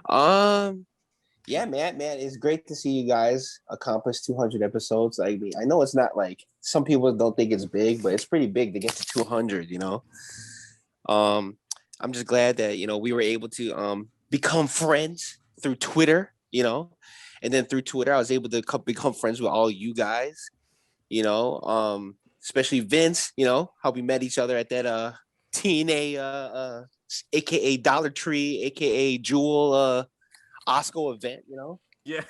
Yeah, man, it's great to see you guys accomplish 200 episodes. I mean, I know it's not like some people don't think it's big, but it's pretty big to get to 200, you know. I'm just glad that, you know, we were able to become friends through Twitter, you know. And then through Twitter, I was able to become friends with all you guys, you know, especially Vince, you know, how we met each other at that TNA aka Dollar Tree, aka Jewel Osco event, you know. Yeah.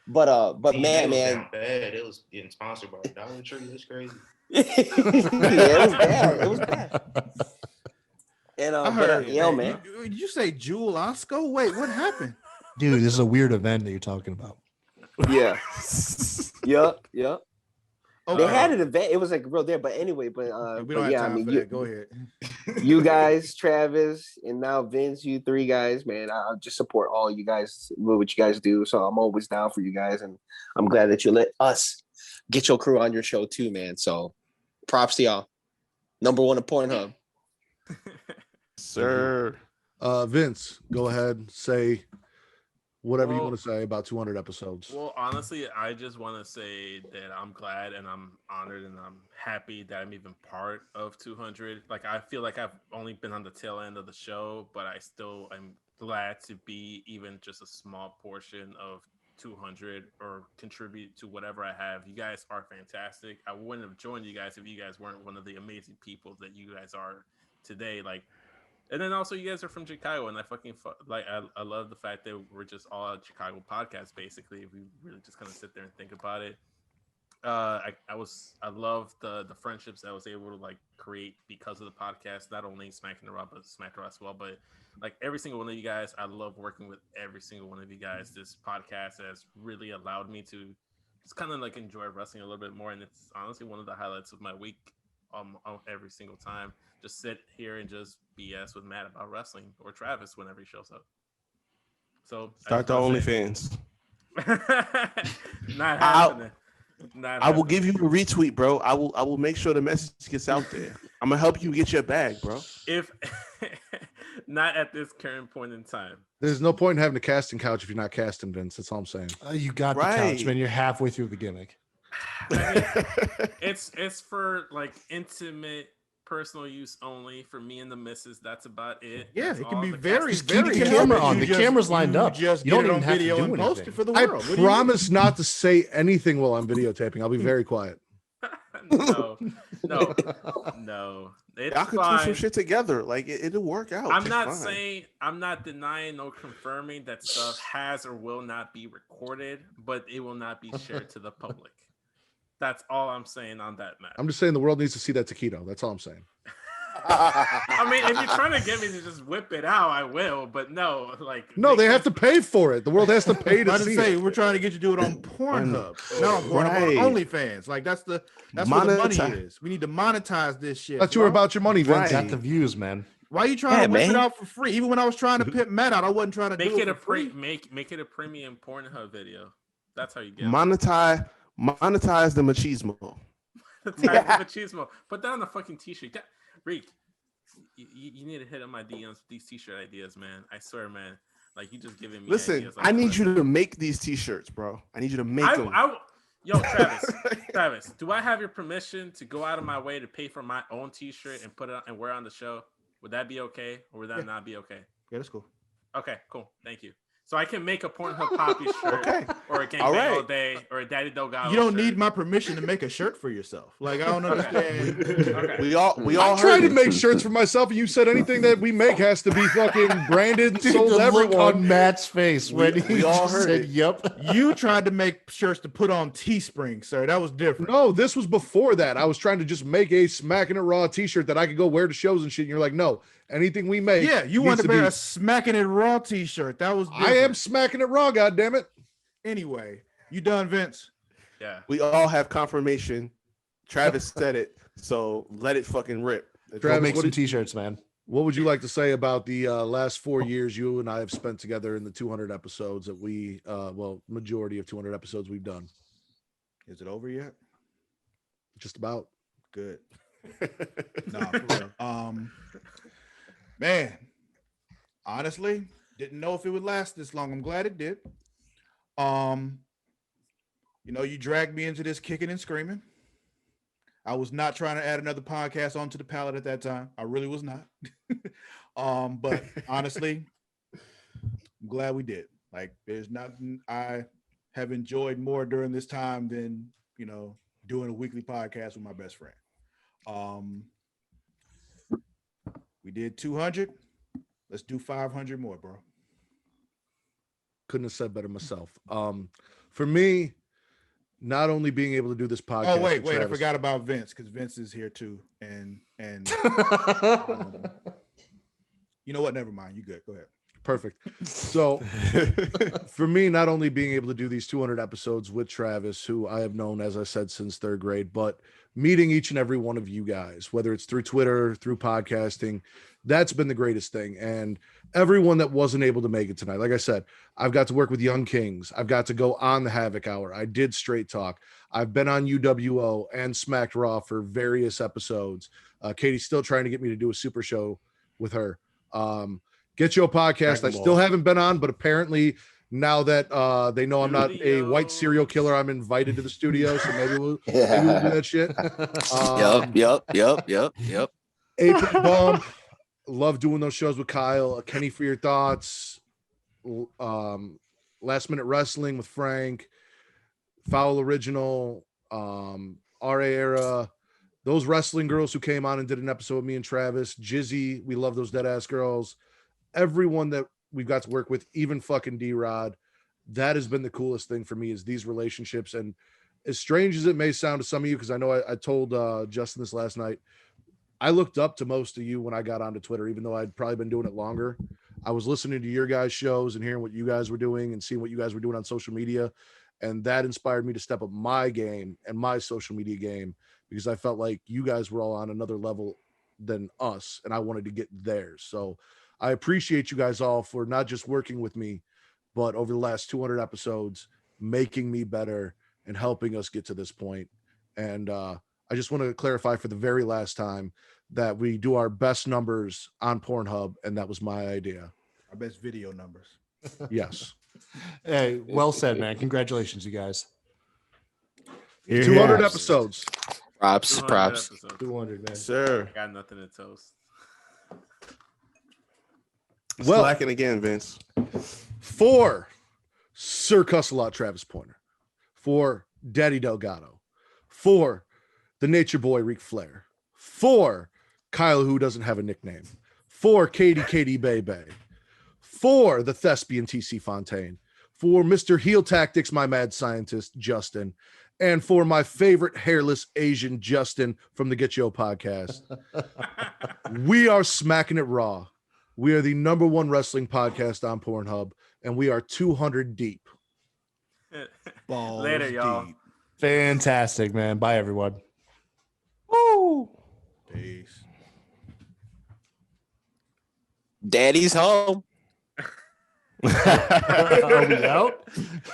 But Man, man, bad. It was getting sponsored by Dollar Tree. That's crazy. yeah, it was bad. It was bad. And I heard, yo, man. Did you say Jewel Osco? Wait, what happened? Dude, this is a weird event that you're talking about. Yeah. Yep. Okay. They had an event. It was like real there, but anyway, we don't but have yeah, I time mean, for that. Go ahead. you guys, Travis, and now Vince, you 3 guys, man, I'll just support all you guys, what you guys do. So I'm always down for you guys, and I'm glad that you let us get your crew on your show too, man. So props to y'all. #1 at Pornhub. Sir. Vince, go ahead, say whatever you Well- want to say about 200 episodes. Well, honestly, I just want to say that I'm glad and I'm honored and I'm happy that I'm even part of 200. Like, I feel like I've only been on the tail end of the show, but I still am glad to be even just a small portion of 200 or contribute to whatever I have. You guys are fantastic. I wouldn't have joined you guys if you guys weren't one of the amazing people that you guys are today. Like, and then also you guys are from Chicago, and I fucking I love the fact that we're just all a Chicago podcast. Basically, if we really just kind of sit there and think about it. I love the friendships that I was able to like create because of the podcast. Not only Smackin' the Raw, but Smack Raw as well. But like every single one of you guys, I love working with every single one of you guys. This podcast has really allowed me to just kind of like enjoy wrestling a little bit more, and it's honestly one of the highlights of my week. Every single time, just sit here and just BS with Matt about wrestling or Travis whenever he shows up. So Start the OnlyFans. not happening. Not I will happening. give you a retweet, bro. I will make sure the message gets out there. I'm gonna help you get your bag, bro. If not at this current point in time. There's no point in having a casting couch if you're not casting, Vince. That's all I'm saying. You got the couch, Right. man. You're halfway through the gimmick. I mean, it's for like intimate personal use only for me and the missus. That's about it. Yeah, That's it can all be the very, casting- keep very the good camera that on. you The camera's lined up. Just You get don't it on even have to video do and post anything. it for the I world. What do you mean? promise not to say anything while I'm videotaping. I'll be very quiet. no. It's Y'all can fine. put some shit together. Like it'll work out. I'm just not fine. saying, I'm not denying or confirming that stuff has or will not be recorded, but it will not be shared to the public. That's all I'm saying on that matter. I'm just saying the world needs to see that taquito. That's all I'm saying. I mean, if you're trying to get me to just whip it out, I will. But no, like No, they have to pay for it. The world has to pay to I see didn't say it. we're trying to get you to do it on Pornhub, not on Pornhub, Right. on OnlyFans. Like that's where the money Monetize. is. We need to monetize this shit. Thought you were bro. about your money, Vince. Right. Got the views, man. Why are you trying Yeah, to whip it man. out for free? Even when I was trying to pimp Matt out, I wasn't trying to make do it it a for free. make it a premium Pornhub video. That's how you get it. monetize the machismo. Machismo. Put that on the fucking t-shirt. Reek, you need to hit on my DMs with these t-shirt ideas, man. I swear, man. Like you just giving me Listen, ideas. Like, I need you to make these t-shirts, bro. I need you to make them. Yo, Travis, do I have your permission to go out of my way to pay for my own t-shirt and put it on and wear it on the show? Would that be okay, or would that not be okay? Yeah, that's cool. Okay, cool. Thank you. So I can make a Pornhub Poppy shirt, Okay. or a Gangbang All right. All Day, or a Daddy Delgado. You don't shirt. need my permission to make a shirt for yourself. Like I don't understand. Okay. We all I'm heard trying to it. make shirts for myself, and you said anything that we make has to be fucking branded and Dude, sold the to look everyone. on Matt's face when he we all just heard said, it. "Yep." You tried to make shirts to put on Teespring, sir. That was different. No, this was before that. I was trying to just make a Smackin' It Raw t-shirt that I could go wear to shows and shit. And you're like, no, anything we make. Yeah, you needs wanted to wear be- a Smackin' It Raw t-shirt. That was different. I am smacking it raw, goddammit. Anyway, you done, Vince? Yeah. We all have confirmation. Travis said it, so let it fucking rip. Go Travis, make what some did- t-shirts, man. What would you like to say about the last 4 years you and I have spent together in the 200 episodes that we, majority of 200 episodes we've done? Is it over yet? Just about. Good. No, for real. Man, honestly, didn't know if it would last this long. I'm glad it did. You dragged me into this kicking and screaming. I was not trying to add another podcast onto the palette at that time. I really was not. But honestly, I'm glad we did. Like, there's nothing I have enjoyed more during this time than, doing a weekly podcast with my best friend. We did 200. Let's do 500 more, bro. Couldn't have said better myself. For me, not only being able to do this podcast. Oh, wait, with I Travis- forgot about Vince, because Vince is here too. And you know what? Never mind. You good. Go ahead. Perfect. So for me, not only being able to do these 200 episodes with Travis, who I have known, as I said, since third grade, but meeting each and every one of you guys, whether it's through Twitter, through podcasting, that's been the greatest thing. And everyone that wasn't able to make it tonight, like I said, I've got to work with Young Kings. I've got to go on the Havoc Hour. I did Straight Talk. I've been on UWO and Smacked Raw for various episodes. Katie's still trying to get me to do a super show with her. Get Your Podcast. I still haven't been on, but apparently now that they know I'm not a white serial killer, I'm invited to the studio. So maybe we'll do that shit. Yep. April Bump. Love doing those shows with Kyle. Kenny for Your Thoughts. Last Minute Wrestling with Frank. Foul Original. RA Era. Those wrestling girls who came on and did an episode with me and Travis. Jizzy. We love those dead ass girls. Everyone that we've got to work with, even fucking D-Rod, that has been the coolest thing for me, is these relationships. And as strange as it may sound to some of you, because I know I told Justin this last night, I looked up to most of you when I got onto Twitter, even though I'd probably been doing it longer. I was listening to your guys' shows and hearing what you guys were doing and seeing what you guys were doing on social media. And that inspired me to step up my game and my social media game, because I felt like you guys were all on another level than us, and I wanted to get theirs. So I appreciate you guys all for not just working with me, but over the last 200 episodes, making me better and helping us get to this point. And I just want to clarify for the very last time that we do our best numbers on Pornhub, and that was my idea. Our best video numbers. Yes. Hey, well said, man. Congratulations, you guys. 200 episodes. Props. 200 Props. episodes. 200, man. Sir. I got nothing to toast. Well, Slacking again, Vince. for Sir Cussalot Travis Pointer, for Daddy Delgado, for the Nature Boy Ric Flair, for Kyle who doesn't have a nickname, for Katie Bebe, for the thespian TC Fontaine, for Mr. Heel Tactics, my mad scientist Justin, and for my favorite hairless Asian Justin from the Get Yo podcast. We are Smacking It Raw. We are the #1 wrestling podcast on Pornhub, and we are 200 deep. Balls Later, y'all. deep. Fantastic, man. Bye, everyone. Woo! Peace. Daddy's home. Are we out?